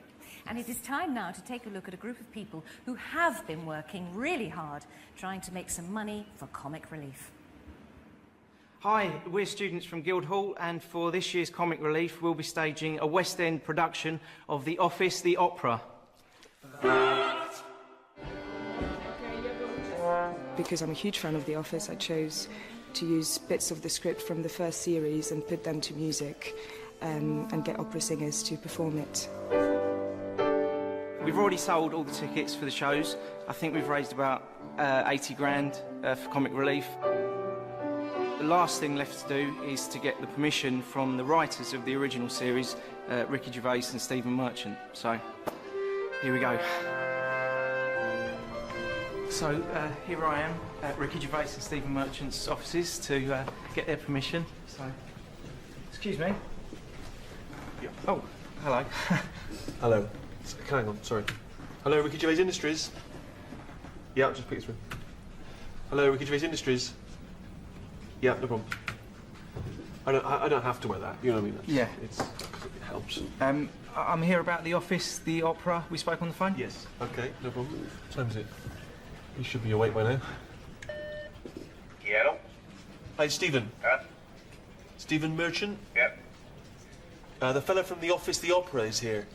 And it is time now to take a look at a group of people who have been working really hard trying to make some money for comic relief. Hi, we're students from Guildhall, and for this year's Comic Relief we'll be staging a West End production of The Office, the opera. Because I'm a huge fan of The Office, I chose to use bits of the script from the first series and put them to music and get opera singers to perform it. We've already sold all the tickets for the shows. I think we've raised about 80 grand for Comic Relief. The last thing left to do is to get the permission from the writers of the original series, Ricky Gervais and Stephen Merchant. So, here we go. So, here I am at Ricky Gervais and Stephen Merchant's offices to get their permission. So, excuse me. Oh, hello. Hello. Hang on, sorry. Hello, Ricky Gervais Industries. Yeah, I'll just put you through. Hello, Ricky Gervais Industries. Yeah, no problem. I don't have to wear that. You know what I mean? Yeah. It helps. I'm here about The Office, the opera. We spoke on the phone? Yes. Okay, no problem. What time is it? You should be awake by now. Yeah. Hi, Stephen. Stephen Merchant? Yep. The fella from The Office, the opera is here.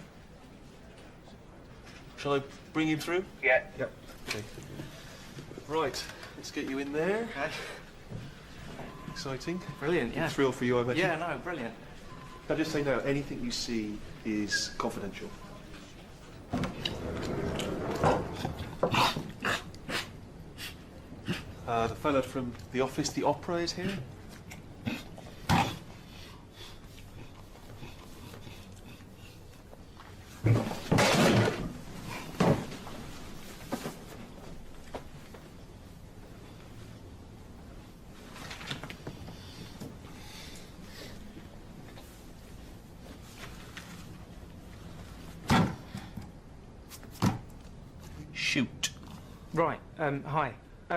Shall I bring him through? Yeah. Yep. Okay. Right, let's get you in there. Okay. Exciting. Brilliant, yeah. Thrill for you, I imagine. Yeah, no, brilliant. I'll just say now, anything you see is confidential. The fella from The Office, the opera is here. Right, hi.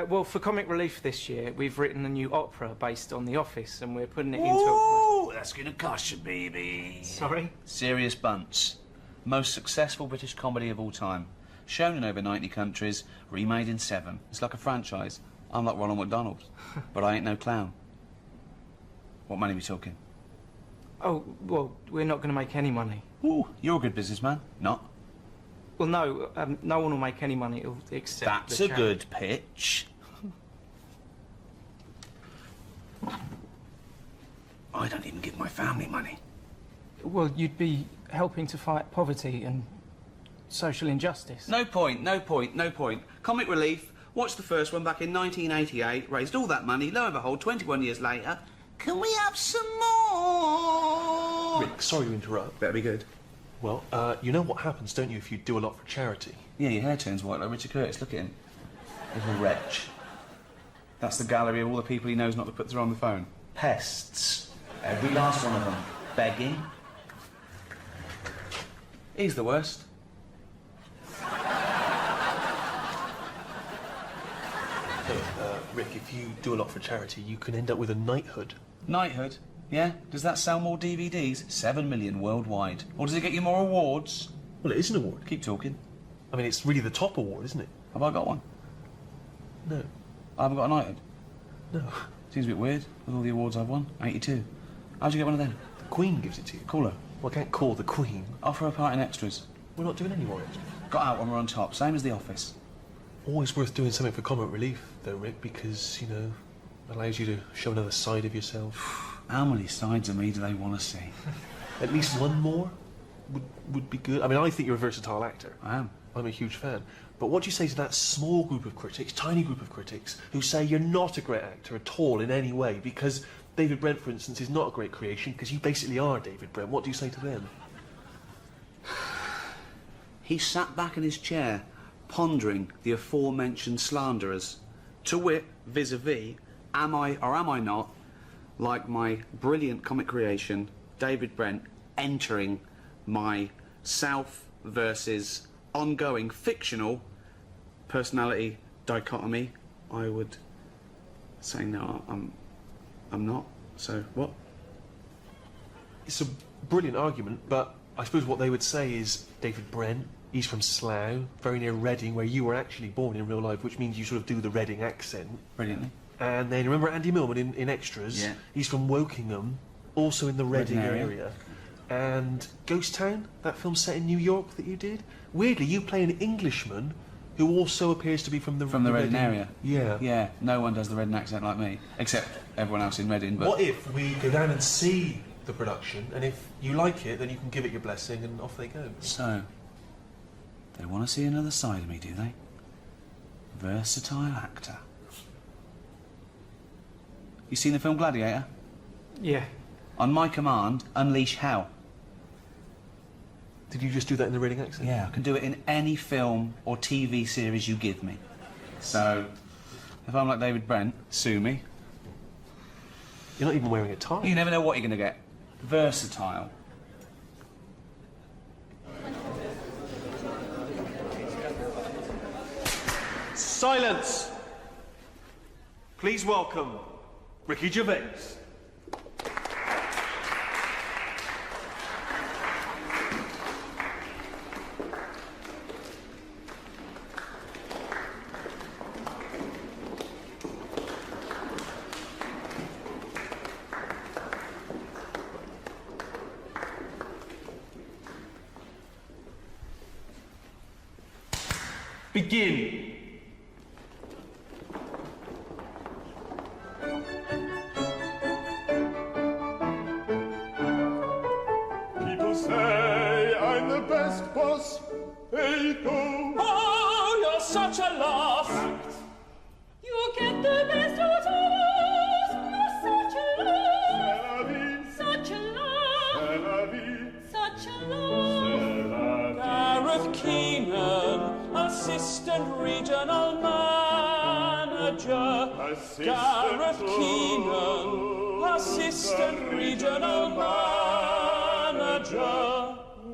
Well, for Comic Relief this year, we've written a new opera based on The Office, and we're putting it into Ooh, that's going to cost you, baby. Sorry? Serious Bunts. Most successful British comedy of all time. Shown in over 90 countries, remade in 7. It's like a franchise. I'm like Ronald McDonald, but I ain't no clown. What money are we talking? Oh, well, we're not going to make any money. Ooh, you're a good businessman. Not. Well, no, no one will make any money except That's the a charity. good pitch. I don't even give my family money. Well, you'd be helping to fight poverty and social injustice. No point, no point, no point. Comic Relief, watched the first one back in 1988, raised all that money, lo and behold, 21 years later, can we have some more? Rick, sorry to interrupt. Better be good. Well, you know what happens, don't you, if you do a lot for charity? Yeah, your hair turns white like Richard Curtis. Look at him. Little wretch. That's the gallery of all the people he knows not to put through on the phone. Pests. Every last one of them. Begging. He's the worst. Rick, if you do a lot for charity, you can end up with a knighthood. Knighthood? Yeah? Does that sell more DVDs? 7 million worldwide. Or does it get you more awards? Well, it is an award. Keep talking. I mean, it's really the top award, isn't it? Have I got one? No. I haven't got a knighthood? No. Seems a bit weird with all the awards I've won. 82. How'd you get one of them? The Queen gives it to you. Call her. Well, I can't call the Queen. Offer her a part in extras. We're not doing any more extras. Got out when we're on top. Same as The Office. Always worth doing something for Comic Relief, though, Rick, because, you know, allows you to show another side of yourself. How many sides of me do they want to see? At least one more would be good. I mean, I think you're a versatile actor. I am. I'm a huge fan. But what do you say to that small group of critics, tiny group of critics, who say you're not a great actor at all in any way because David Brent, for instance, is not a great creation because you basically are David Brent? What do you say to them? He sat back in his chair, pondering the aforementioned slanderers. To wit, vis-a-vis, am I or am I not, like my brilliant comic creation, David Brent, entering my self versus ongoing fictional personality dichotomy? I would say no, I'm not. So what? It's a brilliant argument, but I suppose what they would say is David Brent, he's from Slough, very near Reading, where you were actually born in real life, which means you sort of do the Reading accent. Brilliantly. And then remember Andy Millman in Extras? Yeah. He's from Wokingham, also in the Reading Reading area. And Ghost Town, that film set in New York that you did? Weirdly, you play an Englishman who also appears to be from the Reading area. Yeah. Yeah, no one does the Reading accent like me, except everyone else in Reading. But What if we go down and see the production, and if you like it, then you can give it your blessing, and off they go? So, they want to see another side of me, do they? Versatile actor. You seen the film Gladiator? Yeah. On my command, unleash hell. Did you just do that in the Reading accent? Yeah, I can do it in any film or TV series you give me. So, if I'm like David Brent, sue me. You're not even wearing a tie. You never know what you're going to get. Versatile. Silence! Please welcome Ricky Gervais. Begin. People say I'm the best boss they go. Oh, you're such a laugh. You get the best out of us. You're such a laugh. Such a laugh. Such a laugh. Gareth Keenan, assistant regional manager. Gareth Keenan, assistant regional manager.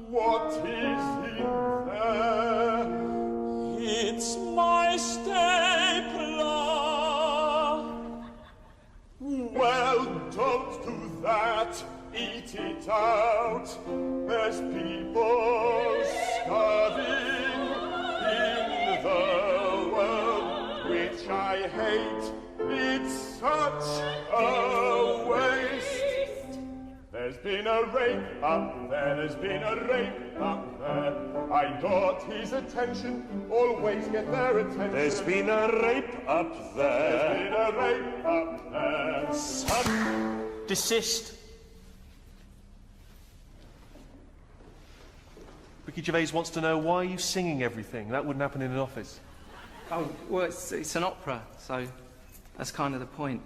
What is in there? It's my stage don't do that. Eat it out. There's people starving in the world, which I hate. It's such a waste. There's been a rape up there, there's been a rape up there. I got his attention, always get their attention. There's been a rape up there. There's been a rape up there. Son. Desist. Ricky Gervais wants to know, why are you singing everything? That wouldn't happen in an office. Oh, well, it's an opera, so that's kind of the point.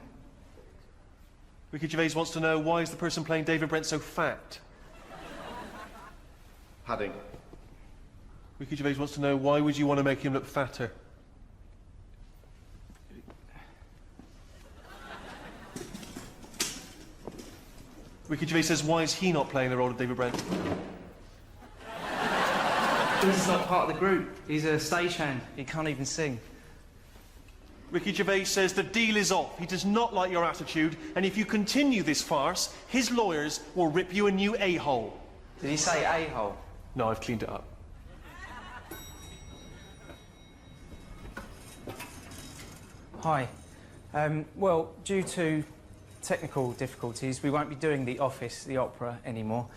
Ricky Gervais wants to know, why is the person playing David Brent so fat? Padding. Ricky Gervais wants to know, why would you want to make him look fatter? Ricky Gervais says, why is he not playing the role of David Brent? He's not part of the group. He's a stagehand. He can't even sing. Ricky Gervais says the deal is off. He does not like your attitude, and if you continue this farce, his lawyers will rip you a new a-hole. Did he say a-hole? No, I've cleaned it up. Hi. Well, due to technical difficulties, we won't be doing the office, the opera, anymore.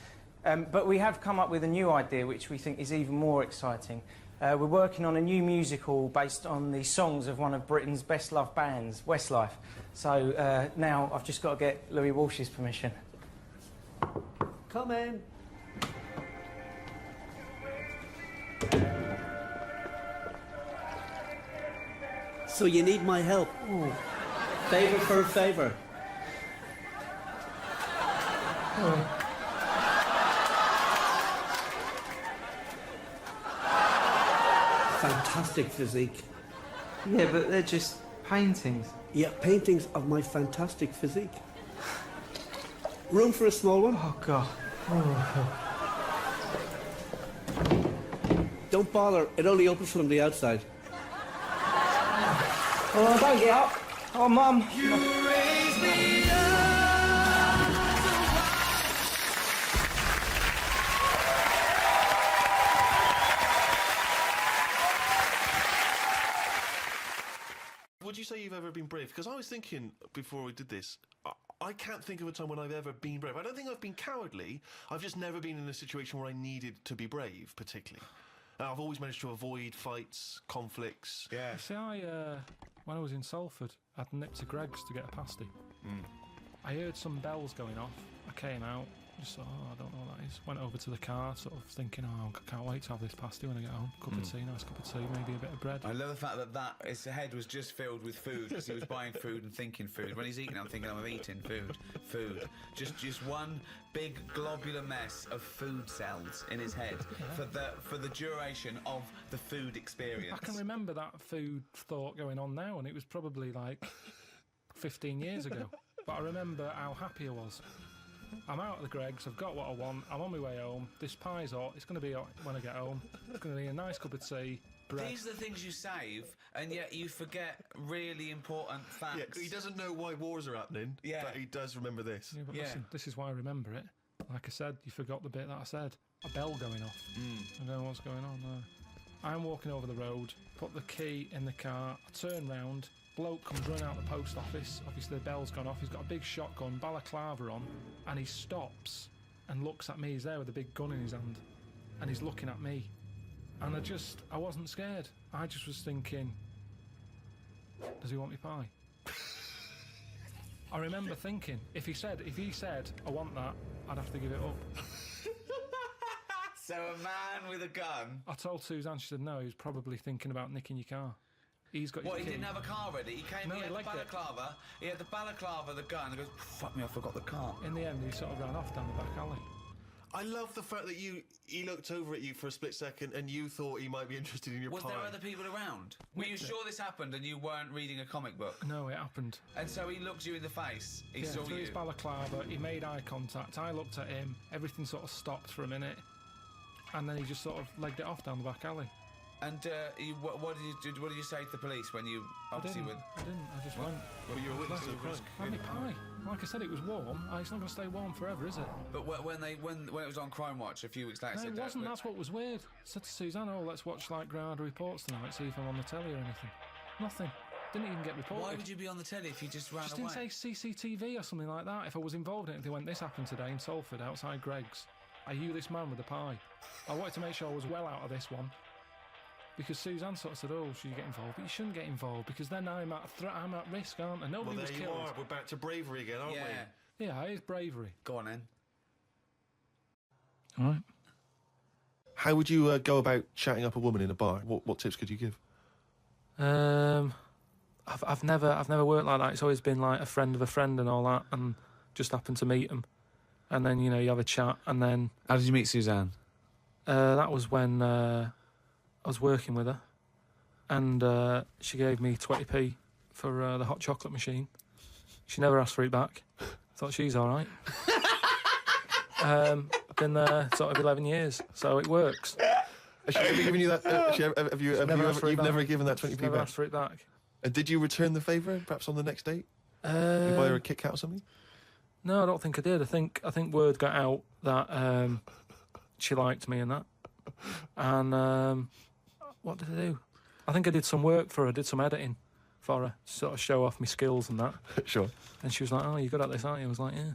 But we have come up with a new idea which we think is even more exciting. We're working on a new musical based on the songs of one of Britain's best-loved bands, Westlife. So now I've just got to get Louis Walsh's permission. Come in. So you need my help? Ooh. Favour for a favour. Oh. Fantastic physique. Yeah, but they're just paintings. Yeah, paintings of my fantastic physique. Room for a small one? Oh, God. Oh. Don't bother, it only opens from the outside. Oh, don't get up. Oh, Mum. You raise me Would you say you've ever been brave? Because I was thinking before we did this, I can't think of a time when I've ever been brave. I don't think I've been cowardly. I've just never been in a situation where I needed to be brave, particularly. I've always managed to avoid fights, conflicts. Yeah. See, when I was in Salford, I'd nipped to Greggs to get a pasty. I heard some bells going off. I came out, just thought, I don't know what that is. Went over to the car, sort of thinking, I can't wait to have this pasty when I get home. Cup of tea, nice cup of tea, maybe a bit of bread. I love the fact that his head was just filled with food, because he was buying food and thinking food. When he's eating, I'm thinking, I'm eating food. Just one big globular mess of food cells in his head for the duration of the food experience. I can remember that food thought going on now, and it was probably like 15 years ago. But I remember how happy I was. I'm out at the Greggs, I've got what I want, I'm on my way home, this pie's hot, it's going to be hot when I get home, it's going to be a nice cup of tea, bread. These are the things you save, and yet you forget really important facts. Yeah, he doesn't know why wars are happening, but he does remember this. Yeah, but listen, this is why I remember it. Like I said, you forgot the bit that I said. A bell going off. I don't know what's going on there. I'm walking over the road, put the key in the car, I turn round, bloke comes running out the post office, obviously the bell's gone off, he's got a big shotgun, balaclava on, and he stops and looks at me. He's there with a big gun in his hand, and he's looking at me. And I wasn't scared. I just was thinking, does he want me pie? I remember thinking, if he said, I want that, I'd have to give it up. So a man with a gun... I told Suzanne, she said no, he was probably thinking about nicking your car. He's got your What, he key. didn't have a car ready? He came, No, he he had the legged it. balaclava, the gun, and goes, fuck me, I forgot the car. In the end, he sort of ran off down the back alley. I love the fact that he looked over at you for a split second and you thought he might be interested in your Was pie. there other people around? Were you sure this happened and you weren't reading a comic book? No, it happened. And so he looked you in the face. He saw through you. his balaclava, he made eye contact, I looked at him, everything sort of stopped for a minute, and then he just sort of legged it off down the back alley. And what did you say to the police when you obviously went? I didn't. I just went. Well, you were a witness to the crime. I had my pie. Like I said, it was warm. It's not going to stay warm forever, is it? But when it was on Crime Watch a few weeks later, No, it wasn't. That's what was weird. I said to Suzanne, "Oh, let's watch like Ground Reports tonight, see if I'm on the telly or anything." Nothing. Didn't even get reported. Why would you be on the telly if you just ran away? Didn't say CCTV or something like that. If I was involved in it, they went, "This happened today in Salford outside Greg's. Are you this man with the pie?" I wanted to make sure I was well out of this one. Because Suzanne sort of said, "Oh, should you get involved?" But you shouldn't get involved because then I'm at risk, aren't I? Nobody was killed. You are. We're back to bravery again, aren't we? Yeah, it is bravery. Go on then. All right. How would you go about chatting up a woman in a bar? What tips could you give? I've never worked like that. It's always been like a friend of a friend and all that, and just happened to meet them, and then you have a chat, and then. How did you meet Suzanne? That was when I was working with her, and she gave me 20p for the hot chocolate machine. She never asked for it back. Thought she's all right. I've been there sort of 11 years, so it works. Has she ever given you that? You've never given that 20p never back? asked for it back. And did you return the favour, perhaps on the next date? You buy her a Kit Kat or something? No, I don't think I did. I think word got out that she liked me and that. And what did I do? I think I did some work for her, did some editing for her, sort of show off my skills and that. Sure. And she was like, "Oh, you're good at this, aren't you?" I was like, "Yeah."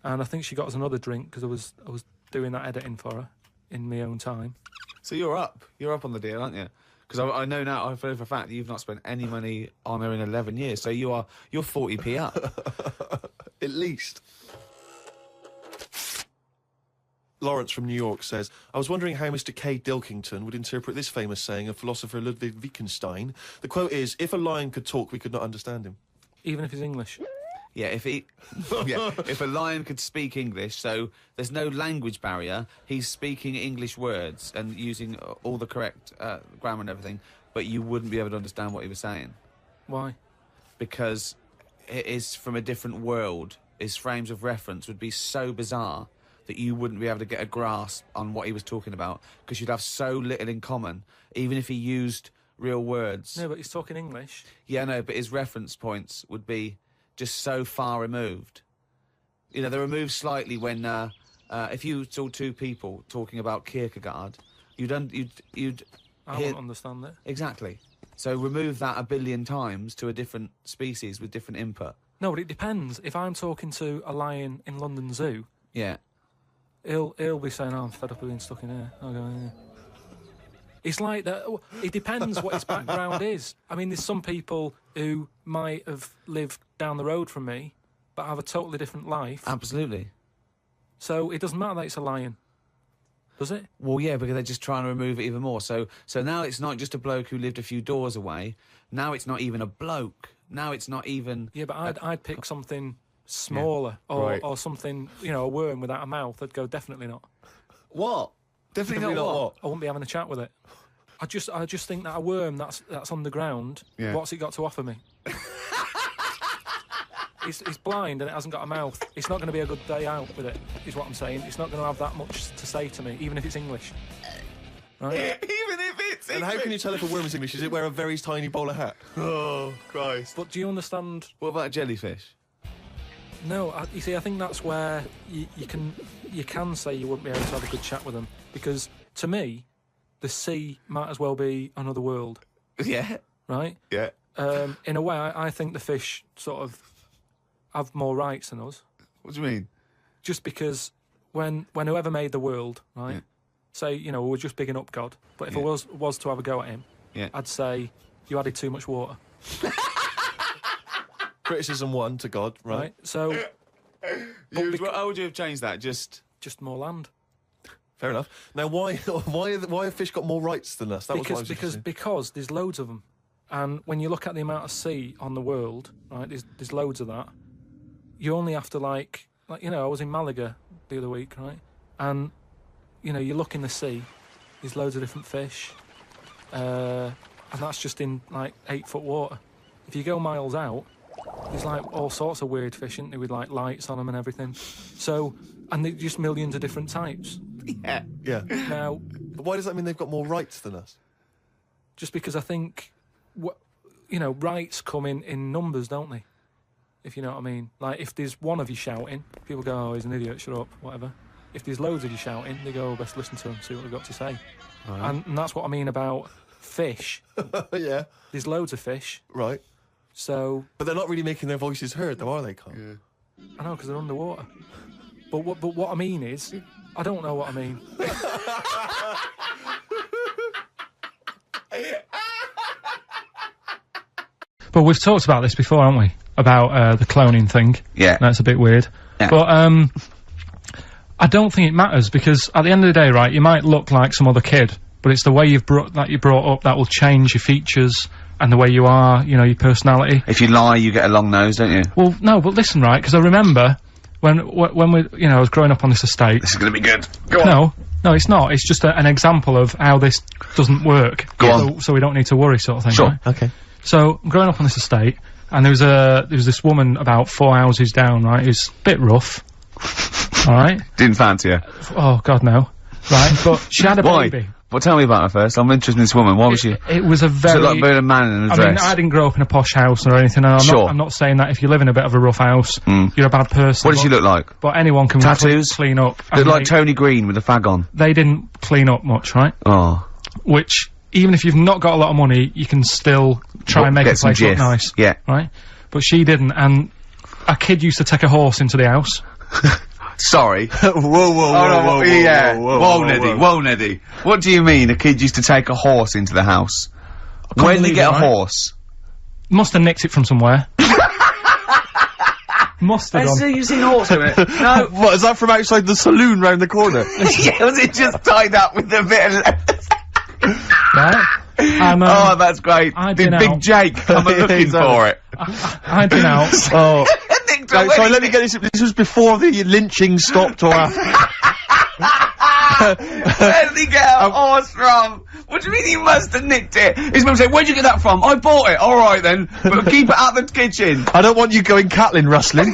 And I think she got us another drink because I was doing that editing for her in my own time. So you're up on the deal, aren't you? Because I know now, I know for a fact that you've not spent any money on her in 11 years, so you're 40p up. At least. Lawrence from New York says, "I was wondering how Mr. K. Pilkington would interpret this famous saying of philosopher Ludwig Wittgenstein. The quote is, 'If a lion could talk, we could not understand him.'" Even if he's English? Yeah, if a lion could speak English, so there's no language barrier, he's speaking English words and using all the correct grammar and everything, but you wouldn't be able to understand what he was saying. Why? Because it is from a different world. His frames of reference would be so bizarre that you wouldn't be able to get a grasp on what he was talking about, because you'd have so little in common, even if he used real words. No, but he's talking English. Yeah, no, but his reference points would be just so far removed. You know, they're removed slightly when, if you saw two people talking about Kierkegaard, you'd I wouldn't understand that. Exactly. So remove that a billion times to a different species with different input. No, but it depends. If I'm talking to a lion in London Zoo... Yeah. He'll be saying, "Oh, I'm fed up of being stuck in here." I'll go, "Yeah." It's like that. It depends what his background is. I mean, there's some people who might have lived down the road from me, but have a totally different life. Absolutely. So it doesn't matter that it's a lion, does it? Well, yeah, because they're just trying to remove it even more. So now it's not just a bloke who lived a few doors away. Now it's not even a bloke. Now it's not even... Yeah, but I'd pick something smaller, or something, a worm without a mouth. I'd go, definitely not. What? Definitely not what? I wouldn't be having a chat with it. I just think that a worm that's underground, what's it got to offer me? It's blind and it hasn't got a mouth. It's not going to be a good day out with it, is what I'm saying. It's not going to have that much to say to me, even if it's English. Right? Even if it's English! And how can you tell if a worm is English? Does it wear a very tiny bowler hat? Oh, Christ. But do you understand... What about a jellyfish? No, you see, I think that's where you can say you wouldn't be able to have a good chat with them, because to me, the sea might as well be another world. Yeah. Right? Yeah. In a way, I think the fish sort of have more rights than us. What do you mean? Just because when whoever made the world, right? Say, we're just bigging up God, but if I was to have a go at him, I'd say you added too much water. Criticism 1 to God, right? So, how would you have changed that? Just more land. Fair enough. Now, why have fish got more rights than us? Because there's loads of them, and when you look at the amount of sea on the world, right? There's loads of that. You only have to I was in Malaga the other week, right? And you look in the sea, there's loads of different fish, and that's just in 8-foot water. If you go miles out, there's all sorts of weird fish, isn't there, with lights on them and everything. So, and there's just millions of different types. Yeah. Yeah. Now, but why does that mean they've got more rights than us? just because I think, rights come in numbers, don't they? If you know what I mean. Like, if there's one of you shouting, people go, oh, he's an idiot, shut up, whatever. If there's loads of you shouting, they go, oh, best listen to him, see what they've got to say. Right. And that's what I mean about fish. Yeah. There's loads of fish. Right. So... But they're not really making their voices heard, though, are they, Carl? Yeah. I know, because they're underwater. But what I mean is, I don't know what I mean. But we've talked about this before, haven't we? About the cloning thing. Yeah. That's a bit weird. Yeah. But I don't think it matters, because at the end of the day, right, you might look like some other kid, but it's the way you're brought up that will change your features and the way you are, your personality. If you lie, you get a long nose, don't you? Well, no, but listen, right, because I remember when we, I was growing up on this estate. This is gonna be good. Go on. No, it's not. It's just an example of how this doesn't work. Go on. So we don't need to worry, sort of thing. Sure. Right? Okay. So I'm growing up on this estate, and there was this woman about 4 houses down, right, who's a bit rough. Alright? Didn't fancy her. Oh, God, no. Right, but she had a baby. Well, tell me about her first. I'm interested in this woman. Why was she? It was a very... Was it like being a man in a dress? I mean, I didn't grow up in a posh house or anything, and I'm not saying that if you live in a bit of a rough house, you're a bad person. What does she look like? But anyone can Tattoos? clean up. Look like Tony Green with a fag on. They didn't clean up much, right? Oh. Which, even if you've not got a lot of money, you can still try and make a place look nice. Yeah. Right? But she didn't, and a kid used to take a horse into the house. Sorry. Whoa, Neddy. What do you mean a kid used to take a horse into the house? Where did they get a horse? Must have nicked it from somewhere. Must have done. You've seen a horse in it? No. What, is that from outside the saloon round the corner? Yeah, was it just tied up with a bit of... Right? And, oh, that's great. Did Big Jake come looking for it? I'd been out. Oh. Sorry, let me get this. This was before the lynching stopped or after. Where did he get a horse from? What do you mean he must have nicked it? His mum said, where'd you get that from? I bought it. Alright then. But keep it out the kitchen. I don't want you going Catlin rustling.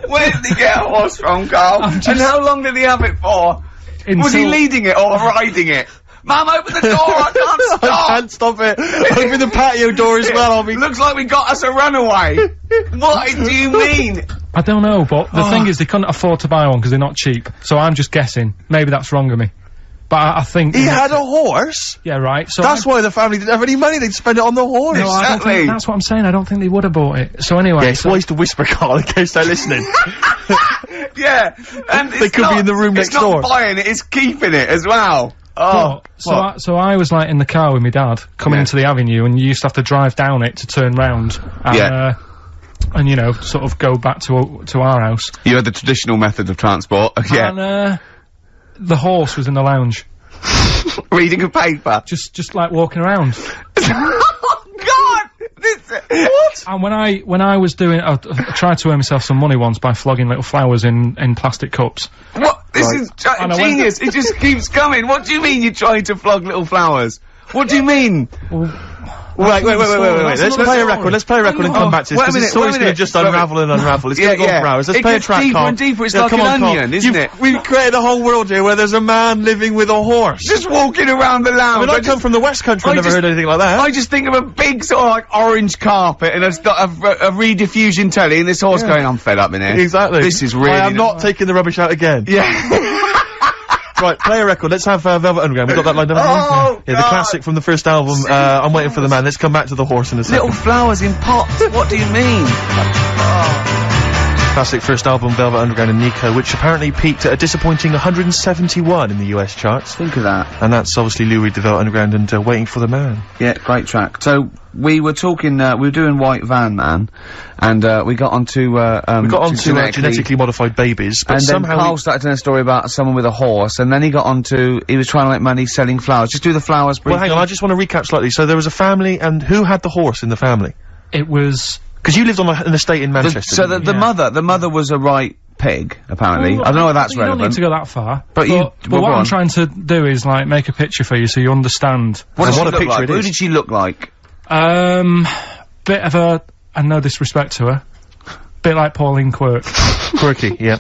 Where did he get a horse from, Carl? And how long did he have it for? Was he leading it or riding it? Mum, open the door, I can't stop! I can't stop it. Open the patio door as well, Looks like we got us a runaway. What do you mean? I don't know, but the thing is, they couldn't afford to buy one because they're not cheap. So I'm just guessing. Maybe that's wrong of me. But I think... He had a horse? Yeah, right. So that's why the family didn't have any money, they'd spend it on the horse. No, I don't think, that's what I'm saying, I don't think they would have bought it. So anyway... Yeah, it's wise to whisper, Carl, in case they're listening. Yeah, and they could be in the room next door. It's not buying it, it's keeping it as well. Oh, so I was like in the car with my dad coming into the avenue, and you used to have to drive down it to turn round and and sort of go back to our house. You had the traditional method of transport. And the horse was in the lounge reading a paper, just like walking around. Oh God! What? And when I was doing, I tried to earn myself some money once by flogging little flowers in plastic cups. What? This is genius. It just keeps coming. What do you mean you're trying to flog little flowers? What do you mean? Wait. Let's play a record. Let's play a record and come back to this, because the story's going to just unravel and unravel. It's going to go on for hours. Let's play a track, Carl. It gets deeper and deeper. It's like an onion, isn't it? We've created a whole world here where there's a man living with a horse. Just walking around the lounge. I come from the West Country, I've never heard anything like that. I just think of a big sort of like orange carpet, and it's got a rediffusion telly, and this horse going, I'm fed up in here. Exactly. This is really... I am not taking the rubbish out again. Yeah. Right, play a record. Let's have Velvet Underground. We've got that lined up. Oh, yeah, the classic from the first album, I'm Waiting for the Man. Let's come back to the horse in a second. Little flowers in pots. What do you mean? Classic first album, Velvet Underground and Nico, which apparently peaked at a disappointing 171 in the US charts. Think of that. And that's obviously Lou Reed, the Velvet Underground, and Waiting for the Man. Yeah, great track. So, we were talking, we were doing White Van Man, and we got onto, genetically modified babies, but and somehow then Carl started telling a story about someone with a horse, and then he got onto, he was trying to make money selling flowers. Just do the flowers briefly. Well, hang on, I just want to recap slightly. So there was a family, and who had the horse in the family? It was... Because you lived on an estate in Manchester. So the mother was a right pig, apparently. Well, I don't know where that's relevant. You don't need to go that far. But what I'm trying to do is, like, make a picture for you so you understand. What does she look like? Who did she look like? Bit of a, and no disrespect to her, bit like Pauline Quirk. Quirky, yeah.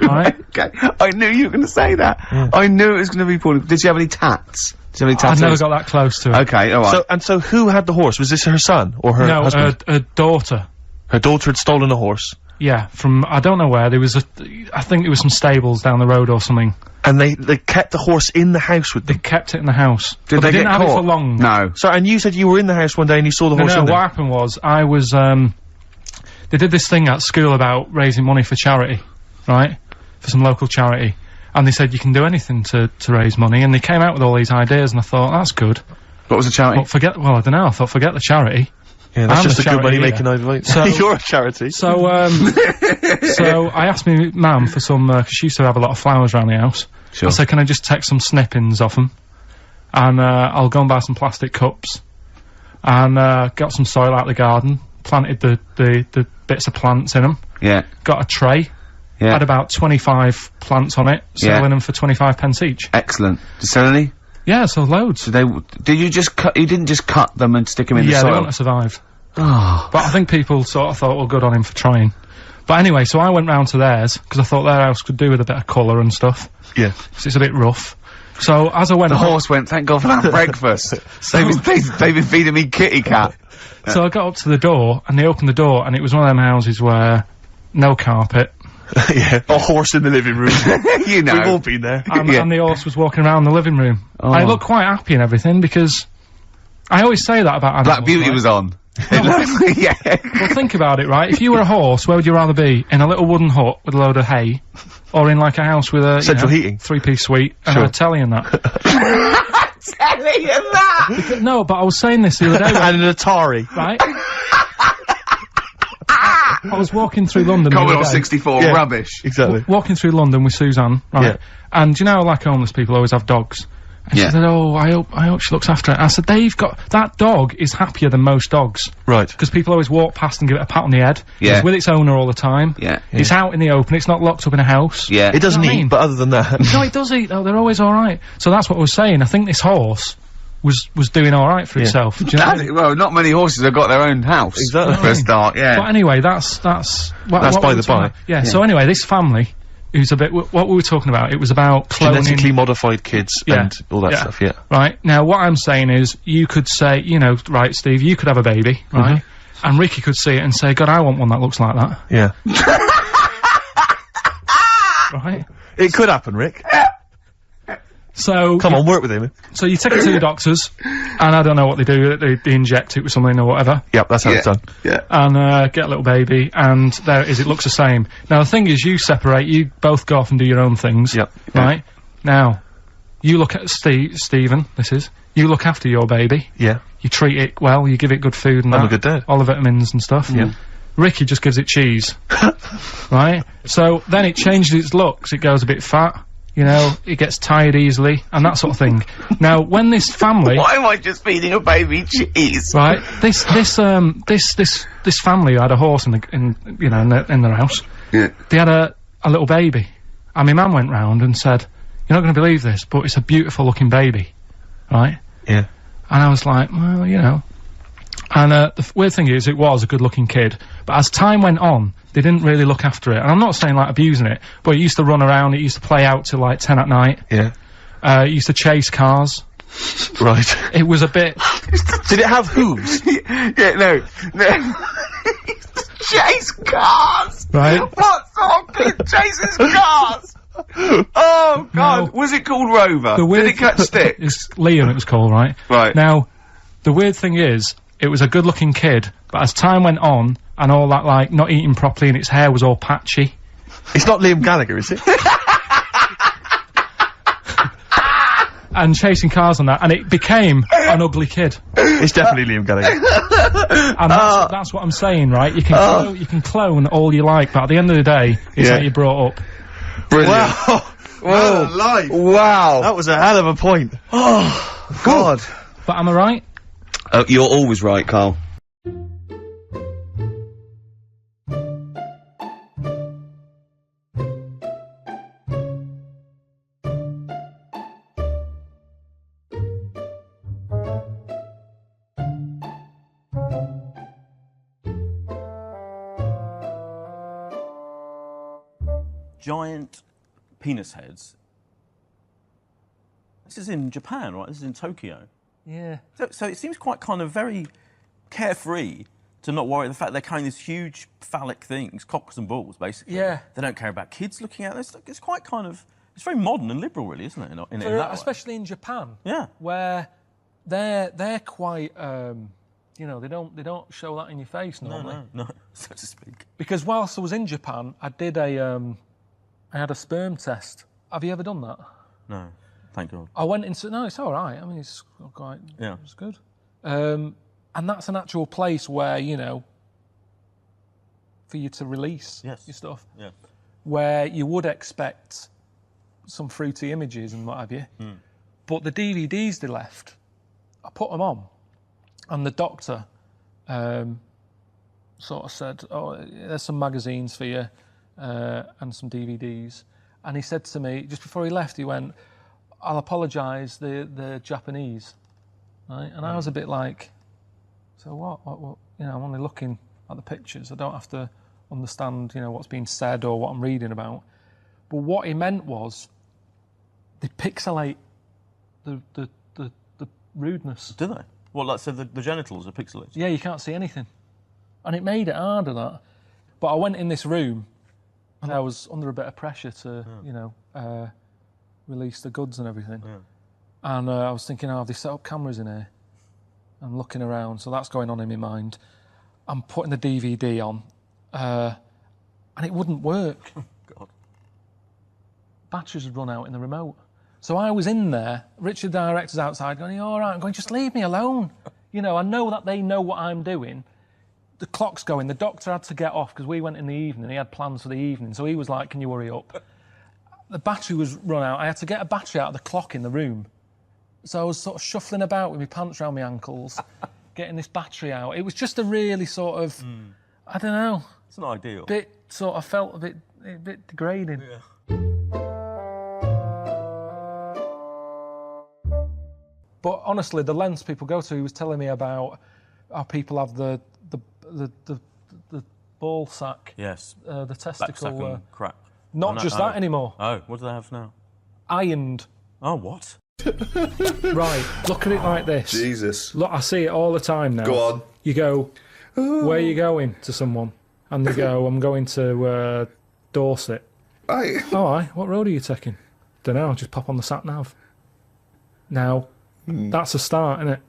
Right? Okay. I knew you were going to say that. I knew it was going to be poorly. Did she have any tats? Did she have any tattoos? I never got that close to it. Okay, all right. So who had the horse? Was this her son or her husband? No, her daughter. Her daughter had stolen a horse. Yeah, from, I don't know where, I think it was some stables down the road or something. And they kept the horse in the house with them? They kept it in the house. Did they they didn't get have caught? it for long. No. So, and you said you were in the house one day and you saw the horse in there? What happened was, I was, they did this thing at school about raising money for charity, right? For some local charity. And they said you can do anything to raise money, and they came out with all these ideas, and I thought, that's good. What was the charity? Well, I don't know, I thought, forget the charity. Yeah, that's just a good charity money-making idea. So, you're a charity. So, so I asked me mum for some, 'cause she used to have a lot of flowers around the house. Sure. I said, can I just take some snippings off them? And, I'll go and buy some plastic cups. And, got some soil out of the garden, planted the bits of plants in them. Yeah. Got a tray. Yeah. Had about 25 plants on it, selling them for 25 pence each. Excellent. Did you sell any? Yeah, so loads. Did you just cut, you didn't just cut them and stick them in the soil? Yeah, they wouldn't have survived. Oh. But I think people sort of thought, well, good on him for trying. But anyway, so I went round to theirs, because I thought their house could do with a bit of colour and stuff. Yeah. Because it's a bit rough. So, as I went The horse went, thank God for that breakfast. They've been feeding me kitty cat. So I got up to the door, and they opened the door, and it was one of them houses where no carpet. Yeah, a horse in the living room. You know. We've all been there. And the horse was walking around the living room. Oh. I looked quite happy and everything, because I always say that about animals. Black Beauty right? was on. Yeah. Well, think about it, right? If you were a horse, where would you rather be? In a little wooden hut with a load of hay, or in like a house with a central heating, 3-piece suite, and a telly and that? Telly and that. No, but I was saying this the other day. And an Atari, right? I was walking through London. Commodore 64, rubbish. Exactly. Walking through London with Suzanne, right? Yeah. And you know, like homeless people always have dogs. And she said, "Oh, I hope she looks after it." I said, that dog is happier than most dogs. Right. Because people always walk past and give it a pat on the head. Yeah. It's with its owner all the time. Yeah. It's out in the open, it's not locked up in a house. Yeah. It doesn't You know what I eat, mean? but other than that... No, it does eat though, they're always alright. So that's what I was saying, I think this horse was doing alright for itself. Do you know what I mean? Well, not many horses have got their own house. Exactly. For a start, yeah. But anyway, that's That's what by we the were talking by. about. Yeah, so anyway, this family, who's a bit, what we were talking about, it was about cloning... Genetically modified kids and all that stuff, yeah. Right, now what I'm saying is, you could say, you know, right, Steve, you could have a baby, right? And Ricky could see it and say, God, I want one that looks like that. Yeah. Right? It could happen, Rick. So... Come on, work with him. So you take it to the doctors, and I don't know what they do, they inject it with something or whatever. Yep, that's how it's done. Yeah. And, get a little baby, and there it is, it looks the same. Now, the thing is, you separate, you both go off and do your own things. Yep. Right? Now, you look at Stephen, you look after your baby. Yeah. You treat it well, you give it good food and I'm that. a good dad. All the vitamins and stuff. Yeah. Ricky just gives it cheese. Right? So, then it changes its looks, it goes a bit fat. You know, it gets tired easily, and that sort of thing. Now, when this family... Why am I just feeding a baby cheese? Right, this family who had a horse in their house. Yeah. They had a little baby. And my mum went round and said, "You're not going to believe this, but it's a beautiful looking baby." Right? Yeah. And I was like, well, you know. And, the weird thing is, it was a good looking kid. But as time went on, they didn't really look after it. And I'm not saying, like, abusing it, but it used to run around, it used to play out till, like, 10 at night. Yeah. It used to chase cars. Right. It was a bit... Did it have hooves? Yeah, no. Chase cars! Right. What sort of kid chases cars? Oh, God. No. Was it called Rover? The weird Did it catch sticks? It's Liam, it was called, right? Right. Now, the weird thing is, it was a good-looking kid, but as time went on, and all that, like, not eating properly and its hair was all patchy. It's not Liam Gallagher, is it? And chasing cars and that, and it became an ugly kid. It's definitely Liam Gallagher. And that's what I'm saying, right? You can clone all you like, but at the end of the day, it's how you brought up. Brilliant. Wow. Whoa. Life. Wow. That was a hell of a point. Oh, God. But am I right? You're always right, Carl. giant penis heads. This is in Japan, right? This is in Tokyo. Yeah. So it seems quite kind of very carefree to not worry. The fact they're carrying these huge phallic things, cocks and balls, basically. Yeah. They don't care about kids looking at this. It's quite kind of... It's very modern and liberal, really, isn't it? In that way. Especially in Japan. Yeah. Where they're quite... you know, they don't show that in your face normally. No, so to speak. Because whilst I was in Japan, I did I had a sperm test. Have you ever done that? No, thank God. I went into... No, it's all right. I mean, it's quite... Yeah. It's good. And that's an actual place where, you know, for you to release your stuff. Yeah. Where you would expect some fruity images and what have you. But the DVDs they left, I put them on, and the doctor sort of said, "Oh, there's some magazines for you and some DVDs." And he said to me just before he left, he went, "I'll apologise, the Japanese," right? And I was a bit like, "So what? You know, I'm only looking at the pictures. I don't have to understand, you know, what's being said or what I'm reading about." But what he meant was, they pixelate the rudeness. Do they? Well, like, so the genitals are pixelated? Yeah, you can't see anything. And it made it harder, that. But I went in this room, and I was under a bit of pressure to, you know, release the goods and everything. Yeah. And I was thinking, oh, have they set up cameras in here? I'm looking around, so that's going on in my mind. I'm putting the DVD on, and it wouldn't work. God. Batteries had run out in the remote. So I was in there, Richard, the director's outside, going, "Are you all right?" I'm going, "Just leave me alone." You know, I know that they know what I'm doing. The clock's going. The doctor had to get off because we went in the evening. He had plans for the evening. So he was like, "Can you hurry up?" The battery was run out. I had to get a battery out of the clock in the room. So I was sort of shuffling about with my pants around my ankles, getting this battery out. It was just a really sort of, I don't know. It's not ideal. Bit sort of felt a bit degrading. Yeah. But honestly, the lengths people go to, he was telling me about how people have the ball sack. Yes. The testicle. Backsack crap. Not just that anymore. Oh, what do they have now? Ironed. Oh, what? Right, look at it like this. Jesus. Look, I see it all the time now. Go on. You go, "Where are you going?" to someone. And they go, "I'm going to Dorset." Aye. Oh, aye. What road are you taking? Don't know, just pop on the sat-nav. Now, that's a start, isn't it?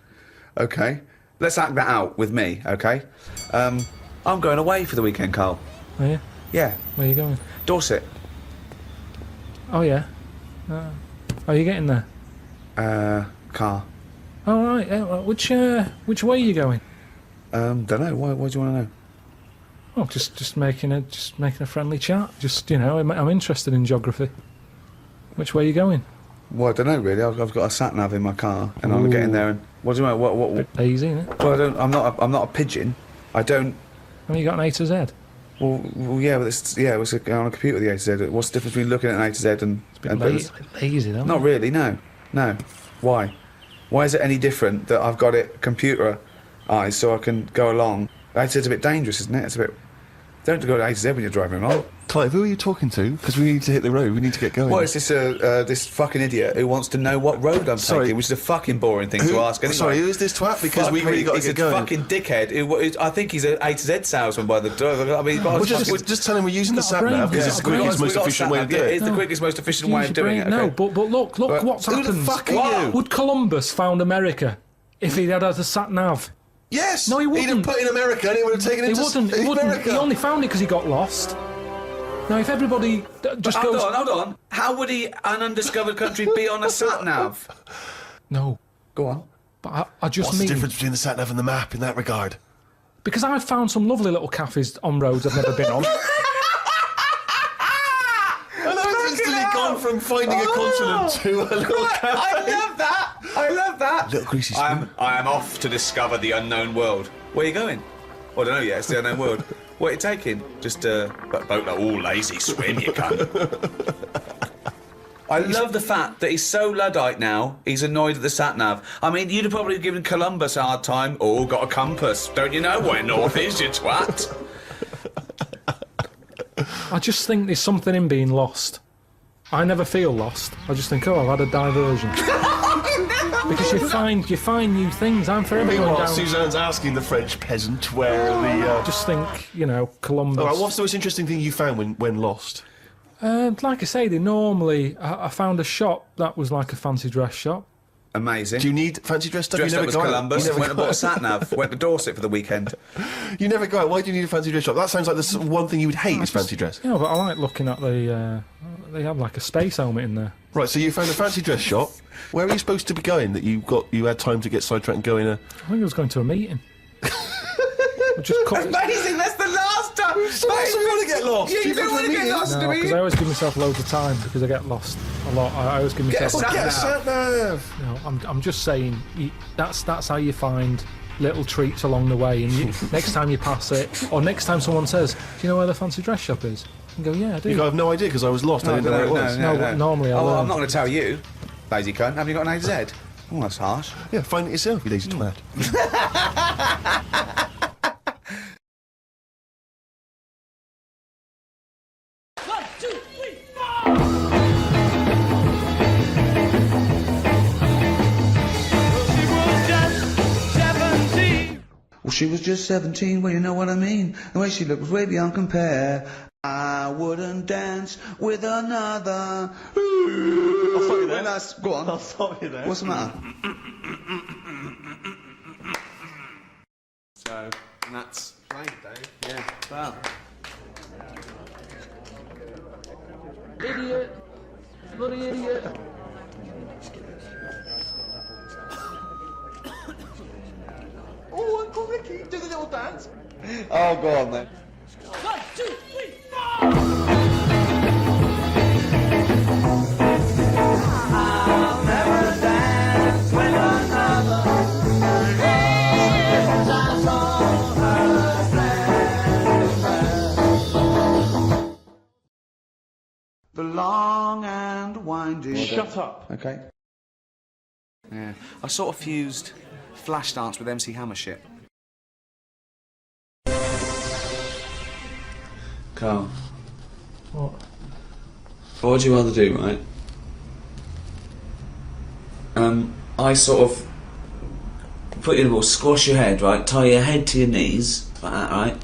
Okay. Let's act that out with me, okay? I'm going away for the weekend, Carl. Are you? Yeah. Where are you going? Dorset. Oh, yeah. How are you getting there? Car. Oh, right. Which way are you going? Don't know. Why do you want to know? Oh, just making a friendly chat. Just, you know, I'm interested in geography. Which way are you going? Well, I don't know really. I've got a sat nav in my car, and I'm getting there. And what do you mean? What? Bit easy, isn't it? Well, I'm not a pigeon. I don't. Have you got an A to Z? Well, yeah, but it's on a computer, the A to Z. What's the difference between looking at an A to Z and... It's a bit lazy, though. Not really, no. Why? Why is it any different that I've got it computerised so I can go along? A to Z's a bit dangerous, isn't it? It's a bit... Don't go to A to Z when you're driving along. Clive, who are you talking to? Because we need to hit the road. We need to get going. Well, it's this fucking idiot who wants to know what road I'm taking, which is a fucking boring thing to ask anyway. Sorry, who is this twat? Because we really got to get going. He's a fucking dickhead. I think he's an A to Z salesman by the... I mean, just tell him we're using the sat-nav because it's the quickest, most efficient way to do it. It's the quickest, most efficient way of doing it. No, but look what's happened. Who the fuck are you? Would Columbus found America if he'd had a sat-nav? Yes! No, he wouldn't. He'd have put in America and he would have taken it to He wouldn't. America. He only found it because he got lost. Now, if everybody just goes... Hold on. How would an undiscovered country be on a sat-nav? No. Go on. But I just What's the difference between the sat-nav and the map in that regard? Because I've found some lovely little cafes on roads I've never been on. And I've instantly gone from finding a continent to a little cafe. I love that. Little greasy spoon. I am off to discover the unknown world. Where are you going? Well, I don't know yet. It's the unknown world. What are you taking? Just a boat, all lazy swim, you cunt. I love the fact that he's so Luddite now, he's annoyed at the sat-nav. I mean, you'd have probably given Columbus a hard time. Oh, got a compass. Don't you know where north is, you twat? I just think there's something in being lost. I never feel lost. I just think, oh, I've had a diversion. Because you find new things. I'm forever going down. Suzanne's asking the French peasant where the... Just think, you know, Columbus. All right, what's the most interesting thing you found when lost? Like I say, they normally... I found a shop that was like a fancy dress shop. Amazing. Do you need fancy dress stuff? Dressed You up never as go Columbus, out. You went and bought a sat-nav, went to Dorset for the weekend. You never go out. Why do you need a fancy dress shop? That sounds like the one thing you would hate is fancy dress. Yeah, but I like looking at the... they have like a space helmet in there. Right, so you found a fancy dress shop. Where are you supposed to be going that you had time to get sidetracked and go in a... I think I was going to a meeting. Amazing, that's the last time! So you want to get lost? Yeah, you don't want to get lost, No, because I always give myself loads of time because I get lost a lot. I always give myself... Get a sat-nav! No, I'm just saying, that's how you find little treats along the way, and next time you pass it, or next time someone says, do you know where the fancy dress shop is? You go, yeah, I do. You go, I have no idea because I was lost. I didn't know where it was. No, normally I learn. I'm not going to tell you, lazy cunt. Haven't you got an AZ? Oh, that's harsh. Yeah, find it yourself, you lazy twat. Well, she was just 17, well, you know what I mean. The way she looked was way beyond compare. I wouldn't dance with another. I'll stop you there. Go on. I'll stop you there. What's the matter? So, and that's played, Dave. Yeah, well. Idiot! Bloody idiot! Oh, Uncle Ricky, do the little dance. Oh, go on then. 1, 2, 3, 4! I'll never dance with another. The long and winding. Shut up. Okay. Yeah, I sort of fused Flashdance with MC Hammer shit. Carl. What? What would you rather do, right? I sort of put you in a ball, squash your head, right? Tie your head to your knees, like that, right?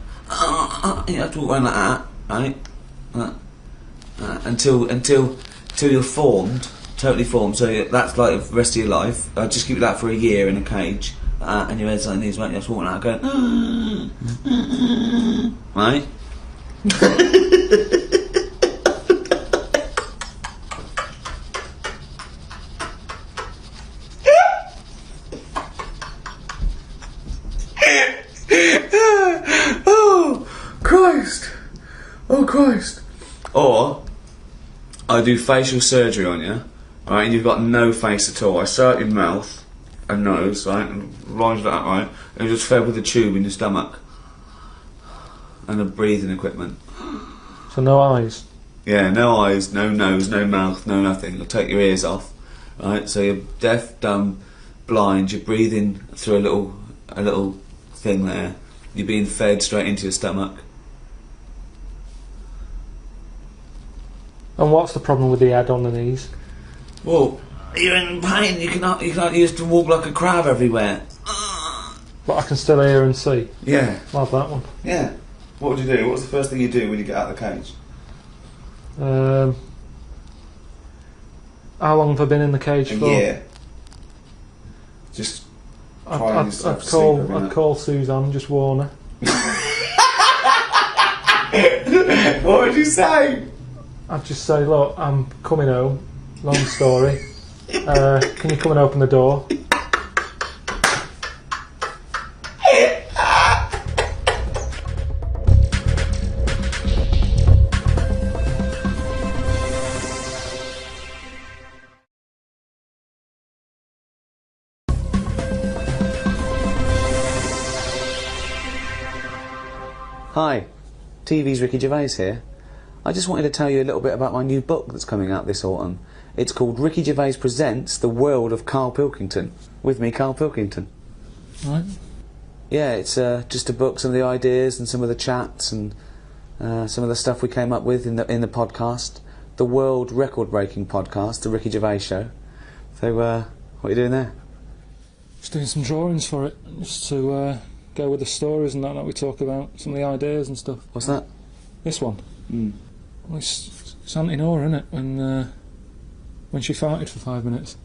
You have to walk around like that, right? Until you're formed, totally formed. So that's like the rest of your life. I'll just keep that for a year in a cage, and your head's like knees, right? You have to walk like that, going, right? Oh Christ! Or I do facial surgery on you, right? And you've got no face at all. I sew out your mouth and nose, right, and lines like that, right, and just fed with a tube in your stomach and the breathing equipment. So no eyes? Yeah, no eyes, no nose, no mouth, no nothing. I'll take your ears off, right? So you're deaf, dumb, blind. You're breathing through a little thing there. You're being fed straight into your stomach. And what's the problem with the head on the knees? Well, you're in pain. You can't use to walk like a crab everywhere. But I can still hear and see. Yeah. Love that one. Yeah. What would you do? What's the first thing you do when you get out of the cage? How long have I been in the cage for? A year. Just crying yourself to sleep every night. I'd call Suzanne, just warn her. What would you say? I'd just say, look, I'm coming home. Long story. Can you come and open the door? Hi, TV's Ricky Gervais here. I just wanted to tell you a little bit about my new book that's coming out this autumn. It's called Ricky Gervais Presents The World of Karl Pilkington. With me, Karl Pilkington. Right. Yeah, it's just a book, some of the ideas and some of the chats and some of the stuff we came up with in the podcast, the world record-breaking podcast, the Ricky Gervais Show. So, what are you doing there? Just doing some drawings for it, just to go with the stories and that we talk about, some of the ideas and stuff. What's that? This one. Well, it's Auntie Nora, isn't it? When she farted for 5 minutes.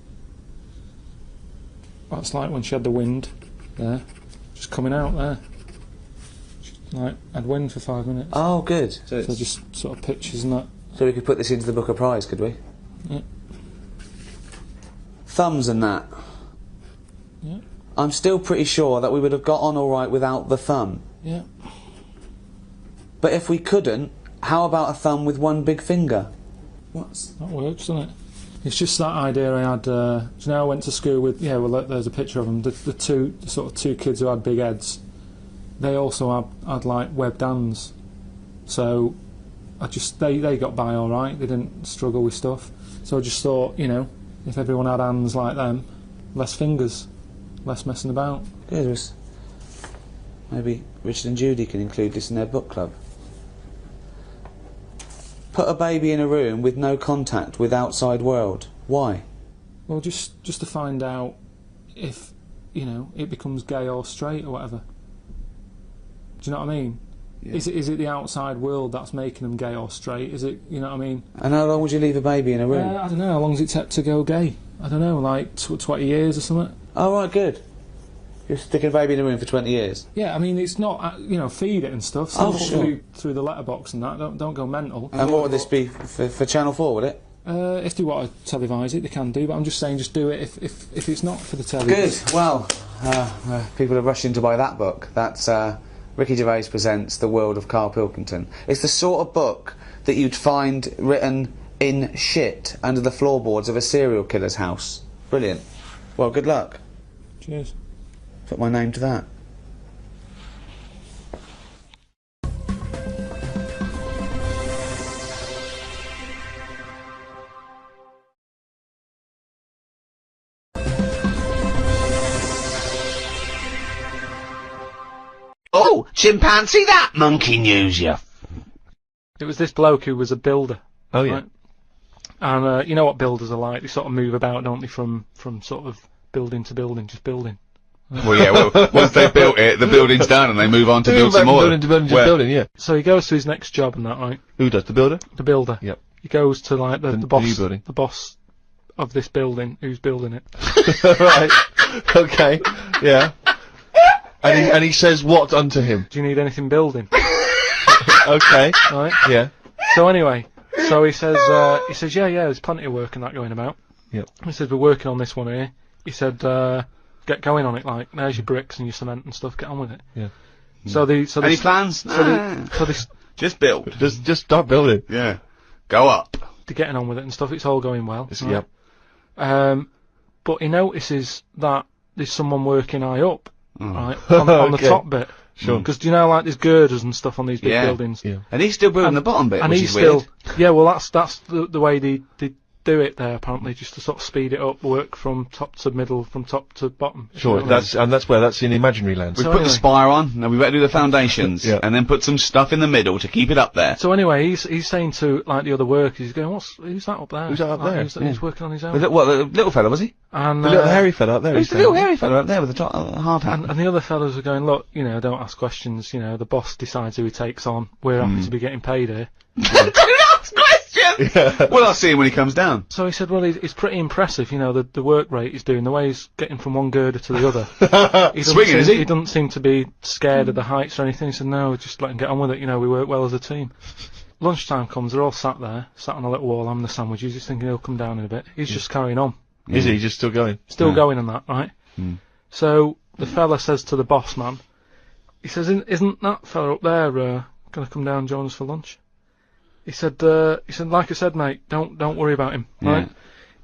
That's like when she had the wind there, just coming out there. She, like, had wind for 5 minutes. Oh, good. So just sort of pictures and that. So we could put this into the book of prize, could we? Yeah. Thumbs and that. Yeah. I'm still pretty sure that we would have got on all right without the thumb. Yeah. But if we couldn't, how about a thumb with one big finger? That works, doesn't it? It's just that idea I had. You know, I went to school with. Yeah, well, there's a picture of them. The sort of two kids who had big heads. They also had like webbed hands. So they got by all right. They didn't struggle with stuff. So I just thought, you know, if everyone had hands like them, less fingers, less messing about. Good. Maybe Richard and Judy can include this in their book club. Put a baby in a room with no contact with outside world. Why? Well, just to find out if, you know, it becomes gay or straight or whatever. Do you know what I mean? Yeah. Is it the outside world that's making them gay or straight? Is it, you know what I mean? And how long would you leave a baby in a room? I don't know. How long does it take to go gay? I don't know, like 20 years or something. Oh, right, good. You're sticking a baby in a room for 20 years? Yeah, I mean, it's not, you know, feed it and stuff. Oh, sure. Through the letterbox and that. Don't go mental. And what would this be for Channel 4, would it? If they want to televise it, they can do, but I'm just saying just do it if it's not for the telly. Good. Well, people are rushing to buy that book. That's Ricky Gervais Presents The World of Karl Pilkington. It's the sort of book that you'd find written in shit under the floorboards of a serial killer's house. Brilliant. Well, good luck. Cheers. Put my name to that. Oh, chimpanzee, that monkey news, you. It was this bloke who was a builder. Oh, yeah. Right? And you know what builders are like? They sort of move about, don't they, from sort of building to building, just building. Well, yeah, well, once they've built it, the building's done and they move on to build some more. Building, yeah. So he goes to his next job and that, right? Who does, the builder? The builder. Yep. He goes to, like, the boss, new building. the boss of this building, who's building it. Right. Okay. Yeah. And he says what unto him? Do you need anything building? Okay. Right? Yeah. So anyway, so he says, yeah, there's plenty of work and that going about. Yep. He says, we're working on this one here. He said, get going on it, like, there's your bricks and your cement and stuff, get on with it. Yeah. Any plans? Just build. Just start building. Yeah. Go up. They're getting on with it and stuff, it's all going well. Yep. But he notices that there's someone working high up, right, on the top bit. Sure. Because do you know, like, there's girders and stuff on these big buildings. Yeah. And he's still building the bottom bit, and which he's is weird. still, yeah, well, that's the way they do it there, apparently, just to sort of speed it up, work from top to middle, from top to bottom. Sure, that's in imaginary land. We put the spire on, now we better do the foundations, and then put some stuff in the middle to keep it up there. So anyway, he's saying to, like, the other workers, he's going, who's that up there? Who's that up there? He's working on his own. What, the little fella, was he? And, the little hairy fella up there. Who's the little hairy fella up there with the hard hat? And the other fellas are going, look, you know, don't ask questions, you know, the boss decides who he takes on, we're happy to be getting paid here. Don't ask questions! Yeah. Well, I'll see him when he comes down. So he said, well, it's pretty impressive, you know, the work rate he's doing, the way he's getting from one girder to the other. Swinging, is he? He doesn't seem to be scared of the heights or anything. He said, no, just let him get on with it, you know, we work well as a team. Lunchtime comes, they're all sat on a little wall having the sandwiches, he's thinking he'll come down in a bit. He's just carrying on. Is he just still going? Still going on that, right? So the fella says to the boss man, he says, isn't that fella up there going to come down and join us for lunch? He said, like I said, mate, don't worry about him, right?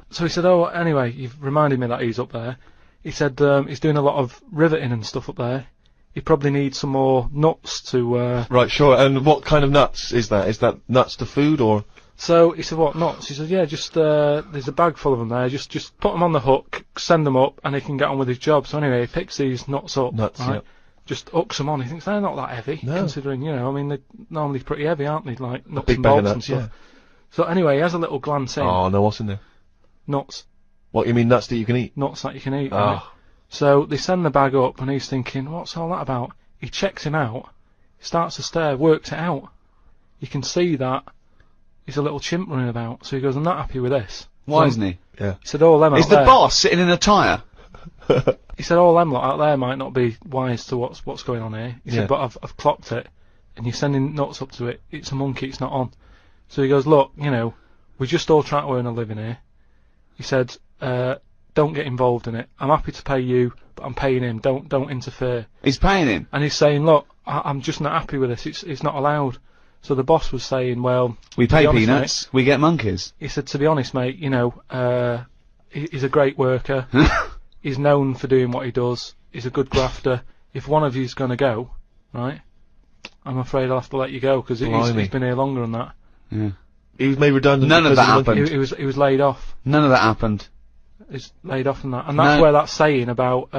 So he said, oh, anyway, you've reminded me that he's up there. He said, he's doing a lot of riveting and stuff up there. He probably needs some more nuts to... Right, sure, and what kind of nuts is that? Is that nuts to food, or...? So he said, what, nuts? He said, yeah, just, there's a bag full of them there, just put them on the hook, send them up, and he can get on with his job. So anyway, he picks these nuts up, right? just hooks them on. He thinks they're not that heavy, considering, you know, I mean, they're normally pretty heavy, aren't they? Like nuts big and bag of bolts and nuts, stuff. So anyway, he has a little glance in. Oh, no, what's in there? Nuts. What, you mean nuts that you can eat? Nuts that you can eat, Oh. right? So they send the bag up, and he's thinking, what's all that about? He checks him out, starts to stare, works it out. You can see that he's a little chimp running about. So he goes, I'm not happy with this. Why So isn't he? Yeah. He said, all them Is out the there. boss sitting in a tyre? He said, all them lot out there might not be wise to what's going on here. He Yeah. said, but I've clocked it, and you're sending nuts up to it. It's a monkey, it's not on. So he goes, look, you know, we're just all trying to earn a living here. He said, don't get involved in it. I'm happy to pay you, but I'm paying him. Don't interfere. He's paying him? And he's saying, look, I'm just not happy with this. It's not allowed. So the boss was saying, well... We to be pay honest, peanuts, mate, we get monkeys. he said, to be honest, mate, you know, he's a great worker. He's known for doing what he does. He's a good grafter. If one of you's going to go, right, I'm afraid I'll have to let you go, because he's been here longer than that. Yeah. He was made redundant. None of because that of the monkey. happened. He was laid off. None of that happened. He's laid off and that. And that's where that saying about,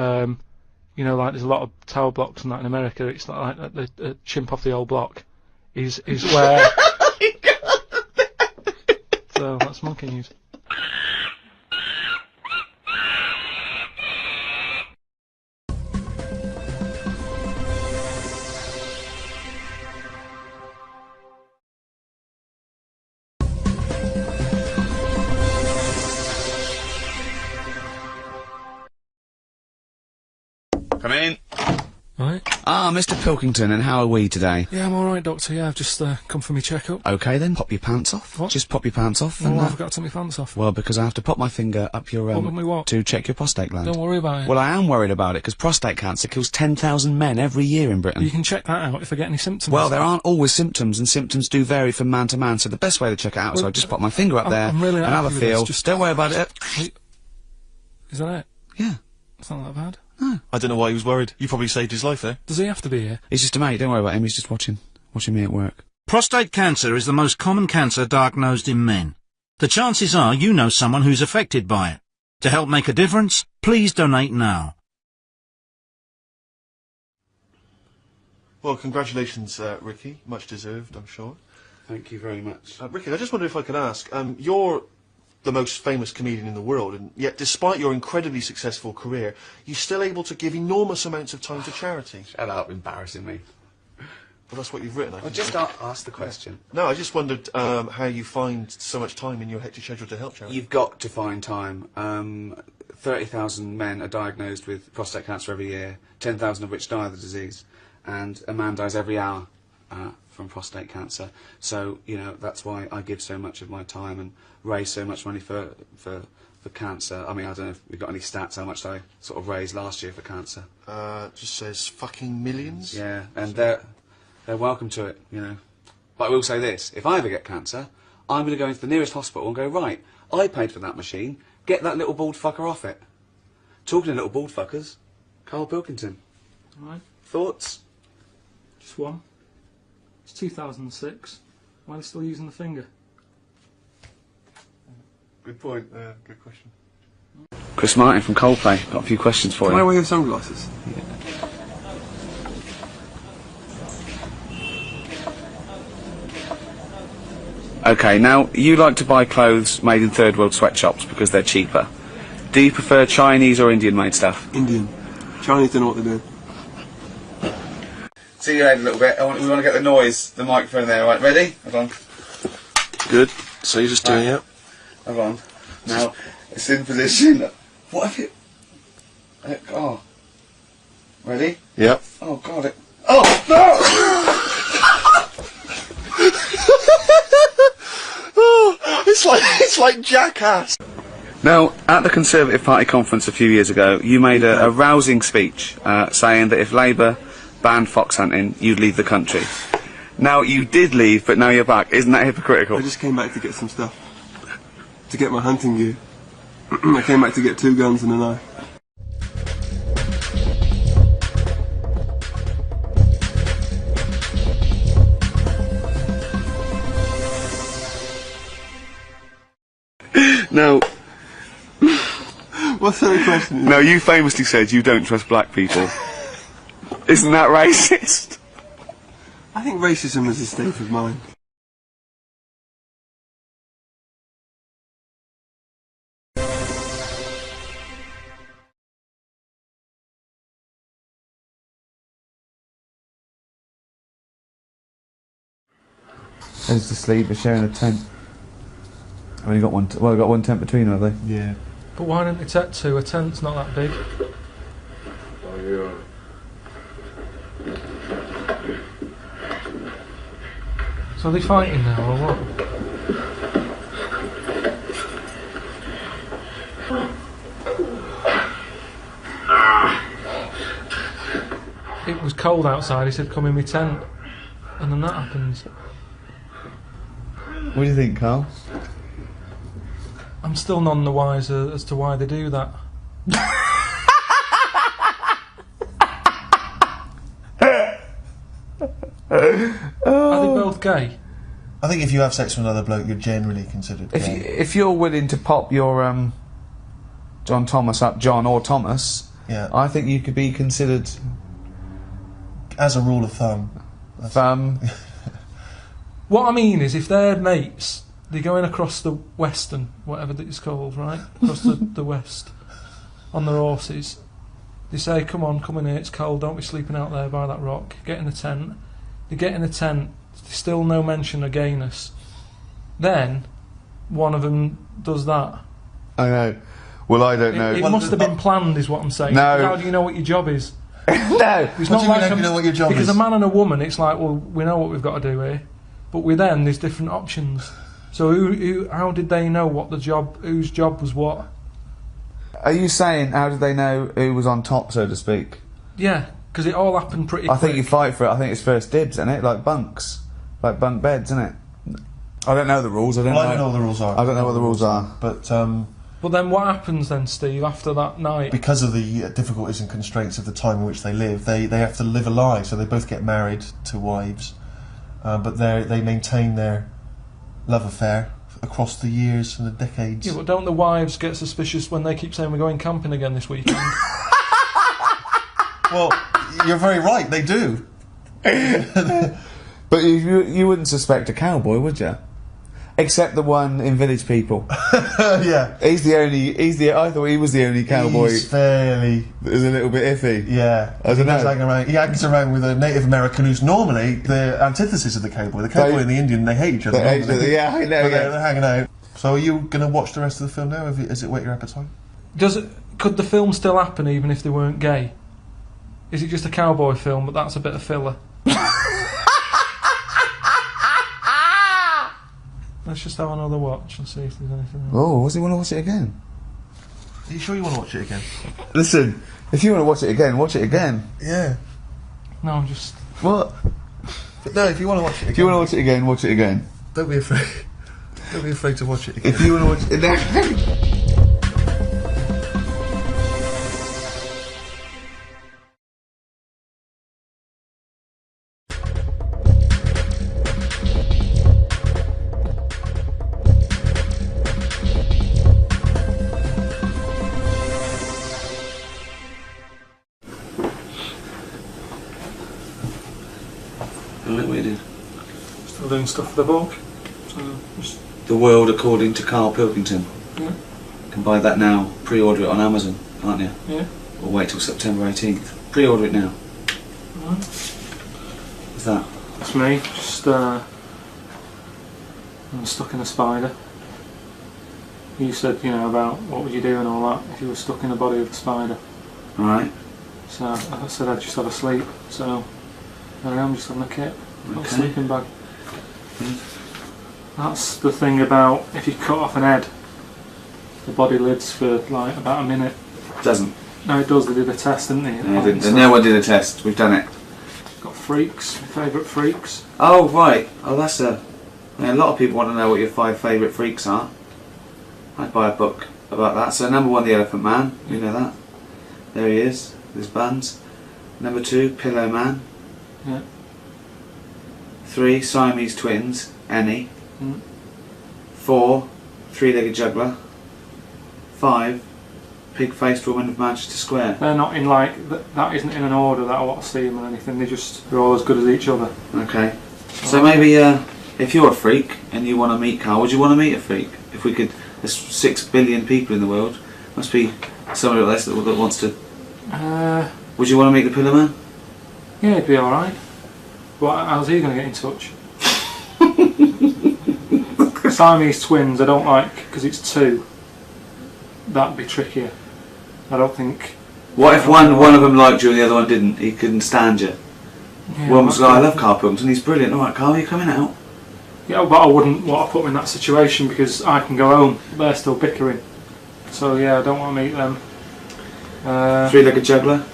you know, like there's a lot of tower blocks and that in America, it's like the chimp off the old block, is where... So that's monkey news. Come in. Right. Ah, Mr. Pilkington, and how are we today? Yeah, I'm alright, Doctor. Yeah, I've just come for my checkup. Okay then, pop your pants off. What? Just pop your pants off. Well, and, I've got to take my pants off. Well, because I have to pop my finger up your What? to check your prostate gland. Don't worry about it. Well, I am worried about it because prostate cancer kills 10,000 men every year in Britain. You can check that out if I get any symptoms. Well, there aren't always symptoms, and symptoms do vary from man to man. So the best way to check it out is I just pop my finger up there I'm really and have a happy with this, feel. just- Don't worry about it. Is that it? Yeah. It's not that bad. I don't know why he was worried. You probably saved his life there. Does he have to be here? He's just a mate. Don't worry about him. He's just watching me at work. Prostate cancer is the most common cancer diagnosed in men. The chances are you know someone who's affected by it. To help make a difference, please donate now. Well, congratulations, Ricky. Much deserved, I'm sure. Thank you very much. Ricky, I just wonder if I could ask, you're the most famous comedian in the world, and yet despite your incredibly successful career, you're still able to give enormous amounts of time to charity. Shut up, embarrassing me. Well, that's what you've written. I Well, think. just ask the question. No, I just wondered how you find so much time in your hectic schedule to help charity. You've got to find time. 30,000 men are diagnosed with prostate cancer every year, 10,000 of which die of the disease, and a man dies every hour from prostate cancer. So, you know, that's why I give so much of my time and raise so much money for cancer. I mean, I don't know if we've got any stats how much I sort of raised last year for cancer. Just says fucking millions. Yeah, and they're welcome to it, you know. But I will say this, if I ever get cancer, I'm going to go into the nearest hospital and go, right, I paid for that machine, get that little bald fucker off it. Talking of little bald fuckers, Karl Pilkington. Alright. Thoughts? Just one. It's 2006. Why are they still using the finger? Good point. Good question. Chris Martin from Coldplay, got a few questions for you. Can I wear your sunglasses? Okay, now, you like to buy clothes made in third world sweatshops because they're cheaper. Do you prefer Chinese or Indian made stuff? Indian. Chinese don't know what they're doing. See your head a little bit. We want to get the noise, the microphone there. Right, ready? Hold on. Good. So you're just doing it? Hold on. Now, it's in position. What have you... oh. Ready? Yep. Oh, God. Oh, no! Oh, it's like Jackass. Now, at the Conservative Party conference a few years ago, you made a rousing speech saying that if Labour banned fox hunting, you'd leave the country. Now, you did leave, but now you're back. Isn't that hypocritical? I just came back to get some stuff. To get my hunting gear. I came back to get 2 guns and a knife. No. What's the other question? No, you famously said you don't trust black people. Isn't that racist? I think racism is a state of mind. Heads to sleep, they're sharing a tent. I've only got one. Well, I've got one tent between them, have they? Yeah. But why didn't they take two? A tent's not that big. Oh, yeah. So are they fighting now, or what? It was cold outside, he said, come in my tent. And then that happens. What do you think, Carl? I'm still none the wiser as to why they do that. Are they both gay? I think if you have sex with another bloke, you're generally considered gay. If you're willing to pop your John Thomas up, John or Thomas, Yeah. I think you could be considered. As a rule of thumb. What I mean is, if they're mates, they're going across the western, whatever that it's called, right? Across the west, on their horses. They say, come on, come in here, it's cold, don't be sleeping out there by that rock. Get in the tent. They get in the tent, there's still no mention of gayness. Then, one of them does that. I know. Well, I don't know. It must have been planned, is what I'm saying. No. How do you know what your job is? No. It's What not do you like mean you know what your job because is? a man and a woman, it's like, well, we know what we've got to do here, but with them, there's different options. So how did they know what the job, whose job was what? Are you saying how did they know who was on top, so to speak? Yeah, because it all happened pretty I quick. think you fight for it. I think it's first dibs, isn't it? Like bunks, like bunk beds, isn't it? I don't know the rules. I don't know what the rules are. I don't know what the rules are. But then what happens then, Steve, after that night? because of the difficulties and constraints of the time in which they live, they have to live a lie. So they both get married to wives, but they maintain their love affair across the years and the decades. Yeah, but don't the wives get suspicious when they keep saying we're going camping again this weekend? Well, you're very right, they do. But you wouldn't suspect a cowboy, would you? Except the one in Village People. Yeah. I thought he was the only cowboy. He's fairly... That was a little bit iffy. Yeah. I don't know. He hangs around with a Native American who's normally the antithesis of the cowboy. The cowboy and the Indian, they hate each other. They hate each other, yeah, I know, But yeah. they're hanging out. So are you going to watch the rest of the film now? Has it whet your appetite? Could the film still happen even if they weren't gay? Is it just a cowboy film, but that's a bit of filler? Let's just have another watch and see if there's anything else. Oh, does he want to watch it again? Are you sure you want to watch it again? Listen, if you want to watch it again, watch it again. Yeah. No, I'm just... What? But no, if you want to watch it again... If you want to watch it again, watch it again. Don't be afraid. Don't be afraid to watch it again. If you want to watch it again... Look what he did. Still doing stuff for the book. So just... The World According to Karl Pilkington. Yeah. You can buy that now, pre-order it on Amazon, can't you? Yeah. Or wait till September 18th. Pre-order it now. Right. What's that? That's me. Just I'm stuck in a spider. You said, about what would you do and all that if you were stuck in the body of a spider. Alright. So I said I'd just have a sleep. So there I am, just having a kit. Got a Okay. sleeping bag. That's the thing about if you cut off an head, the body lives for like about a minute. Doesn't. No, it does. They did a test, didn't they? No, no one did a test. We've done it. Got freaks. My favourite freaks. Oh, right. Oh, that's a lot of people want to know what your 5 favourite freaks are. I'd buy a book about that. So number 1, the Elephant Man. You know that. There he is. With his buns. Number 2, Pillow Man. Yeah. 3, Siamese Twins. Annie. Mm. 4, Three-Legged Juggler. 5, pig-faced woman of Manchester Square? They're not in like that isn't in an order that I want to see them or anything. They're all as good as each other. Okay. So maybe if you're a freak and you want to meet Karl, would you want to meet a freak? If we could, there's 6 billion people in the world. Must be somebody like this that wants to. Would you want to meet the Pillar Man? Yeah, it'd be all right. But how's he going to get in touch? Siamese twins, I don't like because it's 2. That'd be trickier. I don't think. What if one of them liked you and the other one didn't? He couldn't stand you. Yeah, one was like, I love Karl Pilkington, he's brilliant. All right, Karl, you coming out? Yeah, but I wouldn't want to put them in that situation because I can go home. They're still bickering. So yeah, I don't want to meet them. Three-legged juggler?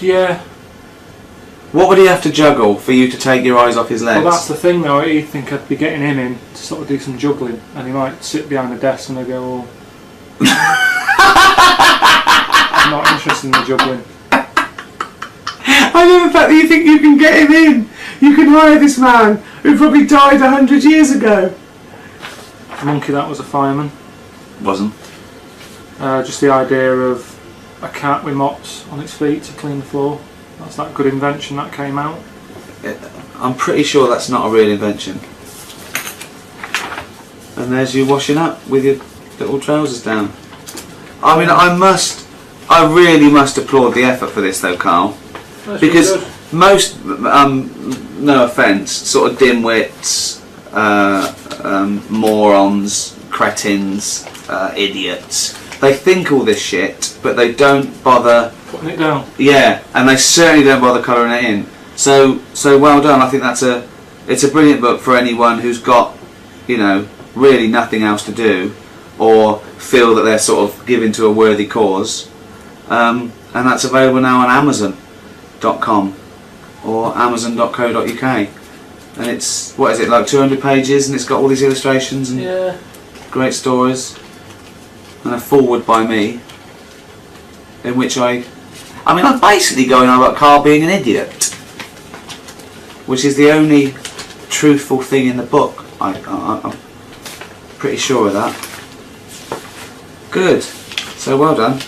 Yeah. What would he have to juggle for you to take your eyes off his legs? Well, that's the thing though. He'd think I'd be getting him in to sort of do some juggling, and he might sit behind the desk and they go, "Oh, I'm not interested in the juggling." I love the fact that you think you can get him in. You can hire this man who probably died 100 years ago. The monkey that was a fireman. Wasn't. Just the idea of a cat with mops on its feet to clean the floor. That's that good invention that came out. I'm pretty sure that's not a real invention. And there's you washing up with your little trousers down. I mean, I really must applaud the effort for this though, Karl. That's because really most, no offence, sort of dimwits, morons, cretins, idiots, they think all this shit, but they don't bother putting it down. Yeah, and they certainly don't bother colouring it in. So well done. I think it's a brilliant book for anyone who's got, you know, really nothing else to do, or feel that they're sort of giving to a worthy cause. And that's available now on Amazon.com or Amazon.co.uk. And it's, what is it, like 200 pages, and it's got all these illustrations and great stories. And a foreword by me, in which I'm basically going on about Karl being an idiot, which is the only truthful thing in the book. I'm pretty sure of that. Good. So well done.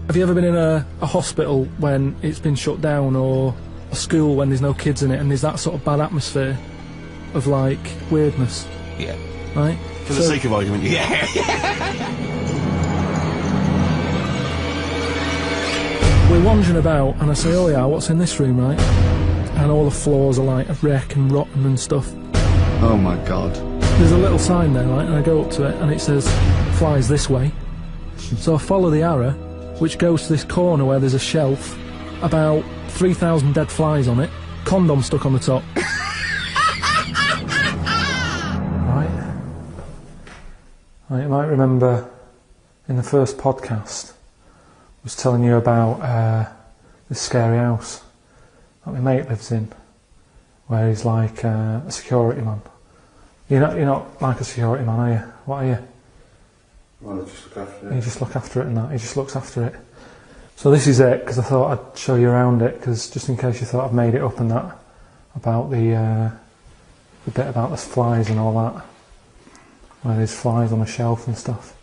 Have you ever been in a hospital when it's been shut down, or a school when there's no kids in it, and there's that sort of bad atmosphere of like weirdness? Yeah. Right? For the sake of argument, yeah. We're wandering about and I say, oh yeah, what's in this room, right? And all the floors are like a wreck and rotten and stuff. Oh my god. There's a little sign there, right? And I go up to it and it says, flies this way. So I follow the arrow, which goes to this corner where there's a shelf, about 3,000 dead flies on it, condom stuck on the top. Right, you might remember in the first podcast I was telling you about this scary house that my mate lives in, where he's like a security man. You're not like a security man, are you? What are you? Well, I just look after it. You just look after it and that. He just looks after it. So this is it, because I thought I'd show you around it, because just in case you thought I'd made it up and that, about the bit about the flies and all that, where there's flies on the shelf and stuff.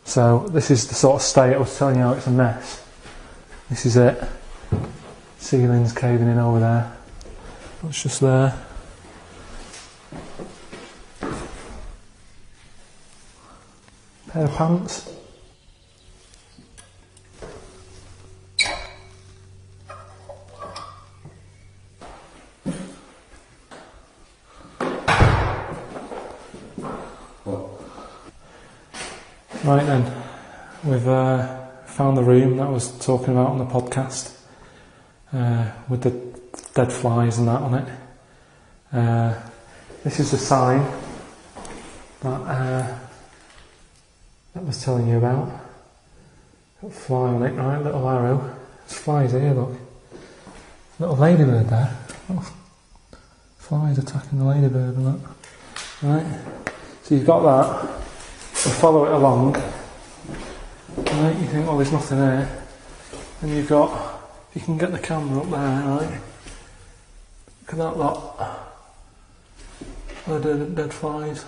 So this is the sort of state I was telling you how it's a mess. This is it. Ceiling's caving in over there. That's just there. Pair of pants. Right then, we've found the room that I was talking about on the podcast, with the dead flies and that on it. This is the sign that I was telling you about. Got a fly on it, right? Little arrow. There's flies here, look. Little ladybird there. Oh. flies attacking the ladybird and that. Right, so you've got that, and follow it along. Right, you think, well, there's nothing there. And you've got, if you can get the camera up there, right, look at that lot. Dead flies.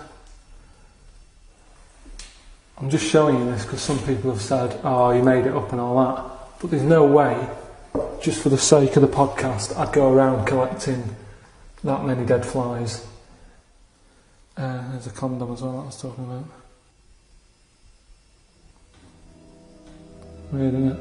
I'm just showing you this because some people have said, oh, you made it up and all that. But there's no way, just for the sake of the podcast, I'd go around collecting that many dead flies. There's a condom as well that I was talking about. Weird, isn't it?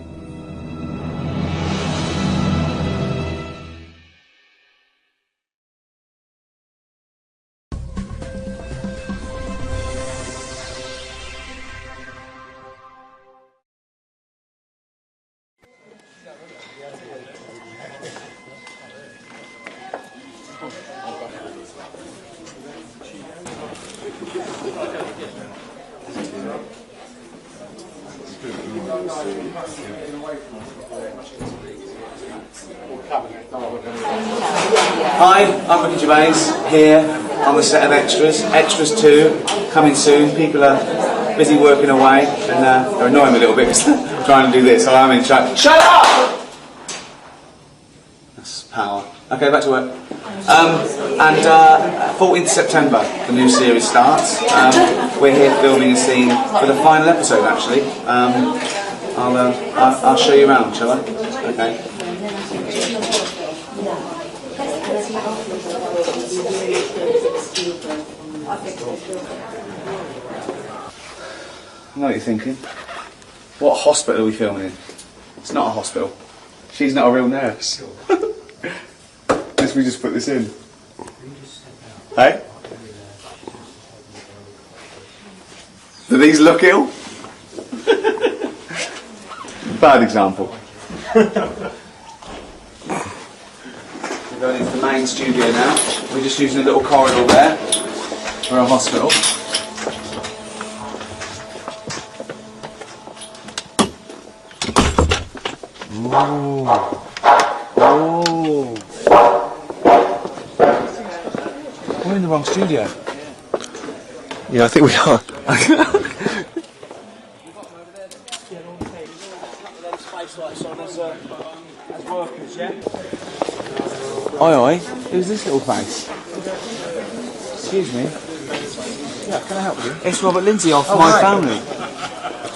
Hi, I'm Ricky Gervais, here on the set of Extras. Extras 2, coming soon. People are busy working away, and they're annoying me a little bit because I'm trying to do this, so I'm in charge. Shut up! That's power. Okay, back to work. 14th September, the new series starts. We're here filming a scene for the final episode, actually. I'll show you around, shall I? Okay. I know what you're thinking. What hospital are we filming in? It's not a hospital. She's not a real nurse. Let's we just put this in. Hey? Do these look ill? Bad example. We're going into the main studio now. We're just using a little corridor there for our hospital. Ooh. Oh. We're in the wrong studio. Yeah, I think we are. Oi oi, who's this little face? Excuse me. Yeah, can I help you? It's Robert Lindsay off My Family.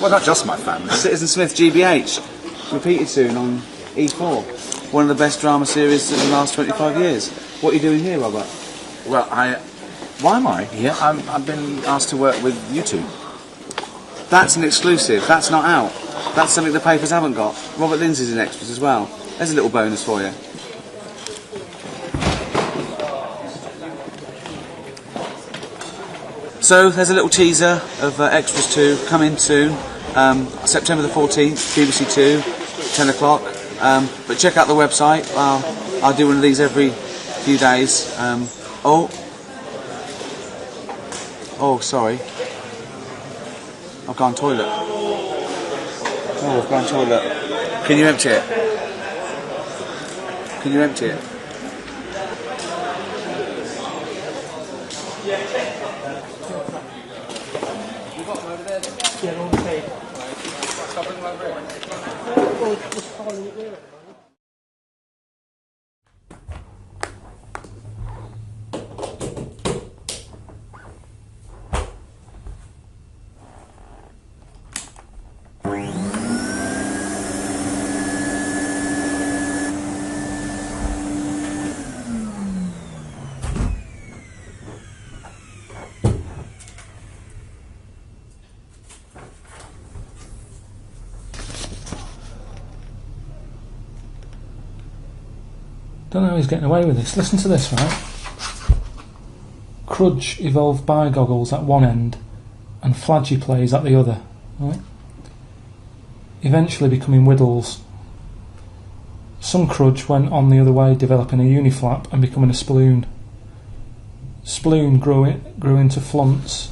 Well, not just My Family. Citizen Smith GBH. Repeated soon on E4. One of the best drama series of the last 25 years. What are you doing here, Robert? Well, Why am I here? I've been asked to work with you two. That's an exclusive. That's not out. That's something the papers haven't got. Robert Lindsay's in Extras as well. There's a little bonus for you. So there's a little teaser of Extras 2 coming soon. September the 14th, BBC 2, 10 o'clock. But check out the website. I'll do one of these every few days. Oh, sorry. I've gone toilet. Oh, I've gone toilet. Can you empty it? Can you empty it? Don't know how he's getting away with this. Listen to this, right? Crudge evolved bi-goggles at one end and flagy-plays at the other, right? Eventually becoming Whittles. Some Crudge went on the other way, developing a uniflap and becoming a Sploon. Sploon grew into Flunts,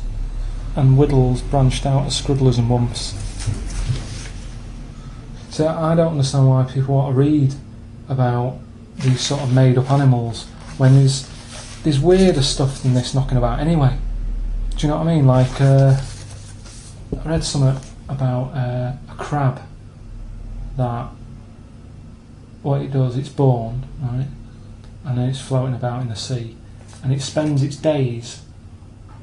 and Whittles branched out as Scruddlers and Wumps. So I don't understand why people want to read about these sort of made-up animals when there's there's weirder stuff than this knocking about anyway. Do you know what I mean? Like, I read something about a crab that what it does, it's born, right, and then it's floating about in the sea, and it spends its days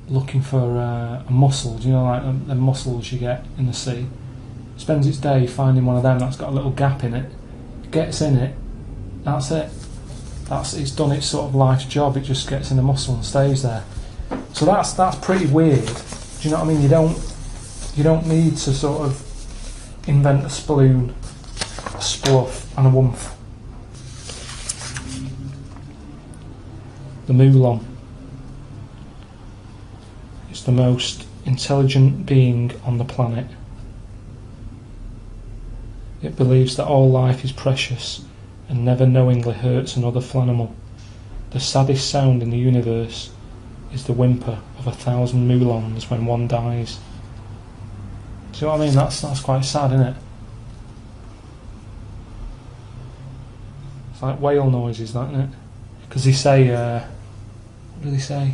looking for a mussel. Do you know, like the mussels you get in the sea? Spends its day finding one of them that's got a little gap in it, gets in it, that's it. It's done its sort of life's job. It just gets in the mussel and stays there. So that's pretty weird. Do you know what I mean? You don't need to sort of invent a sploon, a spluff, and a wumph. The Moulon. It's the most intelligent being on the planet. It believes that all life is precious and never knowingly hurts another flanimal. The saddest sound in the universe is the whimper of 1,000 Moulons when one dies. Do you know what I mean? That's quite sad, isn't it? It's like whale noises, that, isn't it? Because they say, what do they say?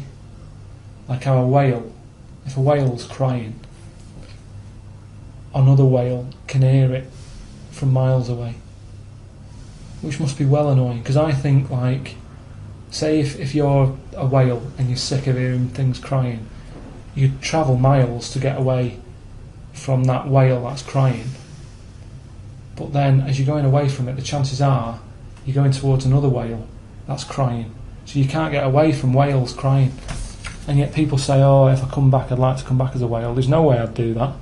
Like how a whale, if a whale's crying, another whale can hear it from miles away. Which must be well annoying, because I think, like, say if you're a whale and you're sick of hearing things crying, you'd travel miles to get away from that whale that's crying. But then, as you're going away from it, the chances are you're going towards another whale that's crying. So you can't get away from whales crying. And yet people say, oh, if I come back, I'd like to come back as a whale. There's no way I'd do that.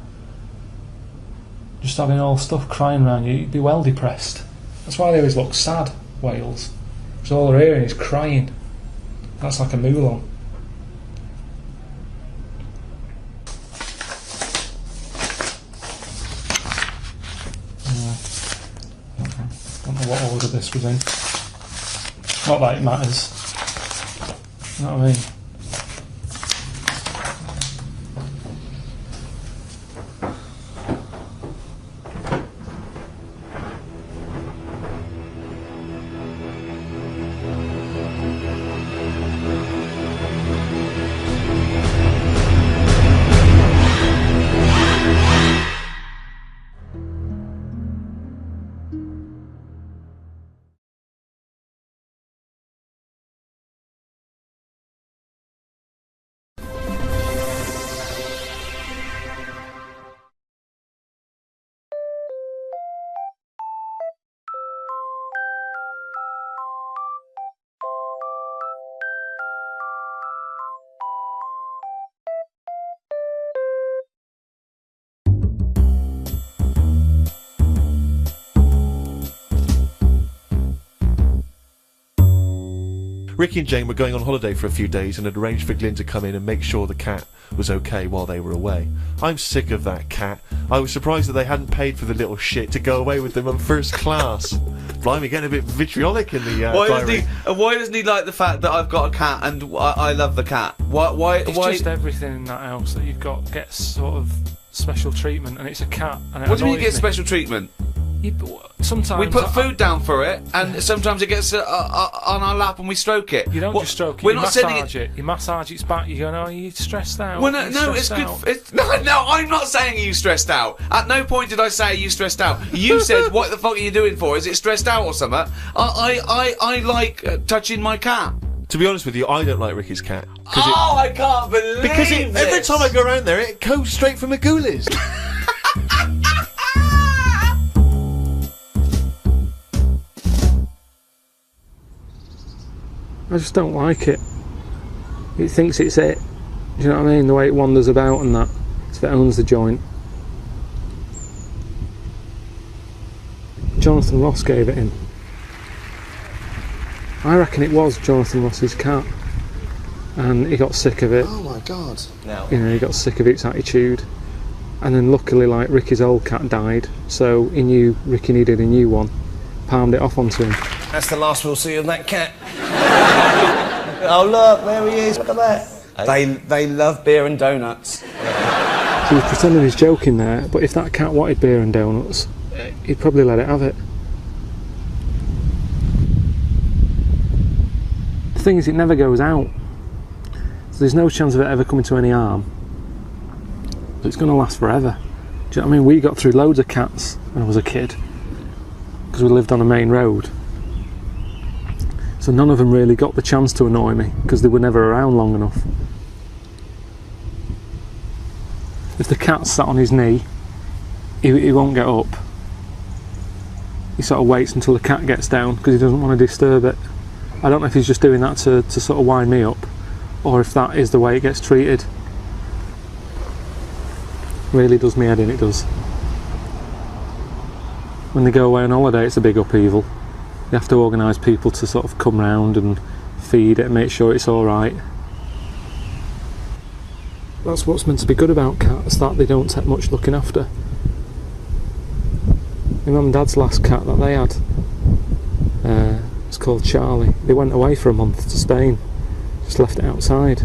Just having all stuff crying around you, you'd be well depressed. That's why they always look sad, whales. Because all they're hearing is crying. That's like a Moulon. Don't know what order this was in. Not that it matters. You know what I mean? Ricky and Jane were going on holiday for a few days and had arranged for Glyn to come in and make sure the cat was okay while they were away. I'm sick of that cat. I was surprised that they hadn't paid for the little shit to go away with them on first class. Blimey, getting a bit vitriolic in the diary. Why doesn't he like the fact that I've got a cat and I love the cat? Why? It's just everything in that house that you've got gets sort of special treatment, and it's a cat. And What do you mean you get special treatment? Sometimes we put food down for it, and sometimes it gets on our lap and we stroke it. You don't just stroke it. We're you not massage it. You massage its back. You go, no, you're stressed out. Well, no, it's good. No, I'm not saying you stressed out. At no point did I say you stressed out. You said, "What the fuck are you doing for? Is it stressed out or something?" I like touching my cat. To be honest with you, I don't like Ricky's cat. I can't believe because every time I go around there, it goes straight from the ghoulies. I just don't like it. It thinks it's it. Do you know what I mean? The way it wanders about and that. It's if it owns the joint. Jonathan Ross gave it him. I reckon it was Jonathan Ross's cat. And he got sick of it. Oh my god. No. You know, he got sick of its attitude. And then luckily, like, Ricky's old cat died, so he knew Ricky needed a new one. Palmed it off onto him. That's the last we'll see of that cat. Oh look, there he is, look at that. They love beer and donuts. So he was pretending he's joking there, but if that cat wanted beer and donuts, he'd probably let it have it. thing is, it never goes out. So there's no chance of it ever coming to any harm. So it's going to last forever. Do you know what I mean? We got through loads of cats when I was a kid because we lived on a main road. So none of them really got the chance to annoy me because they were never around long enough. If the cat sat on his knee, he won't get up. He sort of waits until the cat gets down because he doesn't want to disturb it. I don't know if he's just doing that to sort of wind me up, or if that is the way it gets treated. Really does me head in, it does. When they go away on holiday, it's a big upheaval. You have to organise people to sort of come round and feed it and make sure it's alright. That's what's meant to be good about cats, that they don't take much looking after. My mum and dad's last cat that they had, it's called Charlie. They went away for a month to Spain, just left it outside.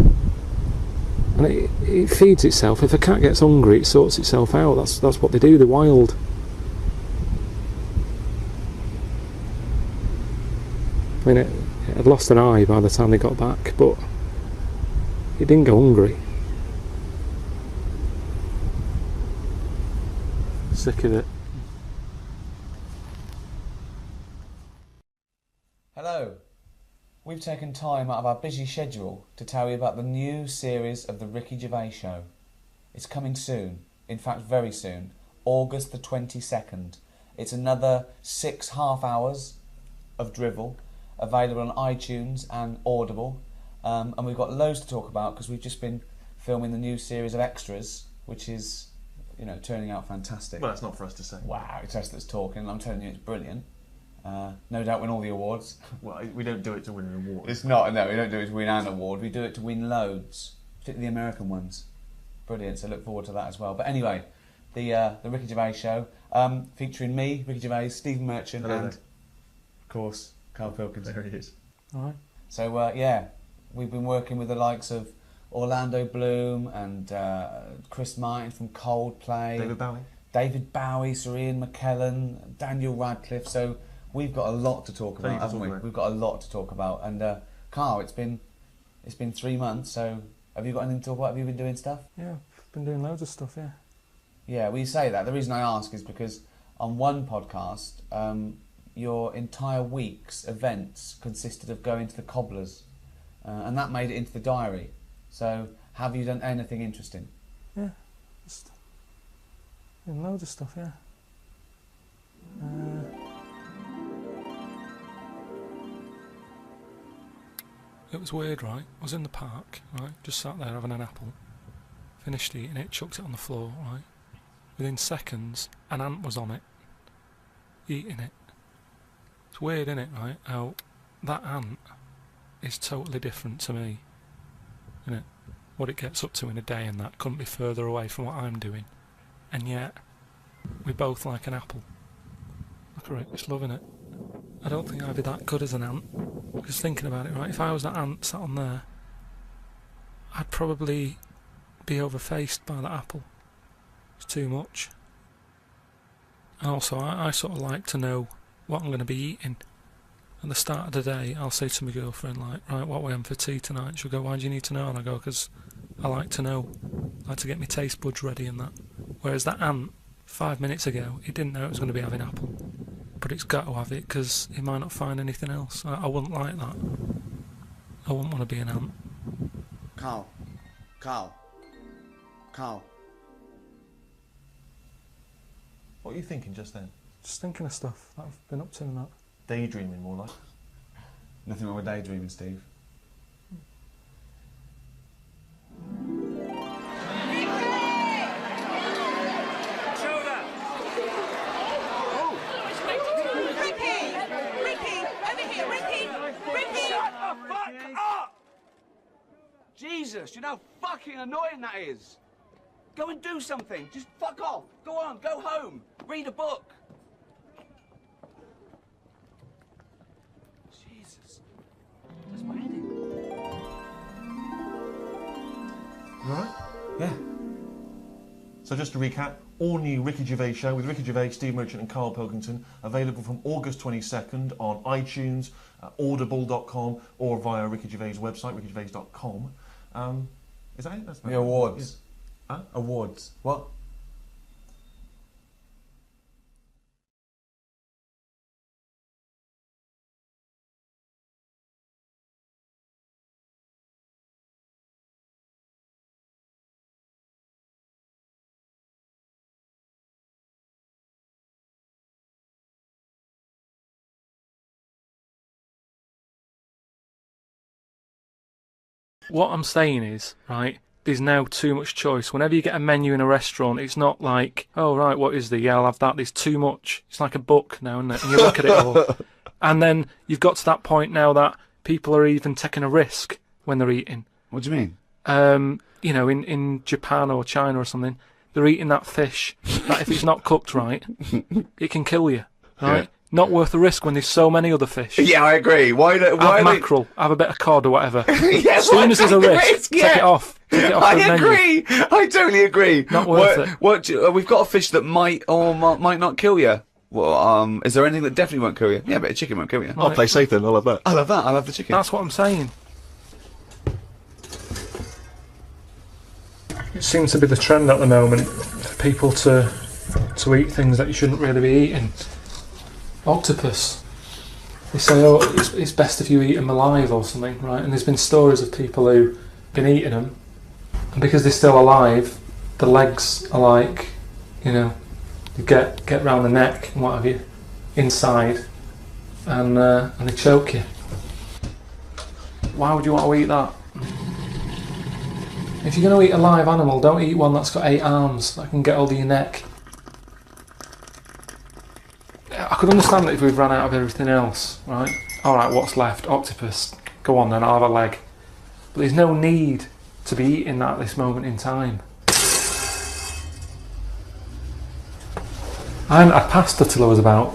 And it feeds itself. If a cat gets hungry, it sorts itself out. That's what they do, they're wild. I mean, it had lost an eye by the time they got back, but it didn't go hungry. Sick of it. Hello. We've taken time out of our busy schedule to tell you about the new series of the Ricky Gervais Show. It's coming soon, in fact very soon, August the 22nd. It's another 6 half hours of drivel, available on iTunes and Audible, and we've got loads to talk about because we've just been filming the new series of extras, which is, you know, turning out fantastic. Well, that's not for us to say. Wow, it's us that's talking, and I'm telling you, it's brilliant. No doubt win all the awards. Well, we don't do it to win an award. It's not, no, we don't do it to win an award, we do it to win loads, particularly the American ones. Brilliant, so look forward to that as well. But anyway, the Ricky Gervais Show, featuring me, Ricky Gervais, Stephen Merchant, Hello and, there. of course, Karl Pilkington. There he is. Alright. So, yeah, we've been working with the likes of Orlando Bloom and Chris Martin from Coldplay. David Bowie, Sir Ian McKellen, Daniel Radcliffe. So we've got a lot to talk about, haven't we? We've got a lot to talk about. And Carl, it's been 3 months. So have you got anything to talk about? Have you been doing stuff? Yeah, I've been doing loads of stuff. Yeah. Yeah, well, you say that. The reason I ask is because on one podcast, your entire week's events consisted of going to the cobblers, and that made it into the diary. So, have you done anything interesting? Yeah, just doing loads of stuff. Yeah. It was weird, right? I was in the park, right? Just sat there having an apple. Finished eating it, chucked it on the floor, right? Within seconds, an ant was on it, eating it. It's weird, isn't it, right? How that ant is totally different to me, isn't it? What it gets up to in a day and that couldn't be further away from what I'm doing. And yet, we both like an apple. Look at it, just loving it. I don't think I'd be that good as an ant. Because thinking about it, right, if I was that ant sat on there, I'd probably be overfaced by that apple. It's too much. And also, I sort of like to know what I'm going to be eating. At the start of the day, I'll say to my girlfriend, like, right, what are we having for tea tonight? She'll go, why do you need to know? And I go, because I like to know. I like to get my taste buds ready and that. Whereas that ant, 5 minutes ago, it didn't know it was going to be having apple. But it's got to have it, because it might not find anything else. I wouldn't like that. I wouldn't want to be an ant. Carl. What were you thinking just then? Just thinking of stuff that I've been up to and that. Daydreaming, more like. Nothing wrong with daydreaming, Steve. Jesus, you know how fucking annoying that is. Go and do something. Just fuck off. Go on, go home. Read a book. Jesus. That's my head in. You alright? Yeah. So just to recap, all new Ricky Gervais Show with Ricky Gervais, Steve Merchant and Karl Pilkington, available from August 22nd on iTunes, audible.com, or via Ricky Gervais' website, rickygervais.com. Is that it? That's The awards. Yeah. Huh? Awards. What? What I'm saying is, right, there's now too much choice. Whenever you get a menu in a restaurant, it's not like, oh, right, what is there? Yeah, I'll have that. There's too much. It's like a book now, isn't it? And you look at it all. And then you've got to that point now that people are even taking a risk when they're eating. What do you mean? You know, in Japan or China or something, they're eating that fish that if it's not cooked right, it can kill you, right? Yeah. Not worth the risk when there's so many other fish. Yeah, I agree. Why have mackerel, have a bit of cod or whatever. Yeah, as soon as there's a risk, yeah. take it off. Take it off I the menu. agree. I totally agree. Not worth it. We've got a fish that might or might not kill you. Well, is there anything that definitely won't kill you? Yeah, but a chicken won't kill you. I'll play safe then. I'll have that. I love that. I love the chicken. That's what I'm saying. It seems to be the trend at the moment for people to eat things that you shouldn't really be eating. Octopus. They say, oh, it's best if you eat them alive or something, right? And there's been stories of people who've been eating them, and because they're still alive, the legs are like, you know, you get round the neck and what have you, inside, and they choke you. Why would you want to eat that? If you're going to eat a live animal, don't eat one that's got 8 arms that can get hold of your neck. I could understand it if we've run out of everything else, right? Alright, what's left? Octopus. Go on then, I'll have a leg. But there's no need to be eating that at this moment in time. I hadn't had pasta till I was about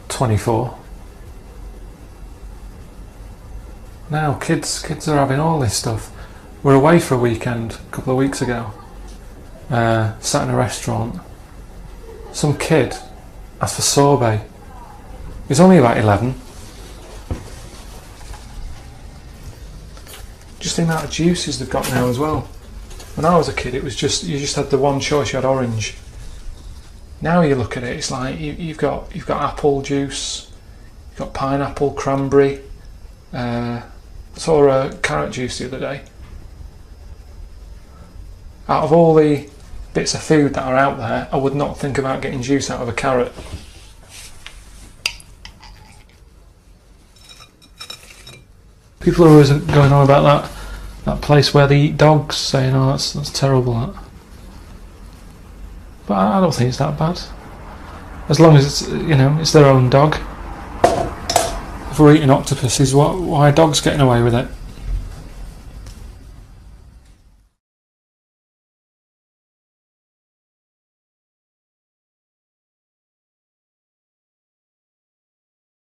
24. Now kids are having all this stuff. We're away for a weekend a couple of weeks ago. Sat in a restaurant. Some kid asked for sorbet. He's only about 11. Just the amount of juices they've got now as well. When I was a kid, it was just you just had the one choice. You had orange. Now you look at it, it's like you've got apple juice, you've got pineapple, cranberry. Saw a carrot juice the other day. Out of all the bits of food that are out there, I would not think about getting juice out of a carrot. People are always going on about that place where they eat dogs, saying, oh, that's terrible, that. But I don't think it's that bad. As long as it's, you know, it's their own dog. If we're eating octopuses, why are dogs getting away with it?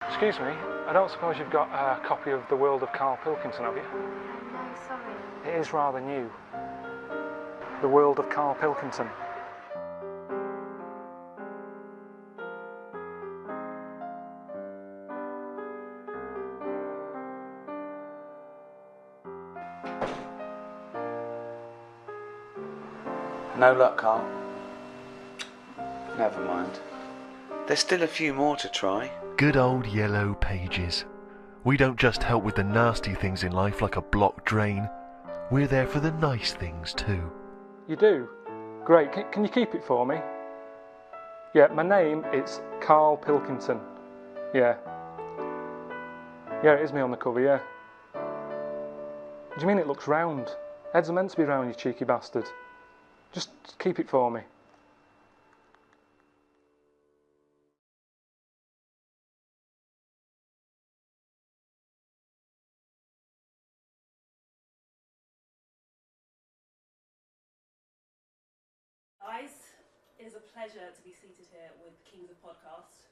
Excuse me, I don't suppose you've got a copy of The World of Karl Pilkington, have you? No, sorry. It is rather new. The World of Karl Pilkington. No luck, Karl. Never mind. There's still a few more to try. Good old yellow pages. We don't just help with the nasty things in life like a blocked drain. We're there for the nice things too. You do? Great. Can you keep it for me? Yeah, my name is Karl Pilkington. Yeah. Yeah, it is me on the cover, yeah. Do you mean it looks round? Heads are meant to be round, you cheeky bastard. Just keep it for me. Guys, it is a pleasure to be seated here with Kings of Podcast.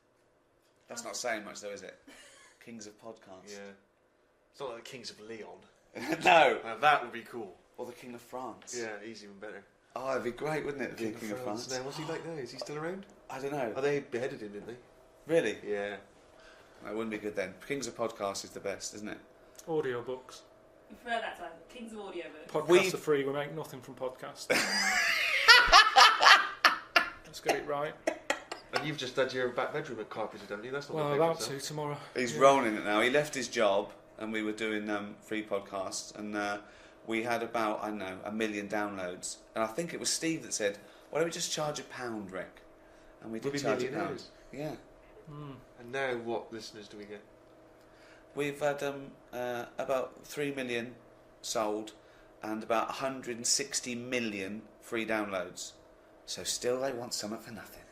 That's not saying much though, is it? Kings of Podcasts. Yeah. It's not like the Kings of Leon. No. Now that would be cool. Or the King of France. Yeah, he's even better. Oh, it'd be great, wouldn't it? The King of France. Now, what's he like now? Is he still around? I don't know. Oh, they beheaded him, didn't they? Really? Yeah. That wouldn't be good then. Kings of Podcasts is the best, isn't it? Audiobooks. We prefer that time. Kings of Audiobooks. Podcasts are free. We make nothing from podcasts. Let's get it right. And you've just had your back bedroom carpeted, haven't you? That's not Well, my about to tomorrow. He's rolling it now. He left his job, and we were doing free podcasts, and we had about, I don't know, 1 million downloads. And I think it was Steve that said, "Why don't we just charge £1, Rick?" And we did charge £1. Yeah. And now, what listeners do we get? We've had about 3 million sold, and about 160 million free downloads. So still, they want something for nothing.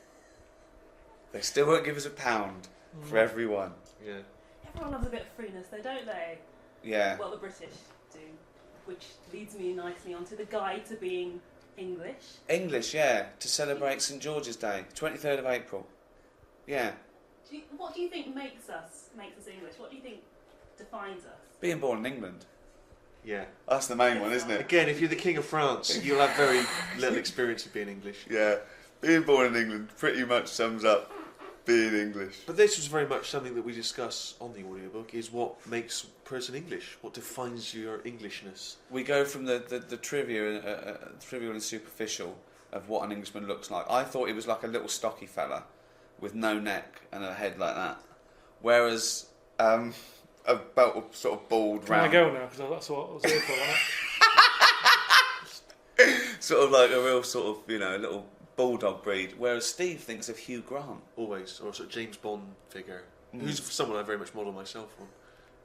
They still won't give us £1 for everyone. Yeah. Everyone loves a bit of freeness, though, don't they? Yeah. Well, the British do, which leads me nicely onto the guide to being English. English, yeah, to celebrate St George's Day, 23rd of April. Yeah. What do you think makes us English? What do you think defines us? Being born in England. Yeah. That's the main one, isn't it? Again, if you're the King of France, you'll have very little experience of being English. Yeah. Being born in England pretty much sums up being English. But this was very much something that we discuss on the audiobook, is what makes a person English, what defines your Englishness. We go from the trivial and superficial of what an Englishman looks like. I thought he was like a little stocky fella with no neck and a head like that. Whereas about a sort of bald Can I go now? Because that's what I was here for, wasn't sort of like a real sort of, you know, little bulldog breed. Whereas Steve thinks of Hugh Grant. Always. Or a sort of James Bond figure. Who's someone I very much model myself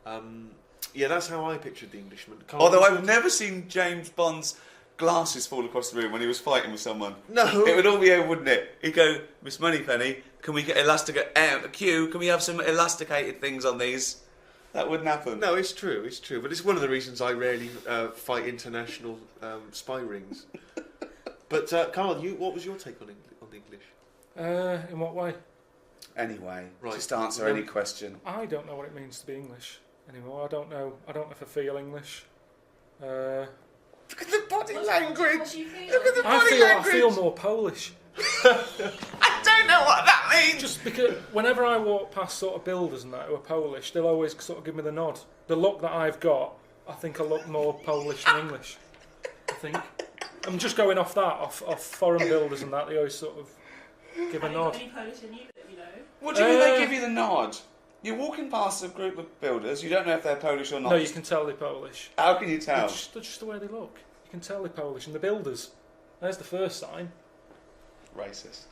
on. Yeah, that's how I pictured the Englishman. Although I've never seen James Bond's glasses fall across the room when he was fighting with someone. No. It would all be over, wouldn't it? He'd go, "Miss Moneypenny, can we get Q, can we have some elasticated things on these?" That wouldn't happen. No, it's true, but it's one of the reasons I rarely fight international spy rings. But Karl, what was your take on English? In what way? Anyway, right. Just answer any question. I don't know what it means to be English anymore. I don't know if I feel English. Look at the body language. What do you feel? Look at the body language. I feel more Polish. I don't know what that means. Just because whenever I walk past sort of builders and that who are Polish, they'll always sort of give me the nod. The look that I've got, I think I look more Polish than English. I think. I'm just going off foreign builders and that. They always sort of give a nod. Any Polish in you that you know? What do you mean they give you the nod? You're walking past a group of builders, you don't know if they're Polish or not. No, you can tell they're Polish. How can you tell? They're just the way they look. You can tell they're Polish. And the builders, there's the first sign. Racist.